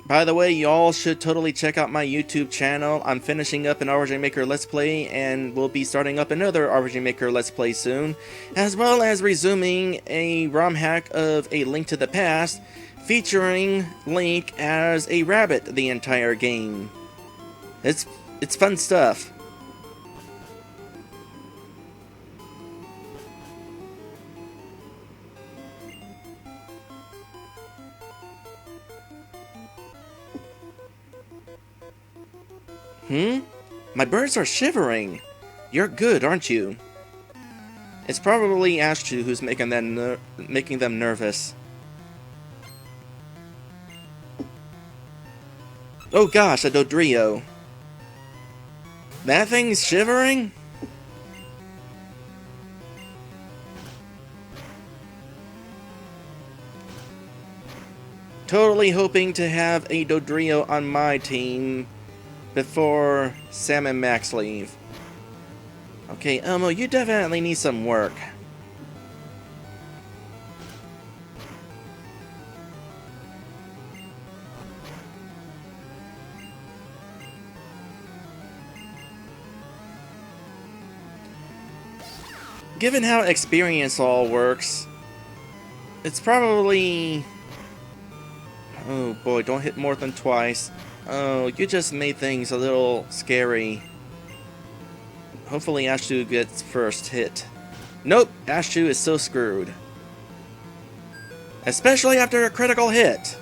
A: By the way, y'all should totally check out my YouTube channel. I'm finishing up an RPG Maker Let's Play and will be starting up another RPG Maker Let's Play soon, as well as resuming a ROM hack of A Link to the Past, featuring Link as a rabbit the entire game. It's fun stuff. My birds are shivering. You're good, aren't you? It's probably Ashtu who's making them nervous. Oh gosh, a Dodrio. That thing's shivering? Totally hoping to have a Dodrio on my team before Sam and Max leave. Okay, Elmo, you definitely need some work. Given how experience all works, it's probably... Oh boy, don't hit more than twice. Oh, you just made things a little scary. Hopefully Ashu gets first hit. Nope, Ashu is so screwed. Especially after a critical hit.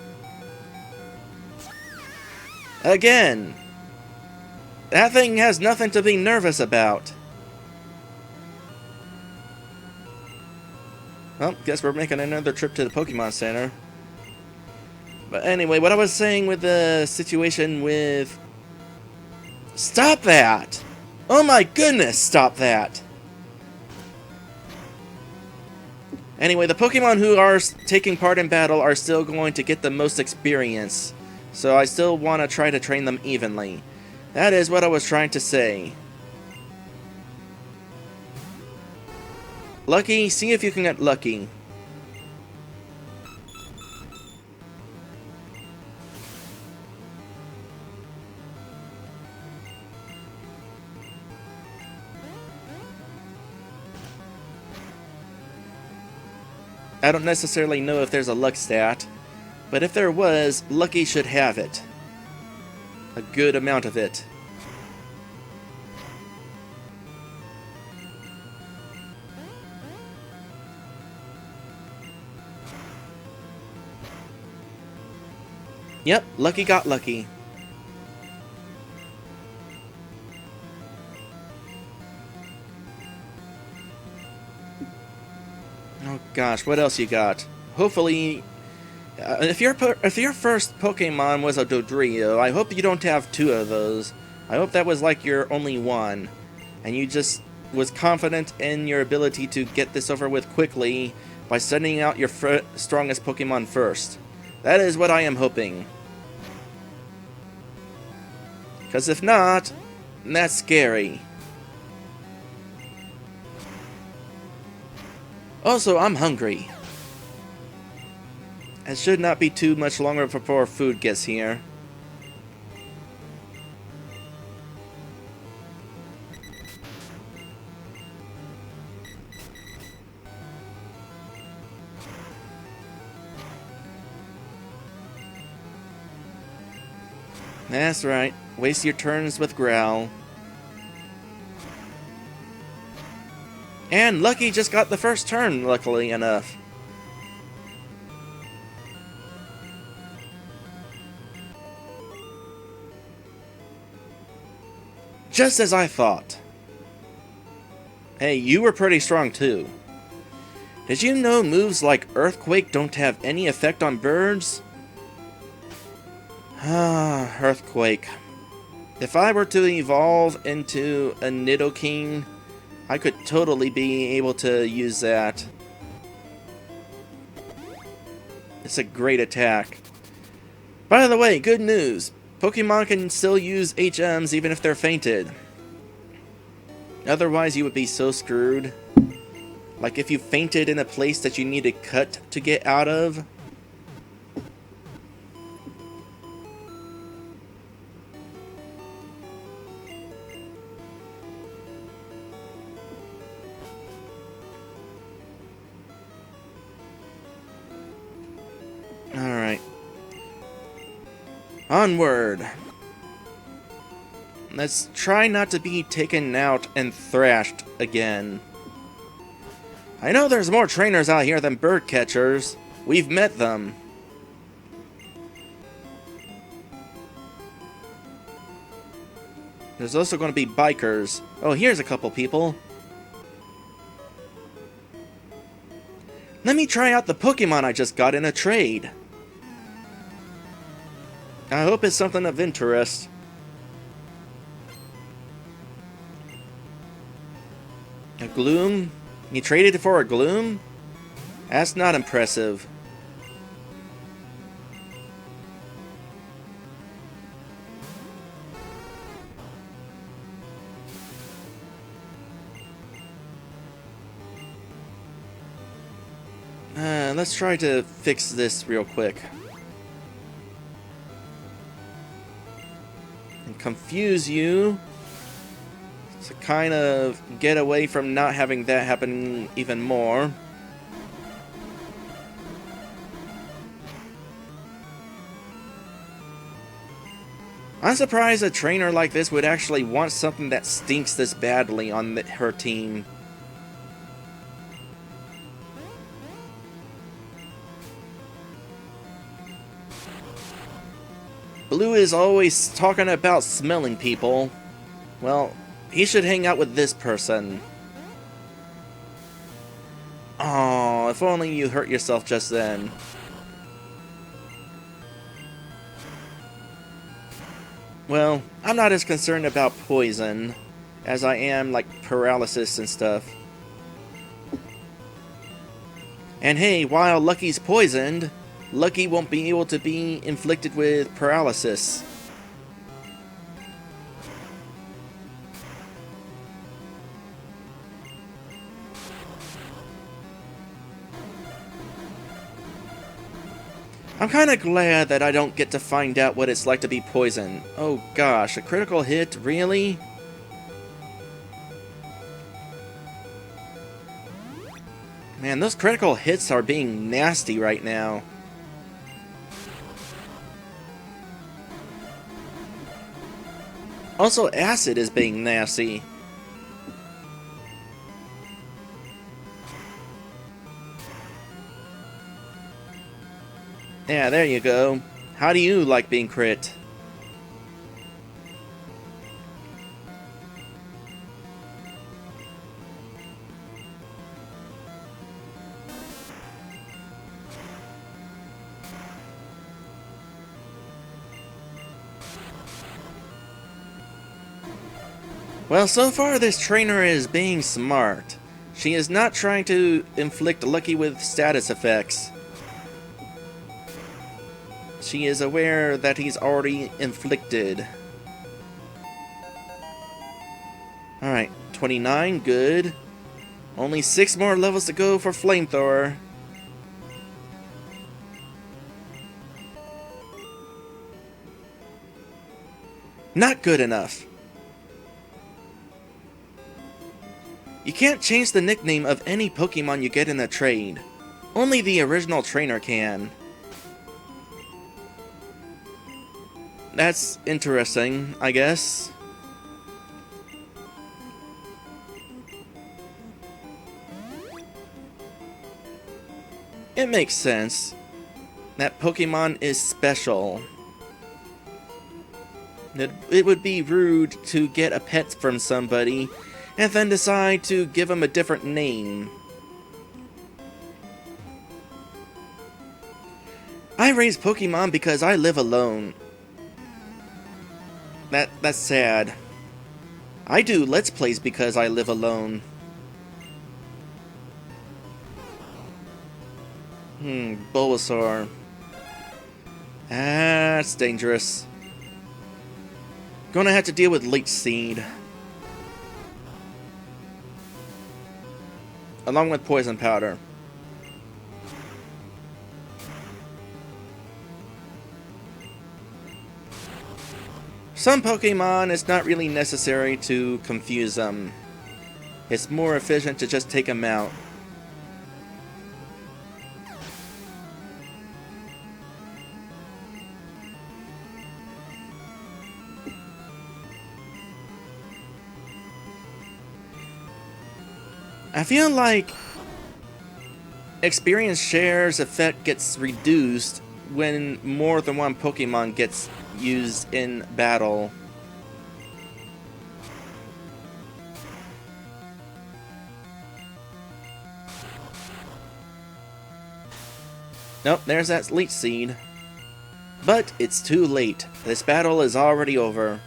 A: Again. That thing has nothing to be nervous about. Well, guess we're making another trip to the Pokemon Center. But anyway, what I was saying with the situation with... Stop that! Oh my goodness, stop that! Anyway, the Pokemon who are taking part in battle are still going to get the most experience. So I still want to try to train them evenly. That is what I was trying to say. Lucky, see if you can get lucky. I don't necessarily know if there's a luck stat, but if there was, Lucky should have it. A good amount of it. Yep, Lucky got lucky. Oh gosh, what else you got? Hopefully, if your first Pokemon was a Dodrio, I hope you don't have two of those. I hope that was like your only one, and you just was confident in your ability to get this over with quickly by sending out your strongest Pokemon first. That is what I am hoping. Because if not, that's scary. Also, I'm hungry. It should not be too much longer before food gets here. That's right. Waste your turns with Growl. And Lucky just got the first turn, luckily enough. Just as I thought. Hey, you were pretty strong too. Did you know moves like Earthquake don't have any effect on birds? Ah, Earthquake. If I were to evolve into a Nidoking, I could totally be able to use that. It's a great attack. By the way, good news. Pokemon can still use HMs even if they're fainted. Otherwise, you would be so screwed. Like if you fainted in a place that you need to cut to get out of. Alright. Onward. Let's try not to be taken out and thrashed again. I know there's more trainers out here than bird catchers. We've met them. There's also going to be bikers. Oh, here's a couple people. Let me try out the Pokemon I just got in a trade. I hope it's something of interest. A Gloom? You traded it for a Gloom? That's not impressive. Let's try to fix this real quick. And confuse you to kind of get away from not having that happen even more. I'm surprised a trainer like this would actually want something that stinks this badly on her team. Blue is always talking about smelling people. Well, he should hang out with this person. Oh, if only you hurt yourself just then. Well, I'm not as concerned about poison as I am like paralysis and stuff. And hey, while Lucky's poisoned, Lucky won't be able to be inflicted with paralysis. I'm kinda glad that I don't get to find out what it's like to be poisoned. Oh gosh, a critical hit? Really? Man, those critical hits are being nasty right now. Also, acid is being nasty. Yeah, there you go. How do you like being crit? Well, so far this trainer is being smart. She is not trying to inflict Lucky with status effects. She is aware that he's already inflicted. Alright, 29, good. Only 6 more levels to go for Flamethrower. Not good enough. You can't change the nickname of any Pokemon you get in a trade. Only the original trainer can. That's interesting, I guess. It makes sense. That Pokemon is special. It would be rude to get a pet from somebody and then decide to give him a different name. I raise Pokemon because I live alone. That's sad. I do Let's Plays because I live alone. Bulbasaur. That's dangerous. Gonna have to deal with Leech Seed. Along with Poison Powder. Some Pokemon, it's not really necessary to confuse them. It's more efficient to just take them out. I feel like experience shares effect gets reduced when more than one Pokemon gets used in battle. Nope, there's that Leech Seed. But it's too late. This battle is already over.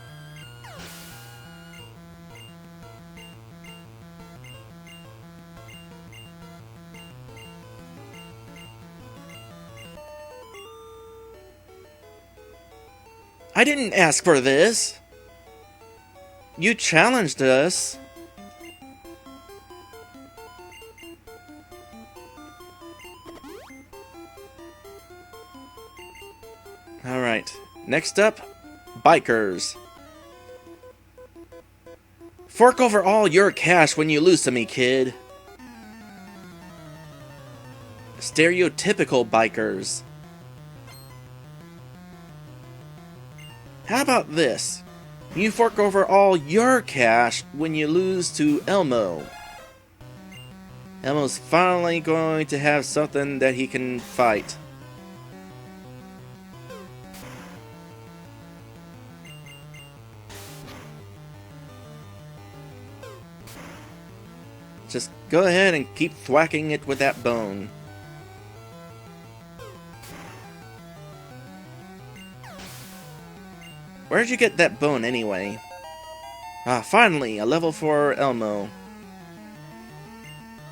A: I didn't ask for this. You challenged us. Alright, next up, Bikers. Fork over all your cash when you lose to me, kid. Stereotypical bikers. How about this? You fork over all your cash when you lose to Elmo. Elmo's finally going to have something that he can fight. Just go ahead and keep thwacking it with that bone. Where'd you get that bone anyway? Ah, finally, a level for Elmo.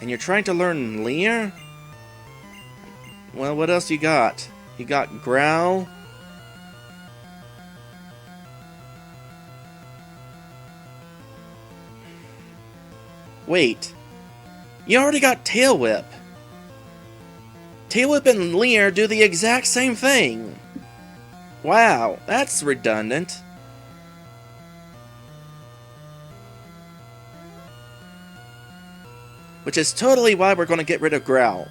A: And you're trying to learn Leer? Well, what else you got? You got Growl. Wait. You already got Tail Whip. Tail Whip and Leer do the exact same thing. Wow, that's redundant. Which is totally why we're going to get rid of Growl.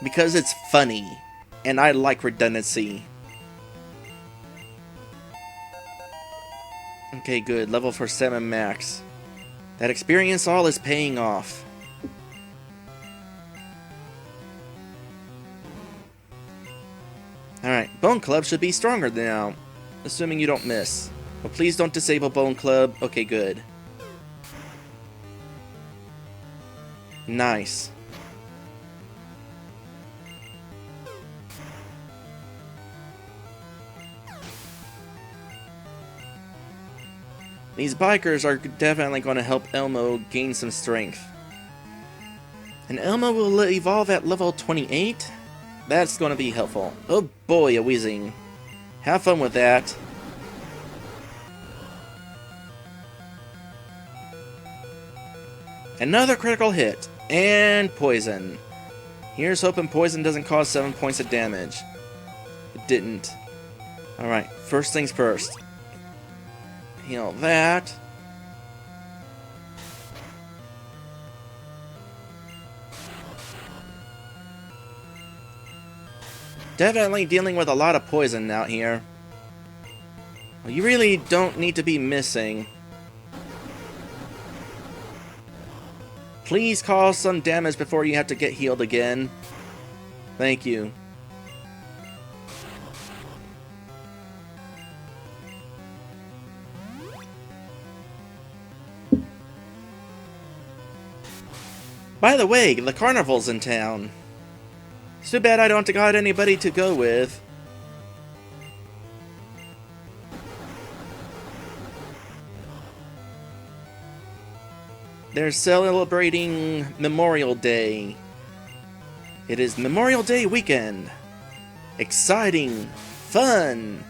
A: Because it's funny, and I like redundancy. Okay, good. Level for 7 max. That experience all is paying off. Alright, Bone Club should be stronger now, assuming you don't miss. Well, please don't disable Bone Club. Okay, good. Nice. These bikers are definitely going to help Elmo gain some strength. And Elmo will evolve at level 28? That's going to be helpful. Oh boy, a wheezing. Have fun with that. Another critical hit. And poison. Here's hoping poison doesn't cause 7 points of damage. It didn't. Alright, first things first. Heal that. Definitely dealing with a lot of poison out here. Well, you really don't need to be missing. Please cause some damage before you have to get healed again. Thank you. By the way, the carnival's in town. It's too bad I don't got anybody to go with. They're celebrating Memorial Day. It is Memorial Day weekend. Exciting. Fun.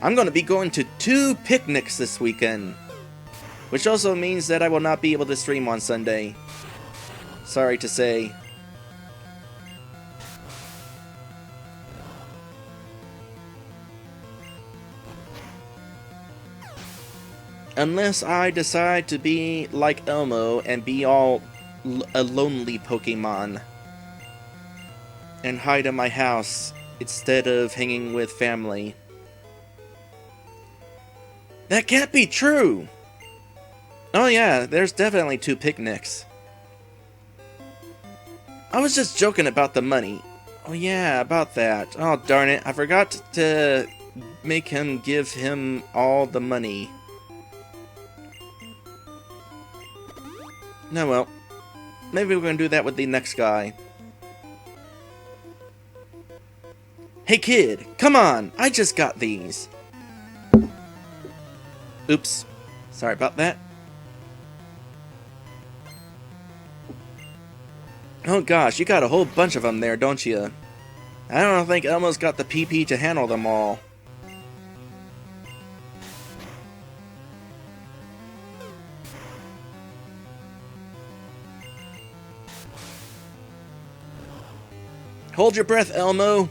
A: I'm going to be going to 2 picnics this weekend. Which also means that I will not be able to stream on Sunday. Sorry to say. Unless I decide to be like Elmo and be all a lonely Pokemon. And hide in my house instead of hanging with family. That can't be true! Oh yeah, there's definitely 2 picnics. I was just joking about the money. Oh yeah, about that. Oh darn it, I forgot to make him give him all the money. No, well, maybe we're gonna do that with the next guy. Hey kid, come on! I just got these! Oops. Sorry about that. Oh gosh, you got a whole bunch of them there, don't you? I don't think Elmo's got the PP to handle them all. Hold your breath, Elmo.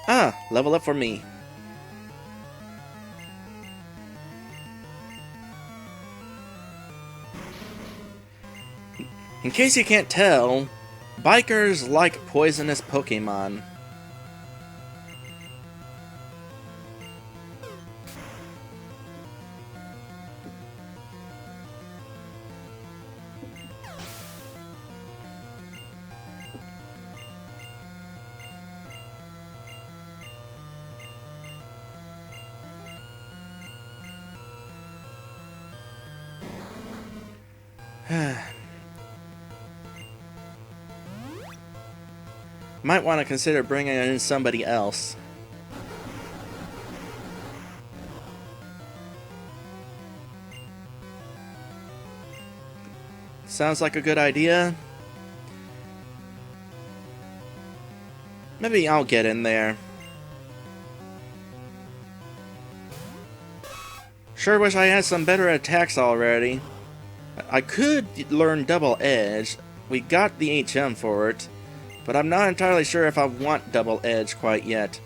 A: Ah, level up for me. In case you can't tell, bikers like poisonous Pokemon. Might want to consider bringing in somebody else. Sounds like a good idea. Maybe I'll get in there. Sure wish I had some better attacks already. I could learn Double Edge. We got the HM for it. But I'm not entirely sure if I want Double Edge quite yet.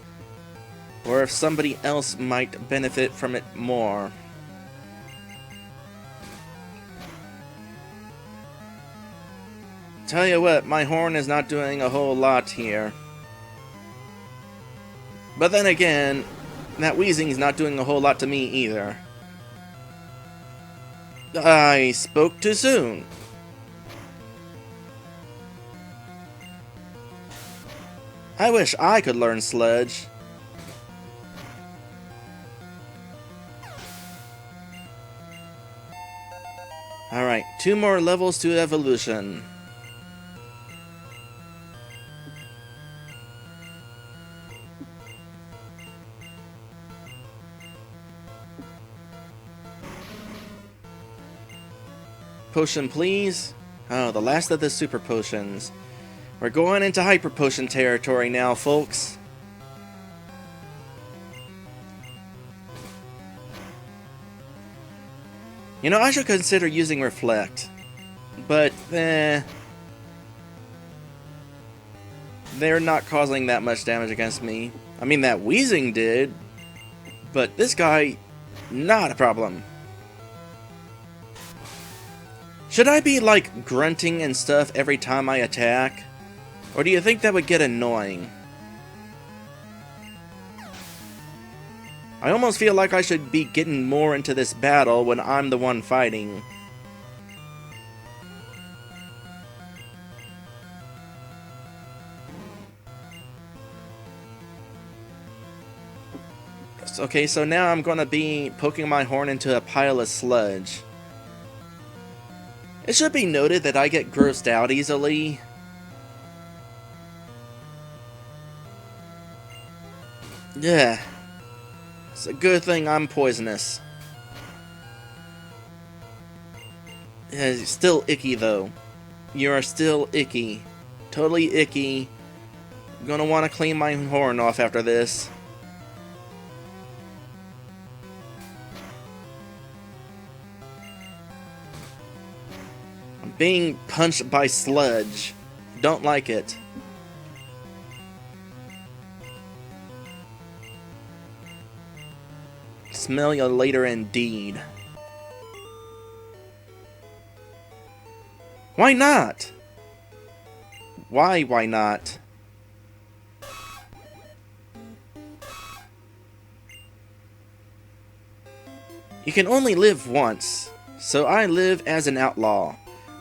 A: Or if somebody else might benefit from it more. Tell you what, my horn is not doing a whole lot here. But then again, that wheezing is not doing a whole lot to me either. I spoke too soon. I wish I could learn Sludge. Alright, 2 more levels to evolution. Potion, please. Oh, the last of the super potions. We're going into hyper potion territory now, folks. You know, I should consider using Reflect. But, they're not causing that much damage against me. I mean, that wheezing did. But this guy, not a problem. Should I be, like, grunting and stuff every time I attack? Or do you think that would get annoying? I almost feel like I should be getting more into this battle when I'm the one fighting. Okay, so now I'm gonna be poking my horn into a pile of sludge. It should be noted that I get grossed out easily. Yeah. It's a good thing I'm poisonous. Yeah, it's still icky though. You are still icky. Totally icky. I'm gonna want to clean my horn off after this. I'm being punched by sludge. Don't like it. Smell you later indeed. Why not? Why not? You can only live once, so I live as an outlaw.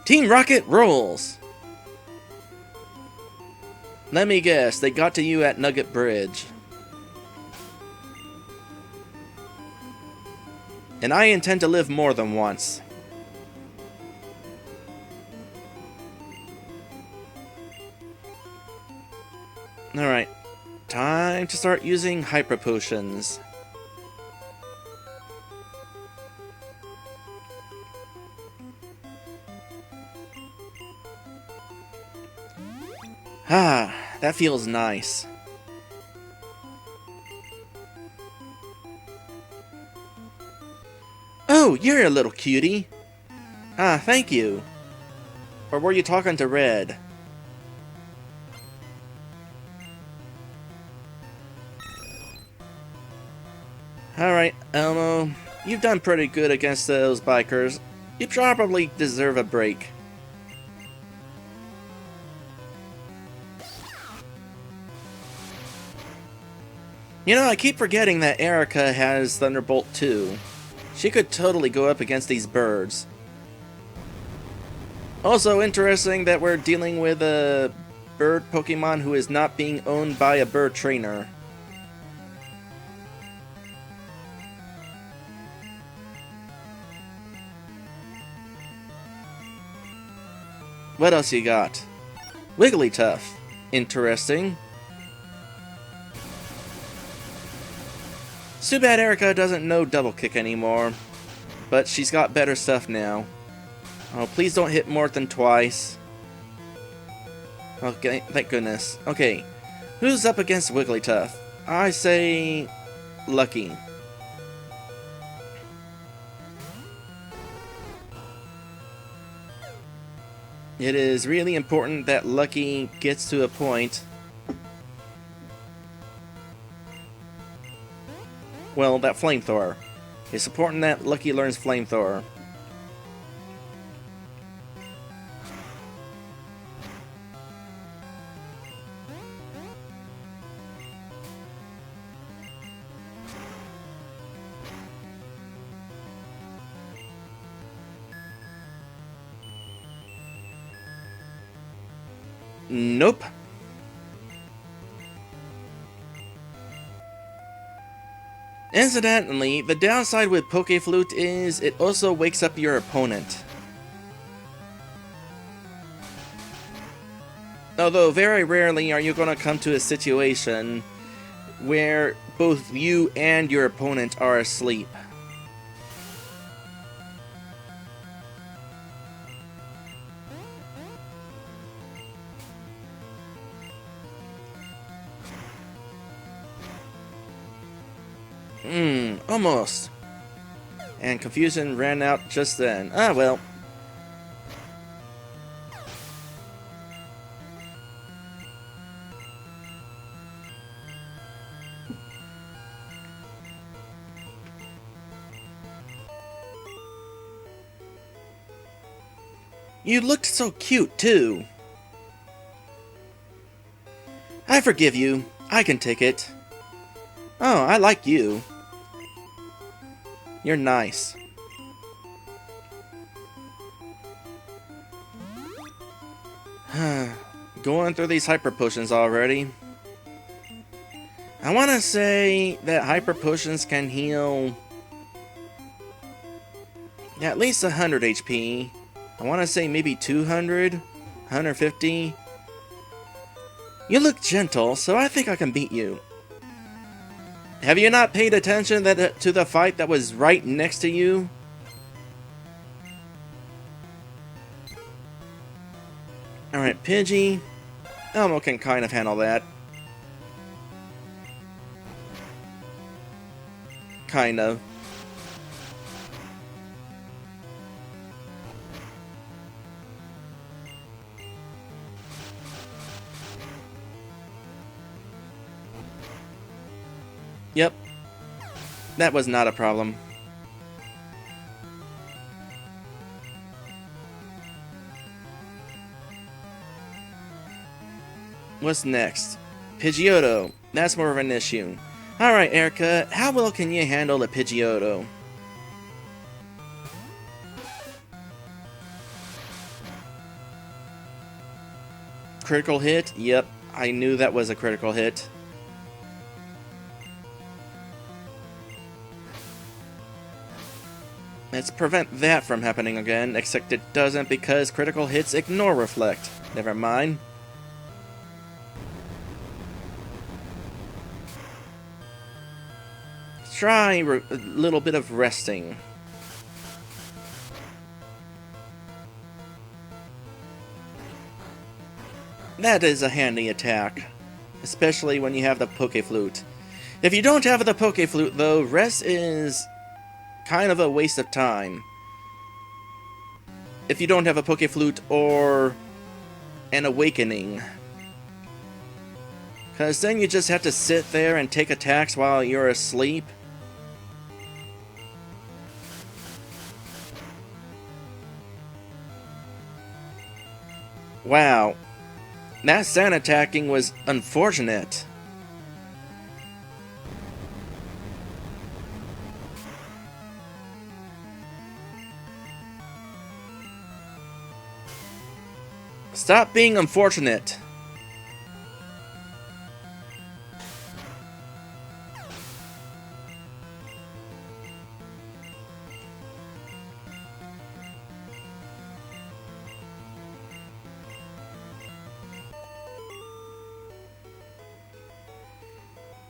A: Team Rocket rules! Let me guess, they got to you at Nugget Bridge. And I intend to live more than once. Alright, time to start using hyper potions. Ah, that feels nice. Oh, you're a little cutie. Ah, thank you. Or were you talking to Red? Alright, Elmo, you've done pretty good against those bikers. You probably deserve a break. You know, I keep forgetting that Erica has Thunderbolt too. She could totally go up against these birds. Also interesting that we're dealing with a bird Pokemon who is not being owned by a bird trainer. What else you got? Wigglytuff. Interesting. It's too bad Erica doesn't know Double Kick anymore. But she's got better stuff now. Oh, please don't hit more than twice. Okay, thank goodness. Okay, who's up against Wigglytuff? I say... Lucky. It is really important that Lucky gets to a point. Well, that Flamethrower. It's important that Lucky learns Flamethrower. Nope. Incidentally, the downside with Pokeflute is it also wakes up your opponent. Although very rarely are you going to come to a situation where both you and your opponent are asleep. Almost. And confusion ran out just then. Ah, well. You looked so cute, too. I forgive you. I can take it. Oh, I like you. You're nice. Going through these hyper potions already. I want to say that hyper potions can heal at least 100 HP. I want to say maybe 200, 150. You look gentle, so I think I can beat you. Have you not paid attention to the fight that was right next to you? Alright, Pidgey. Elmo can kind of handle that. Kind of. Yep. That was not a problem. What's next? Pidgeotto. That's more of an issue. Alright, Erica, how well can you handle a Pidgeotto? Critical hit? Yep, I knew that was a critical hit. Let's prevent that from happening again, except it doesn't because critical hits ignore Reflect. Never mind. Try a little bit of resting. That is a handy attack, especially when you have the Pokeflute. If you don't have the Pokeflute, though, rest is kind of a waste of time. If you don't have a Pokeflute or an Awakening. Because then you just have to sit there and take attacks while you're asleep. Wow, that sand attacking was unfortunate. Stop being unfortunate.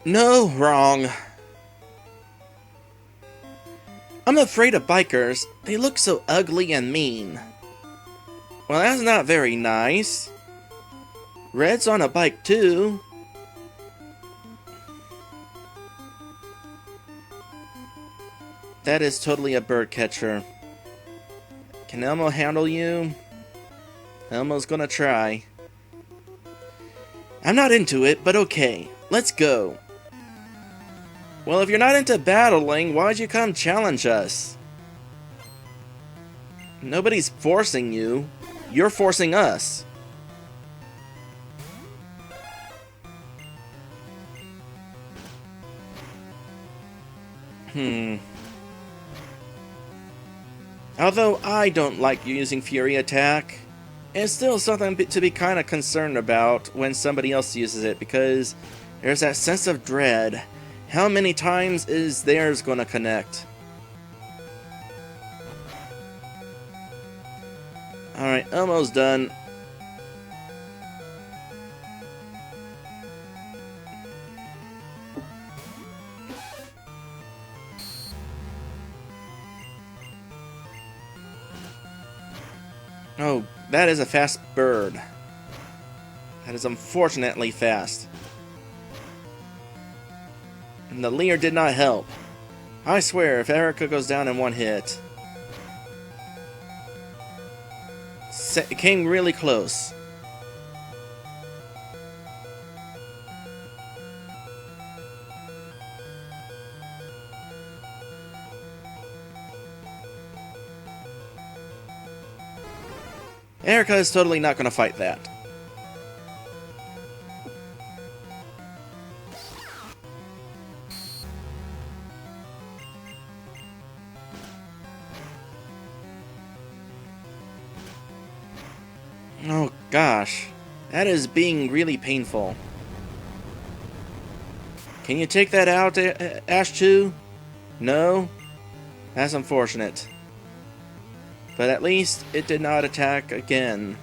A: No, wrong. I'm afraid of bikers. They look so ugly and mean. Well, that's not very nice. Red's on a bike too. That is totally a bird catcher. Can Elmo handle you? Elmo's gonna try. I'm not into it, but okay. Let's go. Well, if you're not into battling, why'd you come challenge us? Nobody's forcing you. You're forcing us. Although I don't like using Fury Attack, it's still something to be kind of concerned about when somebody else uses it, because there's that sense of dread. How many times is theirs gonna connect? Alright, almost done. Oh, that is a fast bird. That is unfortunately fast. And the leer did not help. I swear, if Erica goes down in one hit... It came really close. Erica is totally not going to fight that. Oh gosh, that is being really painful. Can you take that out, Ash 2? No? That's unfortunate. But at least it did not attack again.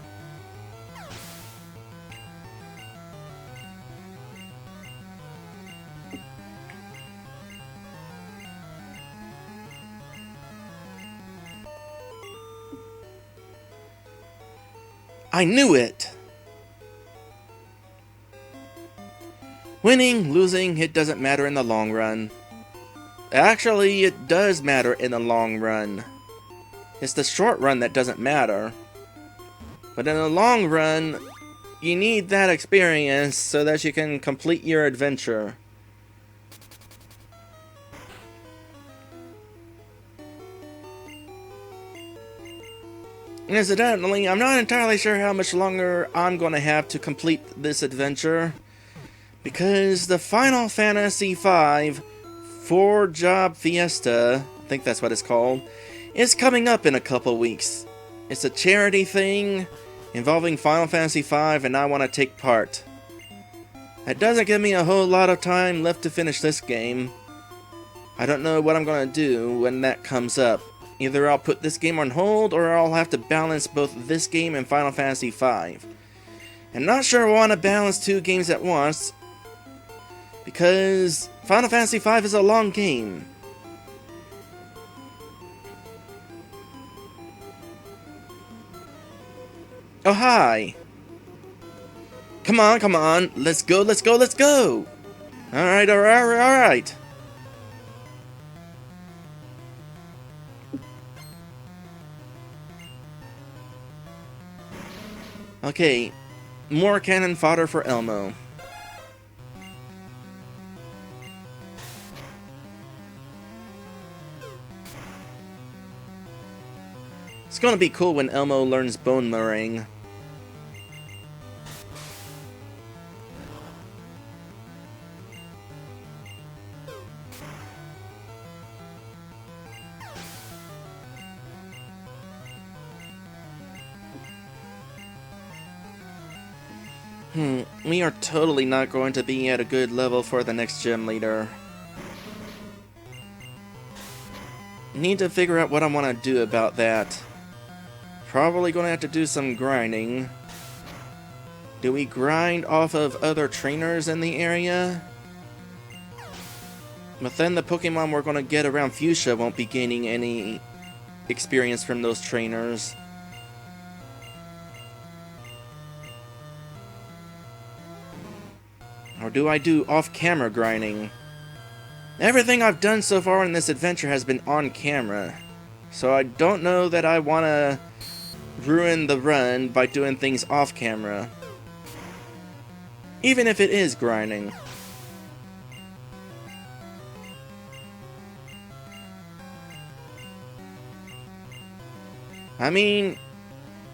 A: I knew it! Winning, losing, it doesn't matter in the long run. Actually, it does matter in the long run. It's the short run that doesn't matter. But in the long run, you need that experience so that you can complete your adventure. Incidentally, I'm not entirely sure how much longer I'm going to have to complete this adventure, because the Final Fantasy V 4-Job Fiesta, I think that's what it's called, is coming up in a couple weeks. It's a charity thing involving Final Fantasy V, and I want to take part. That doesn't give me a whole lot of time left to finish this game. I don't know what I'm going to do when that comes up. Either I'll put this game on hold, or I'll have to balance both this game and Final Fantasy V. I'm not sure I want to balance two games at once, because Final Fantasy V is a long game. Oh, hi! Come on, come on! Let's go, let's go, let's go! Alright, alright, alright! Okay, more cannon fodder for Elmo. It's gonna be cool when Elmo learns Bone Meringue. We are totally not going to be at a good level for the next gym leader. Need to figure out what I want to do about that. Probably going to have to do some grinding. Do we grind off of other trainers in the area? But then the Pokemon we're going to get around Fushia won't be gaining any experience from those trainers. Or do I do off-camera grinding? Everything I've done so far in this adventure has been on camera. So I don't know that I want to ruin the run by doing things off camera. Even if it is grinding. I mean,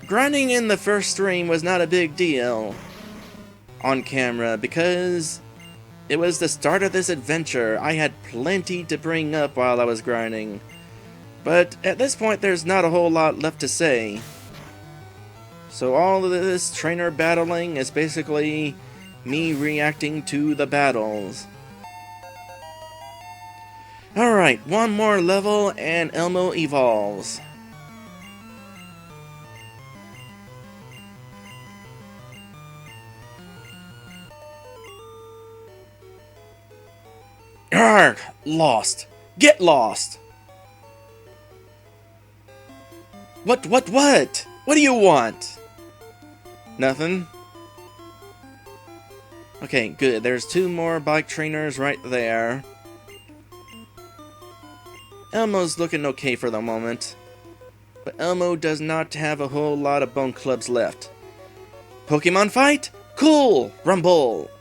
A: grinding in the first stream was not a big deal on camera because it was the start of this adventure. I had plenty to bring up while I was grinding. But at this point, there's not a whole lot left to say. So all of this trainer battling is basically me reacting to the battles. Alright, one more level and Elmo evolves. Arrgh! Lost! Get lost! What? What do you want? Nothing? Okay, good. There's two more bike trainers right there. Elmo's looking okay for the moment. But Elmo does not have a whole lot of bone clubs left. Pokemon fight? Cool! Rumble!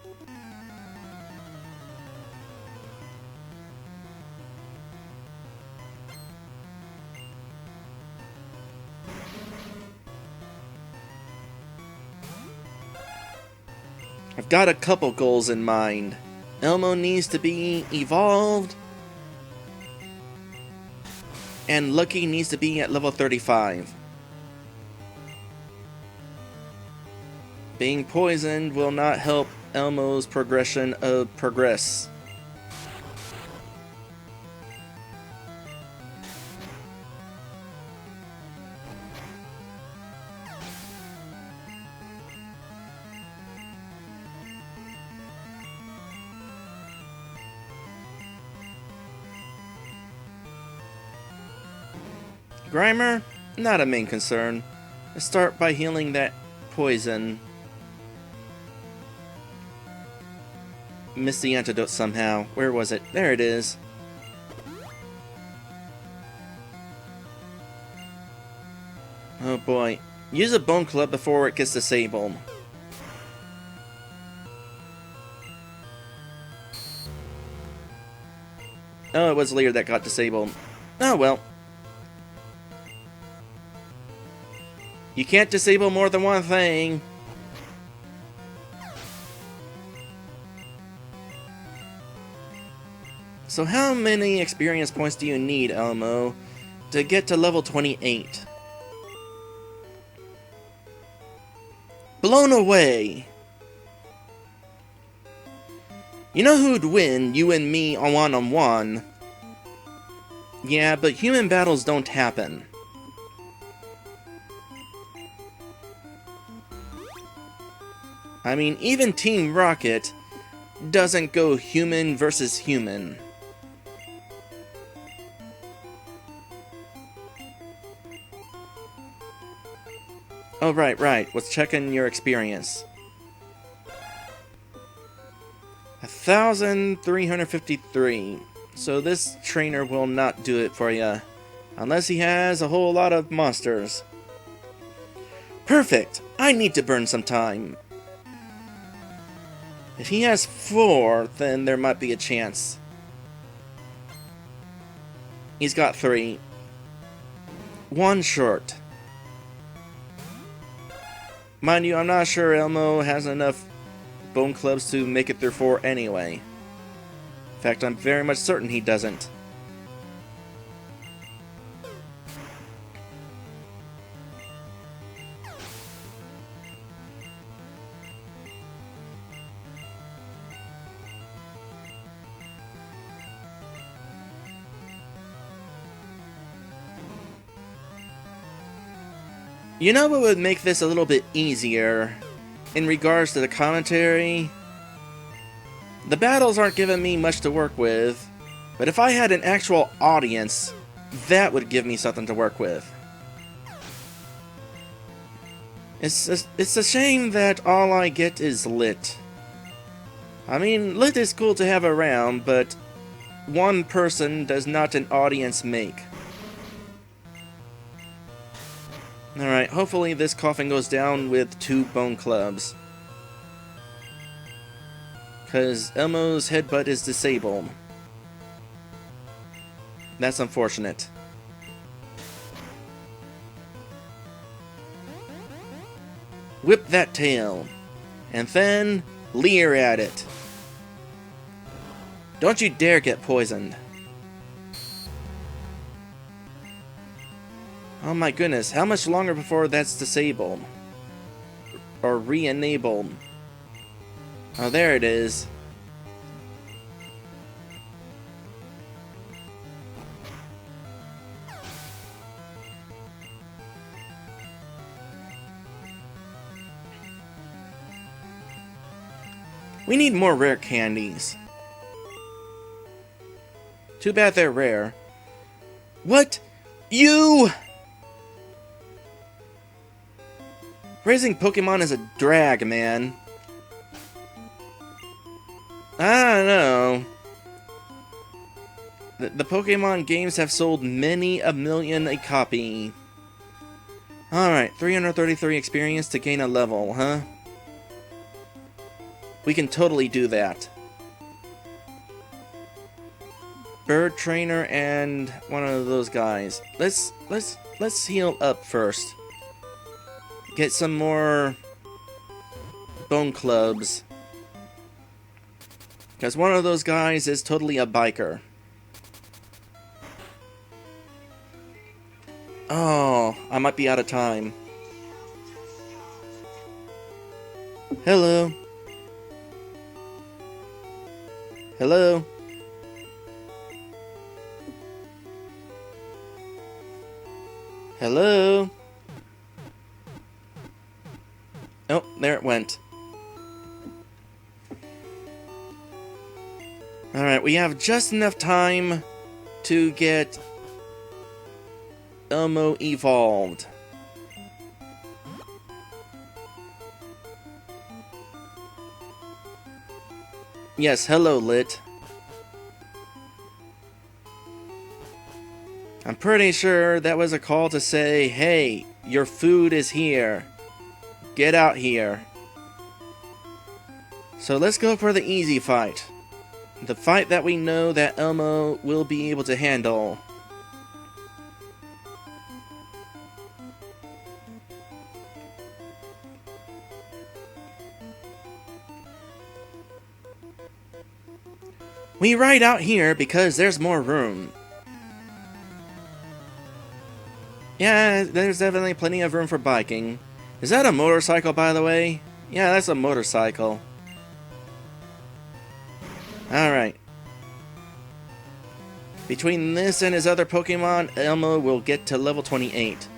A: I've got a couple goals in mind. Elmo needs to be evolved, and Lucky needs to be at level 35. Being poisoned will not help Elmo's progression of progress. Grimer, not a main concern. Let's start by healing that poison. Missed the antidote somehow. Where was it? There it is. Oh boy. Use a bone club before it gets disabled. Oh, it was Lear that got disabled. Oh well. You can't disable more than one thing. So how many experience points do you need, Elmo, to get to level 28? Blown away! You know who'd win, you and me on one-on-one? Yeah, but human battles don't happen. I mean, even Team Rocket doesn't go human versus human. Oh, right. Was checking your experience. 1,353. So this trainer will not do it for you. Unless he has a whole lot of monsters. Perfect! I need to burn some time. If he has 4, then there might be a chance. He's got 3. 1 short. Mind you, I'm not sure Elmo has enough bone clubs to make it through 4 anyway. In fact, I'm very much certain he doesn't. You know what would make this a little bit easier in regards to the commentary? The battles aren't giving me much to work with, but if I had an actual audience, that would give me something to work with. It's a shame that all I get is lit. I mean, lit is cool to have around, but one person does not an audience make. Alright, hopefully this coffin goes down with 2 bone clubs. Because Elmo's headbutt is disabled. That's unfortunate. Whip that tail. And then leer at it. Don't you dare get poisoned. Oh my goodness, how much longer before that's disabled? Or re-enabled? Oh, there it is. We need more rare candies. Too bad they're rare. What? You! Raising Pokemon is a drag, man. I don't know. The Pokemon games have sold many a million a copy. Alright, 333 experience to gain a level, huh? We can totally do that. Bird trainer and one of those guys. Let's heal up first. Get some more bone clubs. Because one of those guys is totally a biker. Oh, I might be out of time. Hello. Hello? Hello? Oh, there it went. Alright, we have just enough time to get Elmo evolved. Yes, hello, Lit. I'm pretty sure that was a call to say, hey, your food is here. Get out here. So let's go for the easy fight. The fight that we know that Elmo will be able to handle. We ride out here because there's more room. Yeah, there's definitely plenty of room for biking. Is that a motorcycle, by the way? Yeah, that's a motorcycle. Alright. Between this and his other Pokemon, Elmo will get to level 28.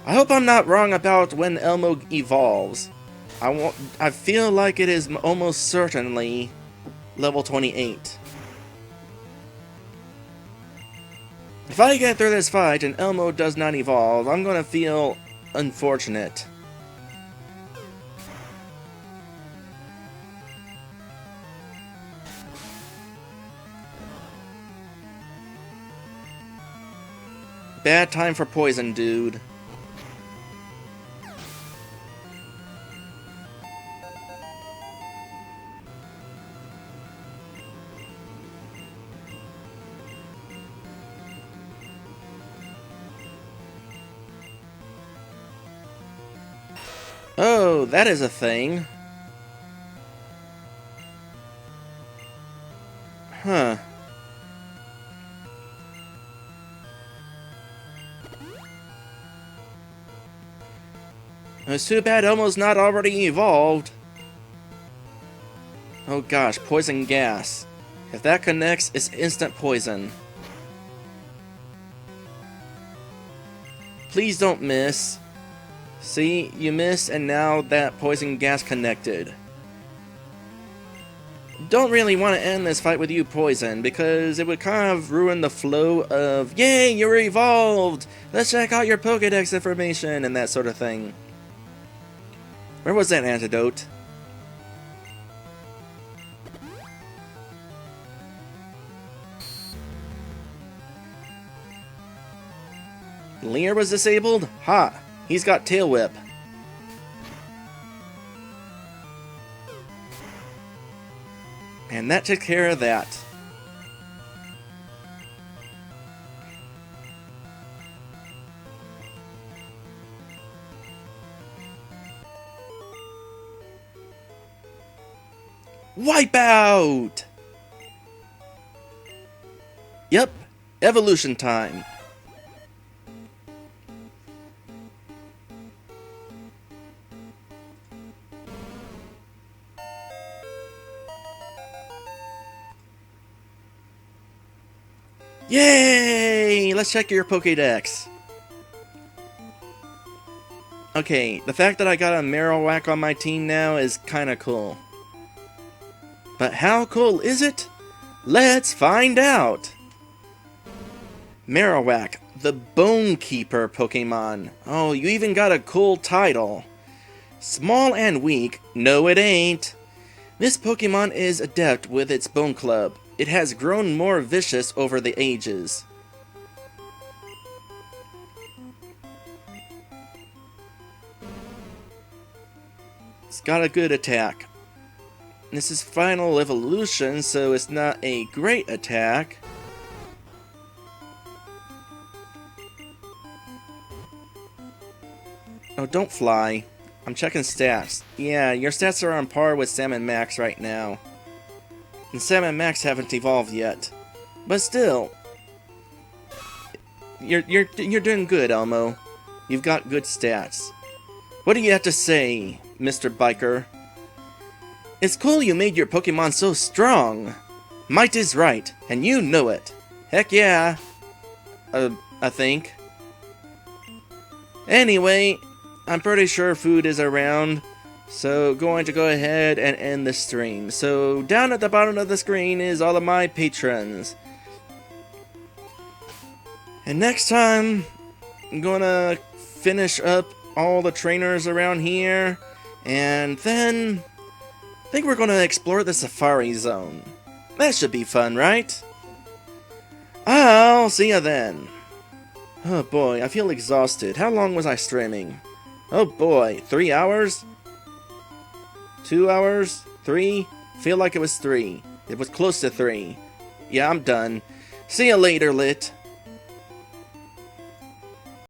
A: I hope I'm not wrong about when Elmo evolves. I feel like it is almost certainly level 28. If I get through this fight and Elmo does not evolve, I'm gonna feel unfortunate. Bad time for poison, dude. Oh, that is a thing. Huh. It's too bad Elmo's not already evolved. Oh gosh, poison gas. If that connects, it's instant poison. Please don't miss. See, you missed, and now that poison gas connected. Don't really want to end this fight with you, Poison, because it would kind of ruin the flow of, yay, you're evolved! Let's check out your Pokédex information, and that sort of thing. Where was that antidote? Lear was disabled? Ha! He's got Tail Whip. And that took care of that. Wipeout! Yep, evolution time. Yay! Let's check your Pokédex. Okay, the fact that I got a Marowak on my team now is kinda cool. But how cool is it? Let's find out! Marowak, the Bone Keeper Pokemon. Oh, you even got a cool title. Small and weak? No it ain't. This Pokemon is adept with its Bone Club. It has grown more vicious over the ages. It's got a good attack. This is final evolution, so it's not a great attack. Oh, don't fly. I'm checking stats. Yeah, your stats are on par with Sam and Max right now. And Sam and Max haven't evolved yet. But still, you're doing good, Elmo. You've got good stats. What do you have to say, Mr. Biker? It's cool you made your Pokemon so strong. Might is right, and you know it. Heck yeah. I think. Anyway, I'm pretty sure food is around. So, going to go ahead and end the stream. So, down at the bottom of the screen is all of my patrons. And next time, I'm gonna finish up all the trainers around here. And then, I think we're gonna explore the Safari Zone. That should be fun, right? I'll see ya then. Oh boy, I feel exhausted. How long was I streaming? Oh boy, 3 hours? 2 hours? 3? Feel like it was 3. It was close to 3. Yeah, I'm done. See ya later, Lit.